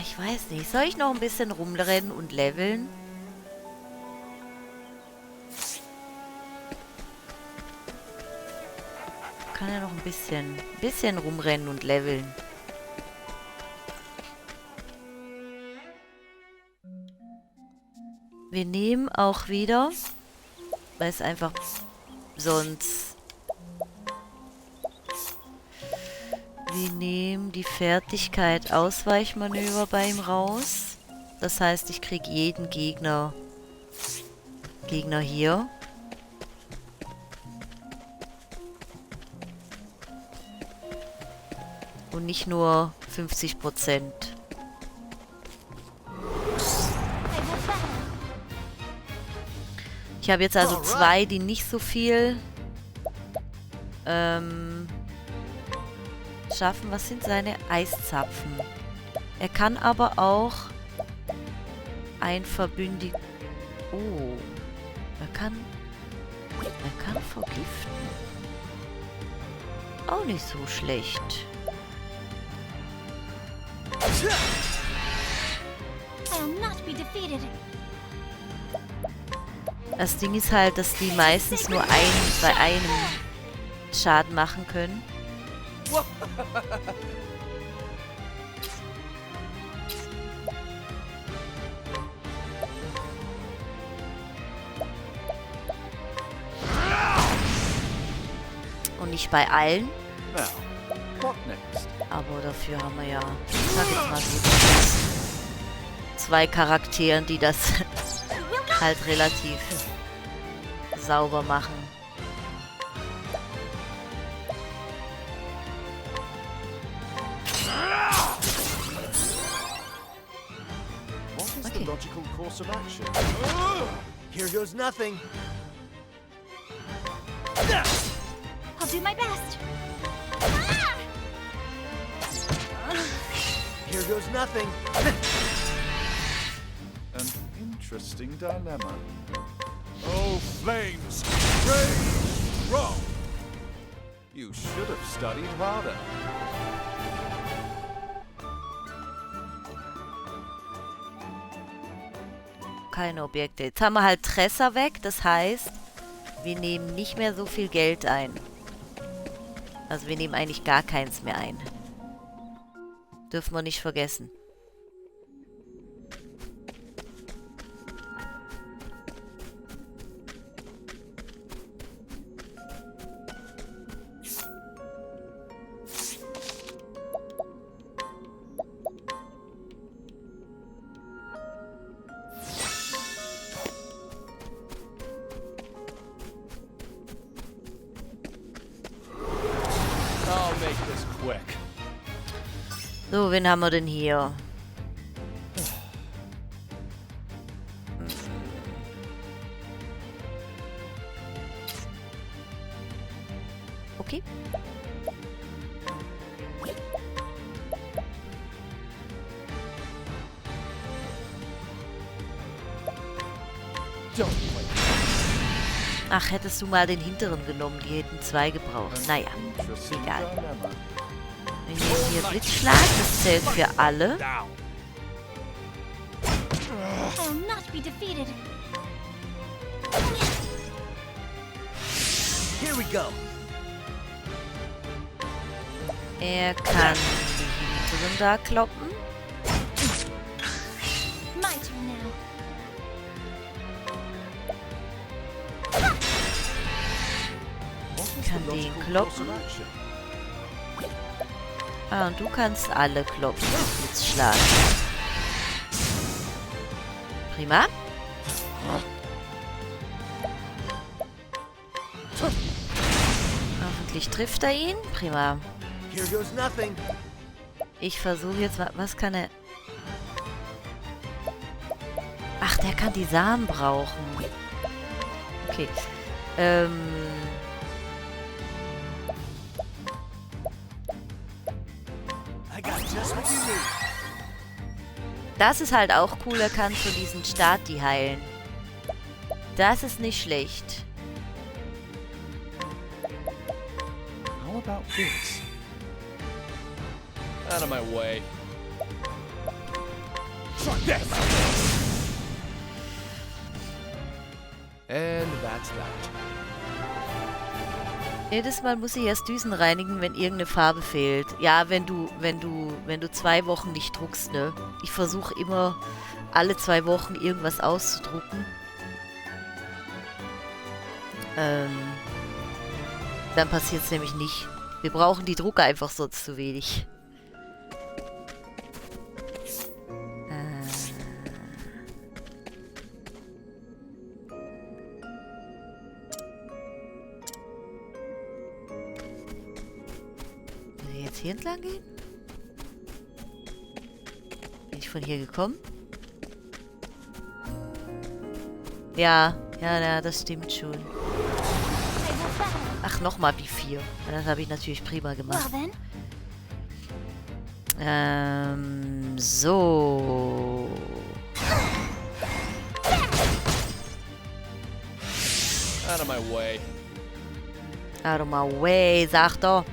ich weiß nicht. Soll ich noch ein bisschen rumrennen und leveln? Kann ja noch ein bisschen rumrennen und leveln. Wir nehmen auch wieder, weil es einfach sonst... Wir nehmen die Fertigkeit Ausweichmanöver bei ihm raus. Das heißt, ich kriege jeden Gegner hier. Und nicht nur 50%. Ich habe jetzt also 2, die nicht so viel schaffen. Was sind seine Eiszapfen? Er kann aber auch ein Verbündiger... Oh. Er kann vergiften. Auch nicht so schlecht. I'll not be defeated. Das Ding ist halt, dass die meistens nur bei einem Schaden machen können. Und nicht bei allen. Aber dafür haben wir ja, ich sag jetzt mal so, 2 Charakteren, die das halt relativ sauber machen. What is the logical course of action? Here goes nothing. I'll do my best. Here goes nothing. An interesting dilemma. Oh, flames! Rage strong! You should have studied harder. Keine Objekte. Jetzt haben wir halt Tressa weg. Das heißt, wir nehmen nicht mehr so viel Geld ein. Also wir nehmen eigentlich gar keins mehr ein. Dürfen wir nicht vergessen. So, wen haben wir denn hier? Okay. Ach, hättest du mal den hinteren genommen, die hätten 2 gebraucht. Naja, egal. Wir nehmen hier Blitzschlag, das zählt für alle. I'll not be defeated. Here we go. Er kann die hinteren da kloppen. My turn now. Kann den kloppen. Ah, und du kannst alle kloppen. Blitzschlag. Prima. Hoffentlich trifft er ihn. Prima. Here goes nothing. Ich versuche jetzt mal... Was kann er... Ach, der kann die Samen brauchen. Okay. I got just what you need. Das ist halt auch cool. Er kann von diesen Stati heilen. Das ist nicht schlecht. How about this? Out of my way. Try this! And that's that. Jedes Mal muss ich erst Düsen reinigen, wenn irgendeine Farbe fehlt. Ja, wenn du 2 Wochen nicht druckst, ne? Ich versuche immer alle 2 Wochen irgendwas auszudrucken. Dann passiert es nämlich nicht. Wir brauchen die Drucker einfach sonst zu wenig. Muss ich jetzt hier entlang gehen? Bin ich von hier gekommen? Ja, das stimmt schon. Ach, nochmal B4. Das habe ich natürlich prima gemacht. Well then. So. Out of my way. Out of my way, sagt er.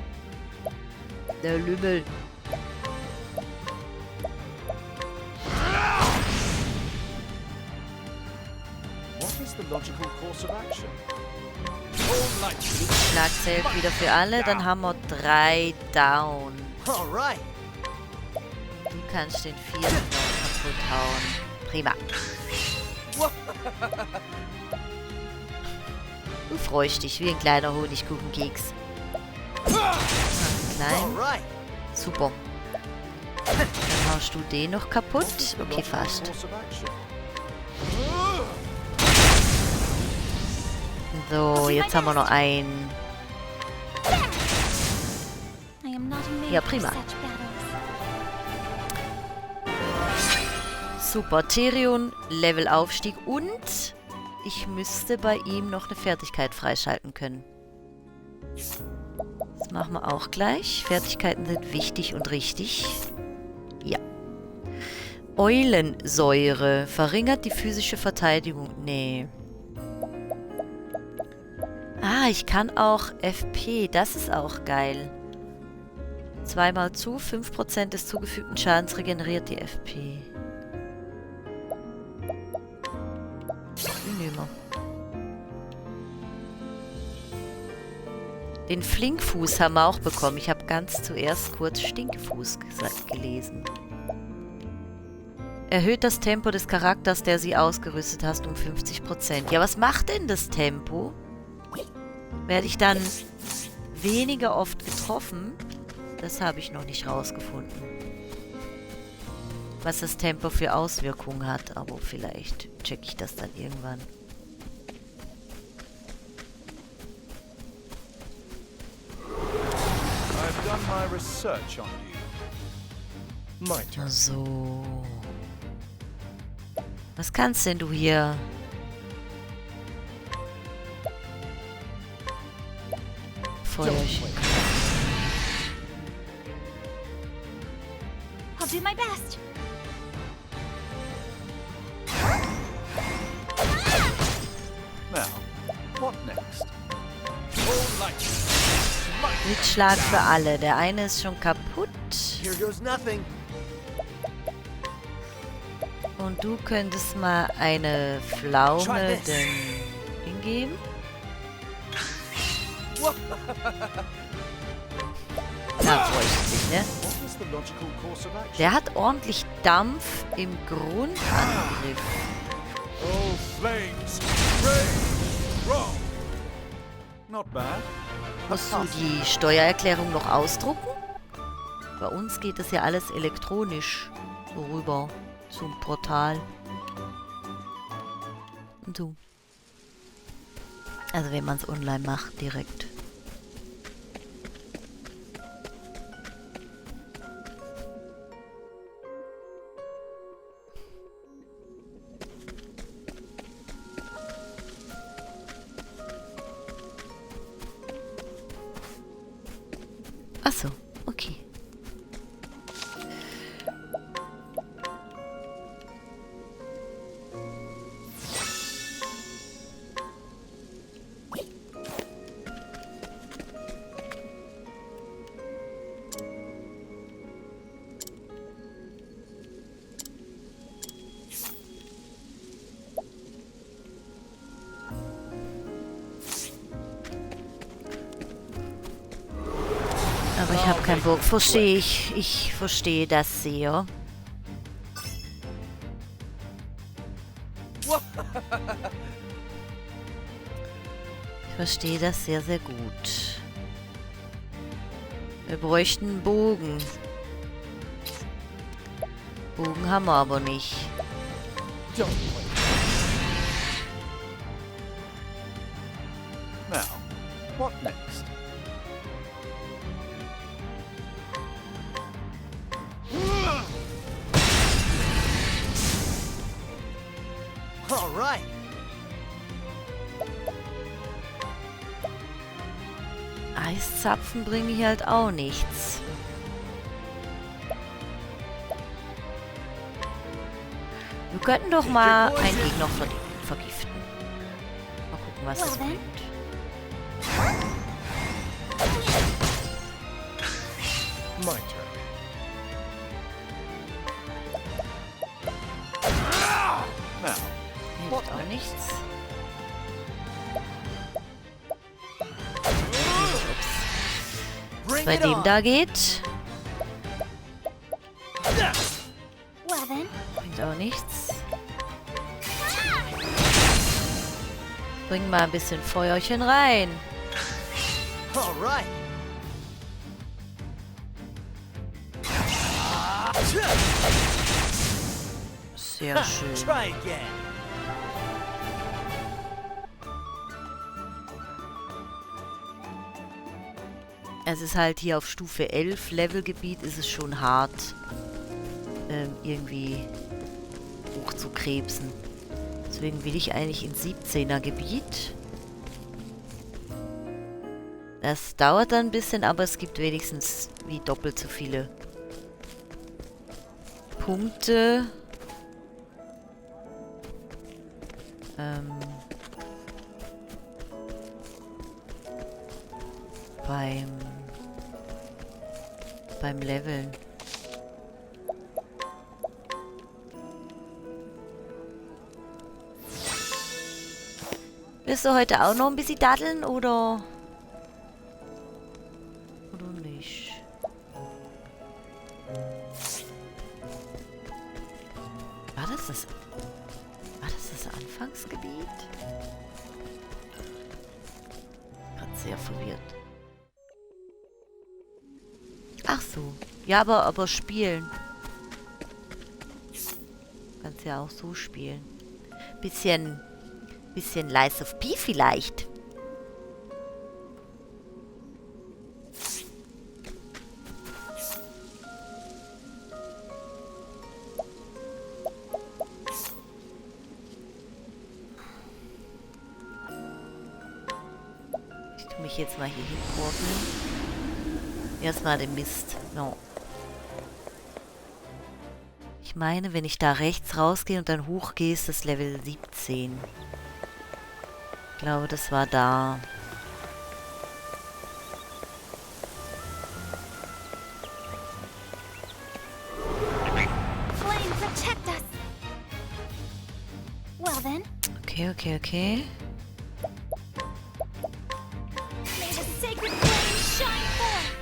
Der Lümmel. What is the logical course of action? Schlag zählt wieder für alle. Dann haben wir 3 down. Alright. Du kannst den 4. noch kaputt hauen. Prima. Du freust dich wie ein kleiner Honigkuchenkeks. Klein. Alright. Super. Dann haust du den noch kaputt. Okay, fast. Course of action. So, jetzt haben wir noch einen. I am not made Ja, for prima. such battles. Super. Therion, Levelaufstieg und ich müsste bei ihm noch eine Fertigkeit freischalten können. Das machen wir auch gleich. Fertigkeiten sind wichtig und richtig. Ja. Eulensäure. Verringert die physische Verteidigung. Nee. Ah, ich kann auch FP. Das ist auch geil. 2-mal zu. 5% des zugefügten Schadens regeneriert die FP. Den nehmen wir. Den Flinkfuß haben wir auch bekommen. Ich habe ganz zuerst kurz Stinkfuß gelesen. Erhöht das Tempo des Charakters, der sie ausgerüstet hast, um 50%. Ja, was macht denn das Tempo? Werde ich dann weniger oft getroffen? Das habe ich noch nicht rausgefunden. Was das Tempo für Auswirkungen hat, aber vielleicht checke ich das dann irgendwann. I've done my research on you. My turn. So. Was kannst denn du hier? Feuerchen. I'll do my best. Now, what next? All light. Blitzschlag für alle. Der eine ist schon kaputt. Here goes nothing. Und du könntest mal eine Pflaume Try this. dem Ding geben. Na, bräuchte sich, ne? What is the logical course of action? Der hat ordentlich Dampf im Grundangriff. Oh, flames! Rage! Wrong! Not bad. Musst du die Steuererklärung noch ausdrucken? Bei uns geht das ja alles elektronisch so rüber zum Portal. Und so. Also wenn man es online macht, direkt. Ach so, okay. Aber ich habe keinen Bock. Verstehe ich. Ich verstehe das sehr. Ich verstehe das sehr, sehr gut. Wir bräuchten einen Bogen. Bogen haben wir aber nicht. Don't wait. Now, what next? All right. Eiszapfen bringen hier halt auch nichts. Wir könnten doch mal einen Gegner vergiften. Mal gucken, was das bringt. My turn. Now, Hilft auch nichts. Bring Bei it dem on. da geht. Well then, Bringt auch nichts. Bring mal ein bisschen Feuerchen rein. All right. Sehr Ha, schön. try again. Es ist halt hier auf Stufe 11 Levelgebiet, ist es schon hart, irgendwie hochzukrebsen. Deswegen will ich eigentlich ins 17er Gebiet. Das dauert dann ein bisschen, aber es gibt wenigstens wie doppelt so viele Punkte. Beim Leveln. Willst du heute auch noch ein bisschen daddeln oder nicht? War das das Anfangsgebiet? Gerade sehr verwirrt. Ach so. Ja, aber spielen. Kannst ja auch so spielen. Bisschen Lies of P vielleicht. mich jetzt mal hier hinkurven. Erstmal den Mist. No. Ich meine, wenn ich da rechts rausgehe und dann hochgehe, ist das Level 17. Ich glaube, das war da. Flame, protect us! Well then, Okay. may the sacred flame shine forth!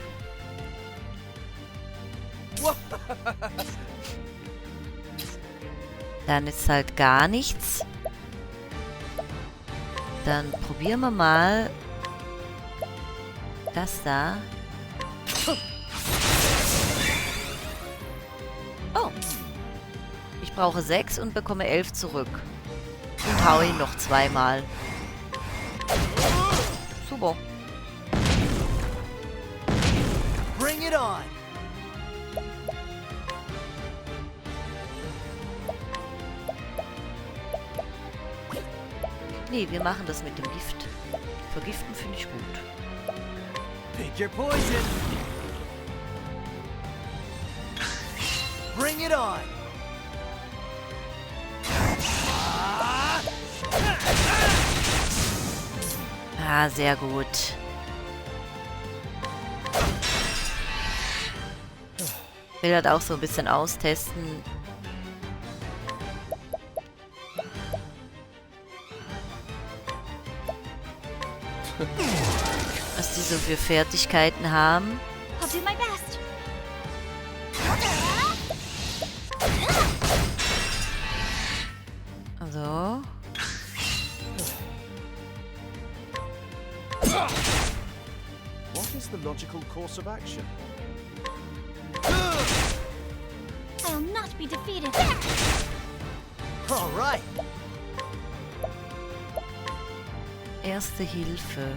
Dann ist halt gar nichts. Dann probieren wir mal das da. Oh. Ich brauche 6 und bekomme 11 zurück. Und hau ihn noch zweimal. Super. Bring it on! Nee, wir machen das mit dem Gift. Vergiften finde ich gut. Pick your poison! Bring it on! Ah, sehr gut. Will halt auch so ein bisschen austesten. Was die so für Fertigkeiten haben. I'll do my best. Also. What is the logical course of action? I'll not be defeated. All right! Erste Hilfe.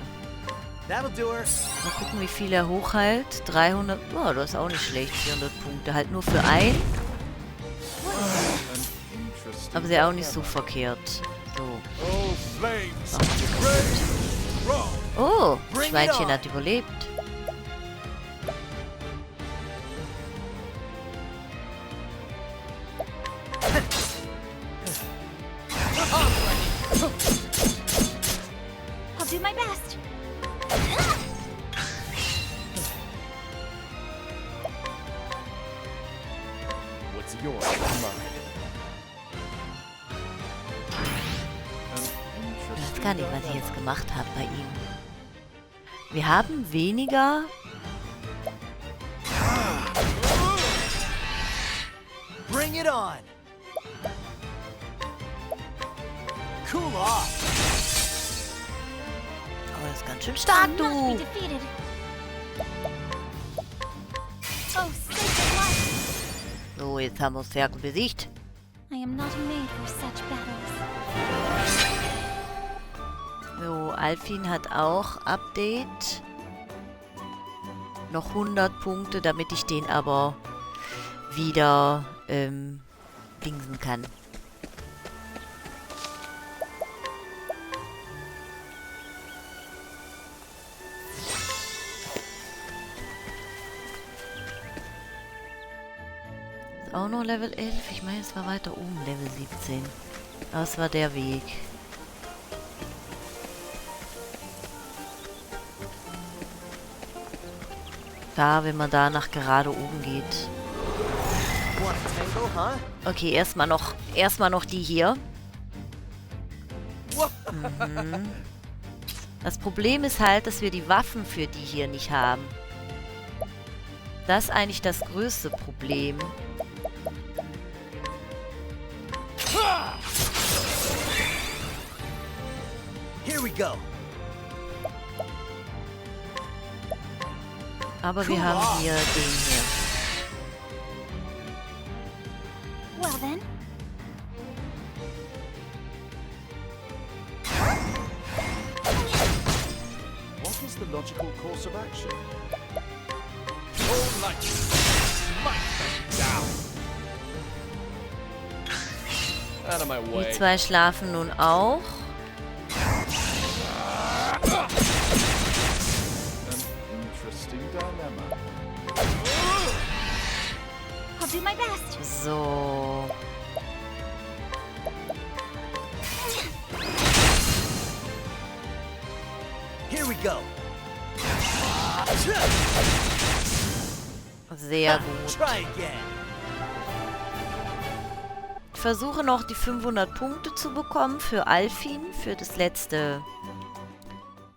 That'll do her. Mal gucken, wie viel er hochhält. 300. Oh, das ist auch nicht schlecht. 400 Punkte. Halt nur für ein. Aber ist ja auch nicht so verkehrt. So. Oh, flames! Machen wir Ready! Roll! Oh, Bring it Schweinchen on. hat überlebt. I'll do my best. What's yours is mine. Ich weiß gar nicht, was ich jetzt gemacht habe bei ihm. Wir haben weniger. Bring it on! Cool off! Aber das ist ganz schön I'll stark, not be du. defeated. Oh, sacred light! So, jetzt haben wir Zwerg besiegt. I am not made for such battles. So, Alfin hat auch Update. Noch 100 Punkte, damit ich den aber wieder dingsen kann. Ist auch noch Level 11. Ich meine, es war weiter oben, Level 17. Aber es war der Weg. Da, wenn man da nach gerade oben geht. Want a tangle, huh? Okay, erstmal noch die hier. Das Problem ist halt, dass wir die Waffen für die hier nicht haben. Das ist eigentlich das größte Problem. Here we go! Aber wir haben hier den hier. Well then, What is the logical course of action? All light! Smite them down! Out of my Die way. zwei schlafen nun auch. I'll do my best. So. Here we go. Sehr gut. Try again. Ich versuche noch die 500 Punkte zu bekommen für Alfin, für das letzte,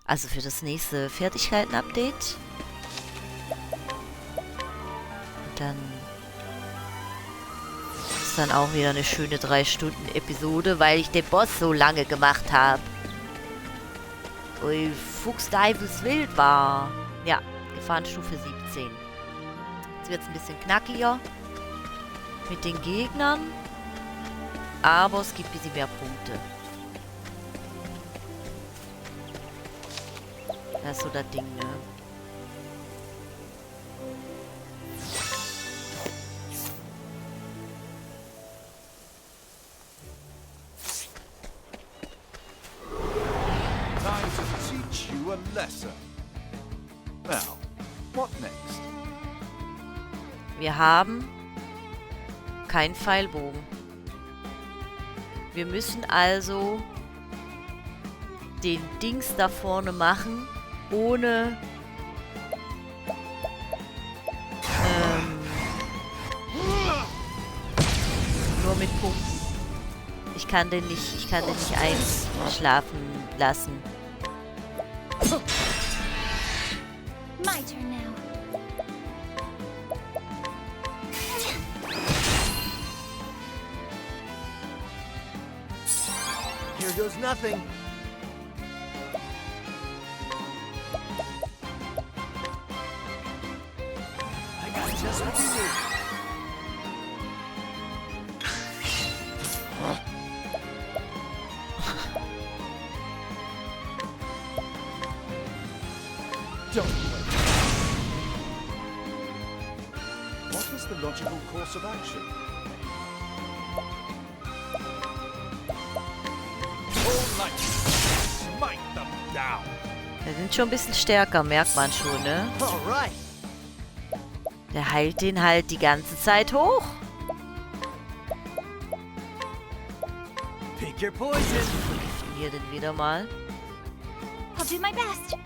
also für das nächste Fertigkeiten-Update. Und dann ist dann auch wieder eine schöne 3-Stunden-Episode, weil ich den Boss so lange gemacht habe. Ui, Fuchsteufelswild war. Ja, Gefahrenstufe 17. Jetzt wird es ein bisschen knackiger mit den Gegnern. Aber es gibt ein bisschen mehr Punkte. Das ist so das Ding, ne? Time to teach you a lesson. Now, what next? Wir haben keinen Pfeilbogen. Wir müssen also den Dings da vorne machen, ohne nur mit Punkten. Ich kann den nicht einschlafen lassen. My turn now. Here goes nothing. I got just what you need. Don't wait. What is the logical course of action? All night, smite them down. Wir sind schon ein bisschen stärker, merkt man schon, ne? All right. Der heilt den halt die ganze Zeit hoch. Pick your poison. Hier den wieder mal. I'll do my best.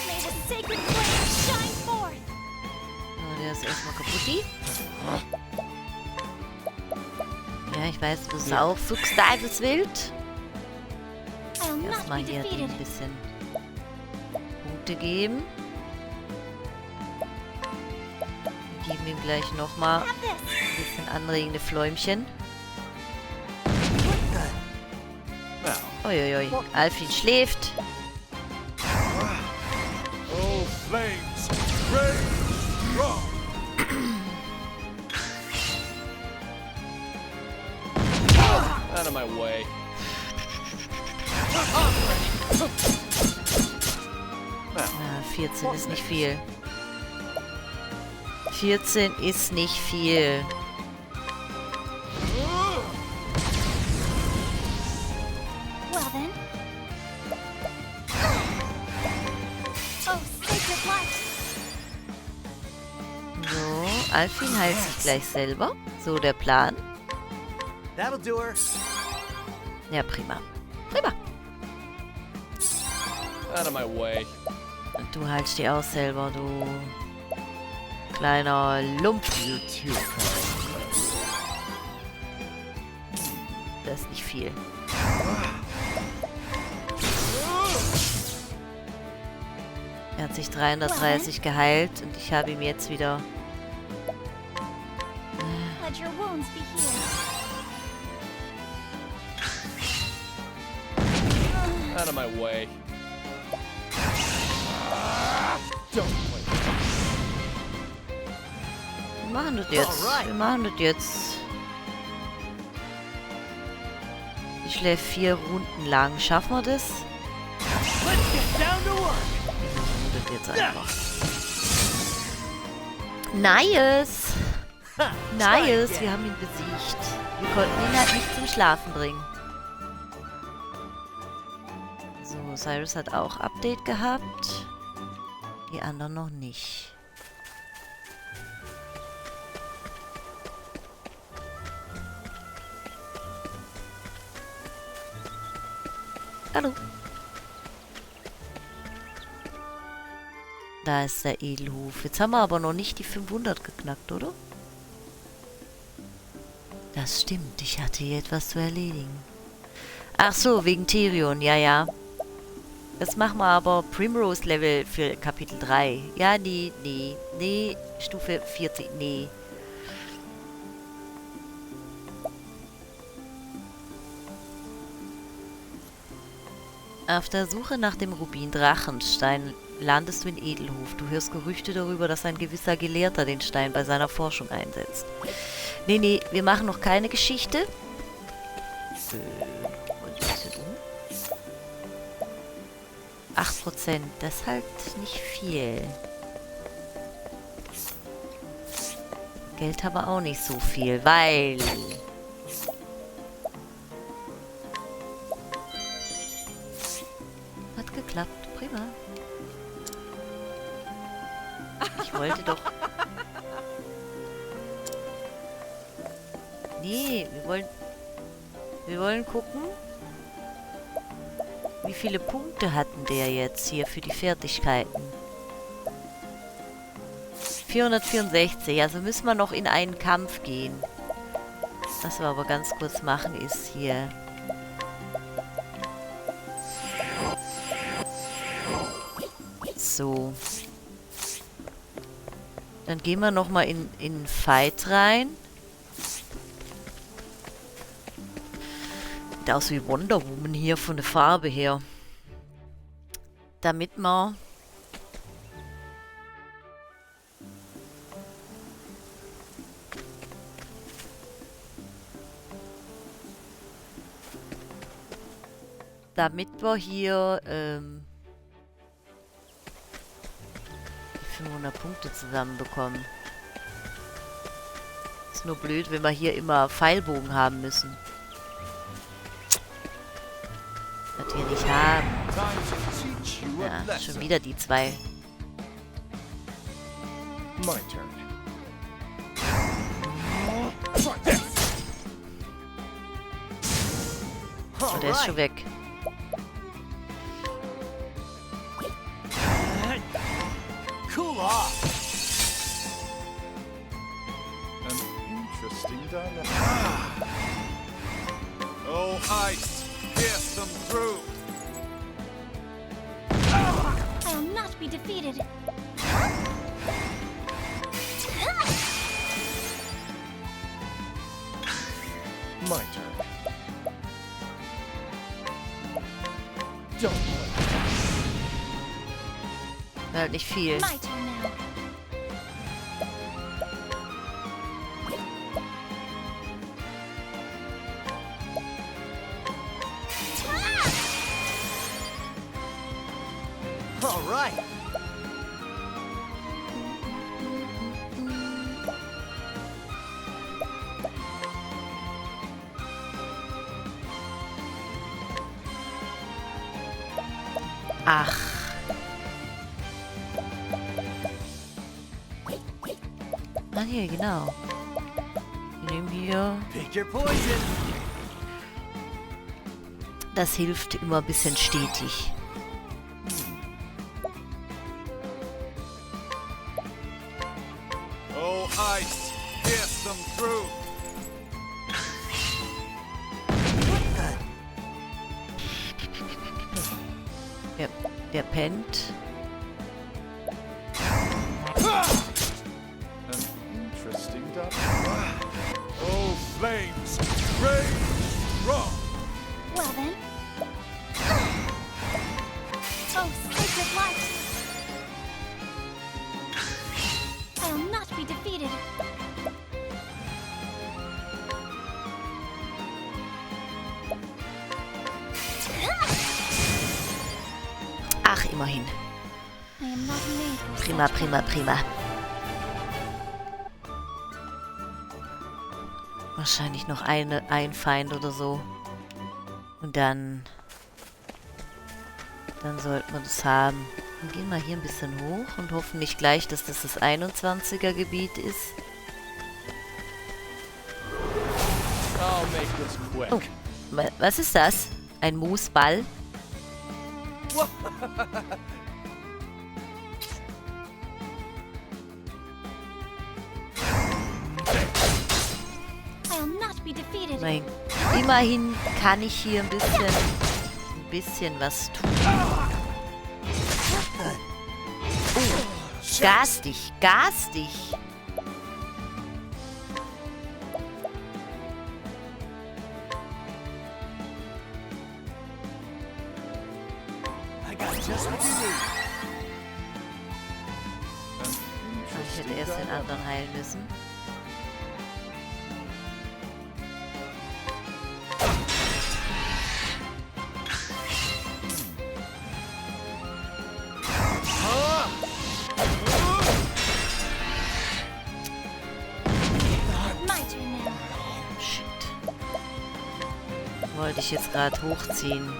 May the sacred flame shine forth. So, der ist erstmal kaputt. Ja, ich weiß, das ist auch Fuchsteufelswild. I'll not Erstmal be hier defeated. ein bisschen Punkte geben. Wir geben ihm gleich nochmal Have this. ein bisschen anregende Fläumchen. Now, Uiuiui, Alfin schläft. oh flames, rage strong. Out of my way. 14 ist nicht viel. 14 ist nicht viel. Well then. Oh, sacred light. So, Alfin heilt sich gleich selber. So der Plan. That'll do her. Ja, prima. Prima. Out of my way. Und du heilst dich auch selber, du kleiner Lump. Das ist nicht viel. Er hat sich 330 geheilt und ich habe ihm jetzt wieder... Let your wounds be healed. Out of my way. Don't wait. Wir machen das jetzt. Wir machen das jetzt. Ich schläfe 4 Runden lang. Schaffen wir das? Let's get down to work. Wir machen das jetzt einfach. Nice! Ha, try Nice! again. Wir haben ihn besiegt. Wir konnten ihn halt nicht zum Schlafen bringen. So, Cyrus hat auch Update gehabt. Die anderen noch nicht. Hallo. Da ist der Edelhof. Jetzt haben wir aber noch nicht die 500 geknackt, oder? Das stimmt. Ich hatte hier etwas zu erledigen. Ach so, wegen Tyrion. Ja, ja. Das machen wir aber Primrose-Level für Kapitel 3. Ja, nee. Stufe 40, nee. Auf der Suche nach dem Rubin Drachenstein landest du in Edelhof. Du hörst Gerüchte darüber, dass ein gewisser Gelehrter den Stein bei seiner Forschung einsetzt. Nee, wir machen noch keine Geschichte. Und ein bisschen um. 8%, das ist halt nicht viel. Geld aber auch nicht so viel, weil... Hat geklappt, prima. Ich wollte doch... Nee, wir wollen gucken, wie viele Punkte hatten der jetzt hier für die Fertigkeiten. 464, also müssen wir noch in einen Kampf gehen. Was wir aber ganz kurz machen ist hier... So. Dann gehen wir nochmal in einen Fight rein. Sieht aus wie Wonder Woman hier von der Farbe her. Damit wir... hier die 500 Punkte zusammenbekommen. Ist nur blöd, wenn wir hier immer Pfeilbogen haben müssen. Das wir nicht haben. Ja, schon wieder die zwei. My turn. Oh, der ist schon weg. Cool off. An interesting dilemma. Oh, ice! Pierce them through! I'll not be defeated. My turn. Don't Halt nicht viel. My turn now. All right. Ach. Ah, hier, genau. Wir nehmen hier... Pick your poison. Das hilft immer ein bisschen stetig. Oh, ice! Pierce them through! Der pennt. An interesting dilemma. Oh, flames! Rage strong! Well then. Oh, sacred light! I'll not be defeated. Ach, immerhin. I am not made for Prima, such prima, battles. prima. Wahrscheinlich noch ein Feind oder so. Und dann sollten wir das haben. Dann gehen wir hier ein bisschen hoch und hoffen nicht gleich, dass das das 21er Gebiet ist. I'll make this quick. Oh, was ist das? Ein Moosball? I'll not be defeated. Nein. Immerhin kann ich hier ein bisschen was tun. Oh, garstig, garstig. I got just what you need. Ich hätte erst den anderen heilen müssen. My turn now. Shit. Wollte ich jetzt gerade hochziehen.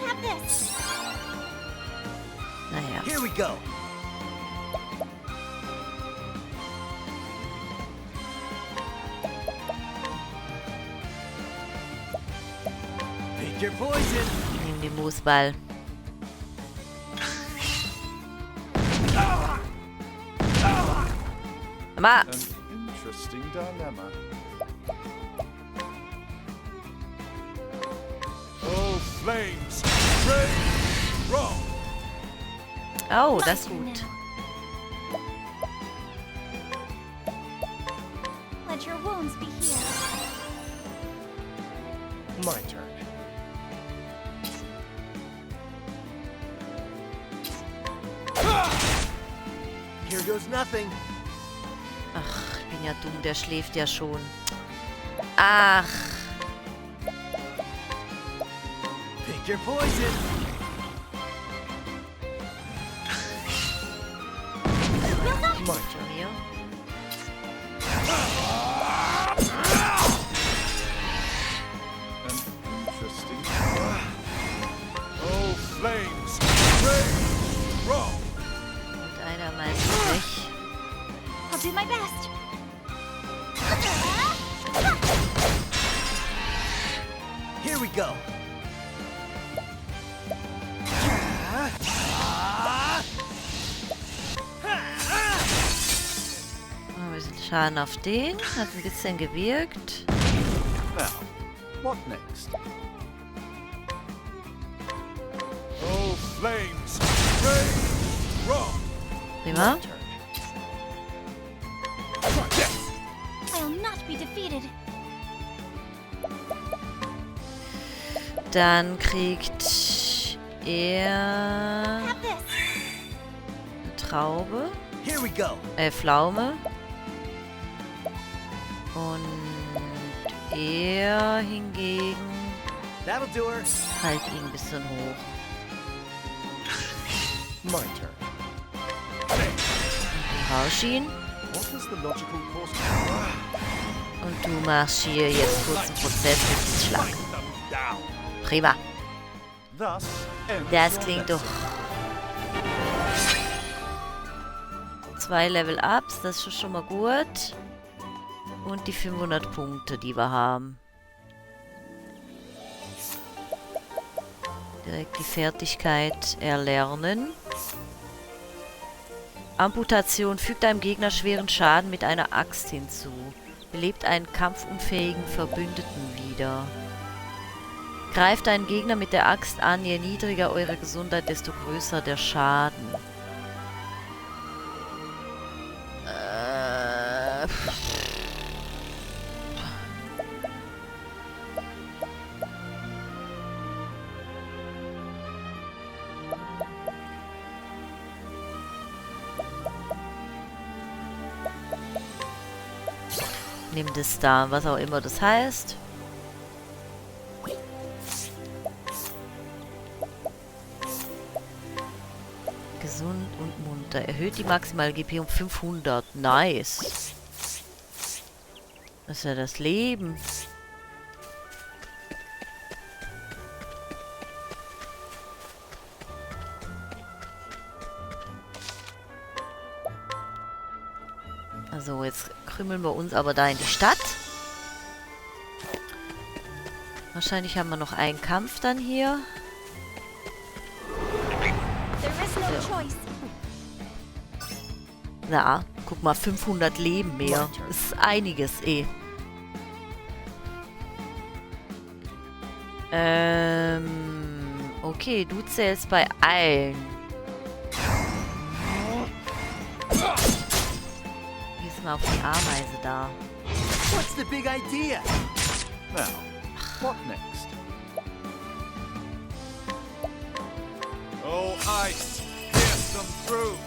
Have this. Naja. Here we go. Pick your poison. Nehmen den Moosball. Mama! An interesting dilemma. Oh, flames! Rage! Wrong! Oh, das ist gut. Let your wounds be healed. My turn. Here goes nothing. Ach, ich bin ja dumm, der schläft ja schon. Ach, Pick your poison. schon hier. An interesting. Oh, flames! Rage! Wrong! Und einer meint nicht. I'll do my best. Here we go. Ein bisschen Schaden auf den. Hat ein bisschen gewirkt. Now, what next? Oh, flames! Rage! Wrong! Prima. Turn. I'll not be defeated. Dann kriegt er Have this. eine Traube. Here we go. Pflaume. Und er hingegen That'll do her. halt ihn ein bisschen hoch. My turn. Du haust ihn What is the logical course? und du machst hier jetzt kurz einen Prozess mit diesem Schlag. Them down. Prima. Thus ends Das your klingt lesson. doch. 2 Level-Ups, das ist schon mal gut. Und die 500 Punkte, die wir haben. Direkt die Fertigkeit erlernen. Amputation fügt einem Gegner schweren Schaden mit einer Axt hinzu. Belebt einen kampfunfähigen Verbündeten wieder. Greift einen Gegner mit der Axt an, je niedriger eure Gesundheit, desto größer der Schaden. Nimm das da, was auch immer das heißt. Gesund und munter. Erhöht die maximale GP um 500. Nice. Das ist ja das Leben. So, jetzt krümmeln wir uns aber da in die Stadt. Wahrscheinlich haben wir noch einen Kampf dann hier. There is no choice. Na, guck mal, 500 Leben mehr. Ist einiges, eh. Okay, du zählst bei allen. Gehst mal auf die Ameise da. What's the big idea? Now, what next? Oh, ice, pierce them through.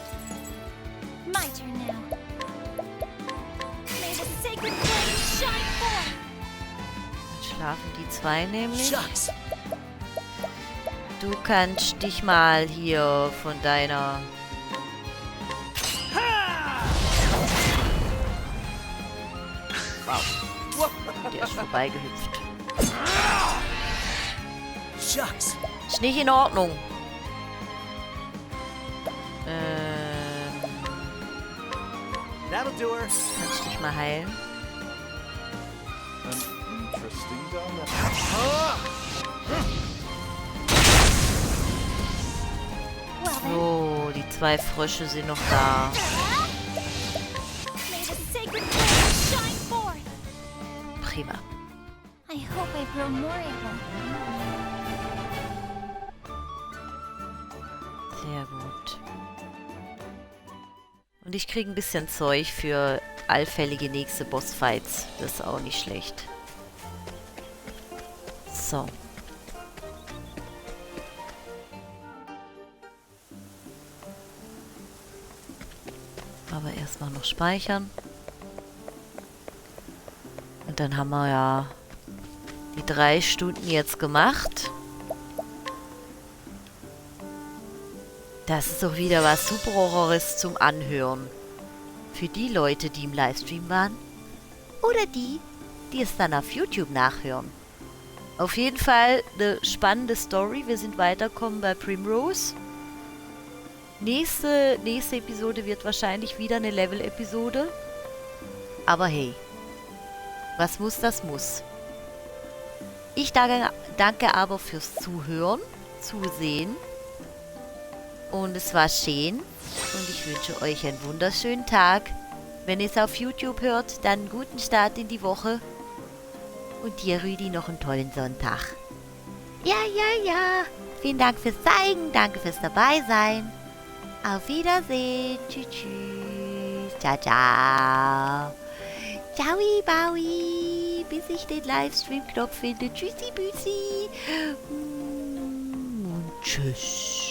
My turn now. May the sacred flame shine forth. Dann schlafen die zwei nämlich. Shucks. Du kannst dich mal hier von deiner... Wow. Der ist vorbeigehüpft. Shucks. Ist nicht in Ordnung. That'll do her. Kannst dich mal heilen? An interesting dilemma. Well then, So, die zwei Frösche sind noch da. may the sacred flame shine forth. Prima. I hope I grow more able. Sehr gut. Und ich kriege ein bisschen Zeug für allfällige nächste Bossfights. Das ist auch nicht schlecht. So. Aber erstmal noch speichern. Und dann haben wir ja die 3 Stunden jetzt gemacht. Das ist doch wieder was super Horrores zum Anhören. Für die Leute, die im Livestream waren. Oder die, die es dann auf YouTube nachhören. Auf jeden Fall eine spannende Story. Wir sind weitergekommen bei Primrose. Nächste Episode wird wahrscheinlich wieder eine Level-Episode. Aber hey. Was muss, das muss. Ich danke aber fürs Zuhören, Zusehen. Und es war schön. Und ich wünsche euch einen wunderschönen Tag. Wenn ihr es auf YouTube hört, dann einen guten Start in die Woche. Und dir, Rüdi, noch einen tollen Sonntag. Ja. Vielen Dank fürs Zeigen. Danke fürs Dabeisein. Auf Wiedersehen. Tschüss. Ciao. Ciao, Baui. Bis ich den Livestream-Knopf finde. Tschüssi, Büssi. Und tschüss.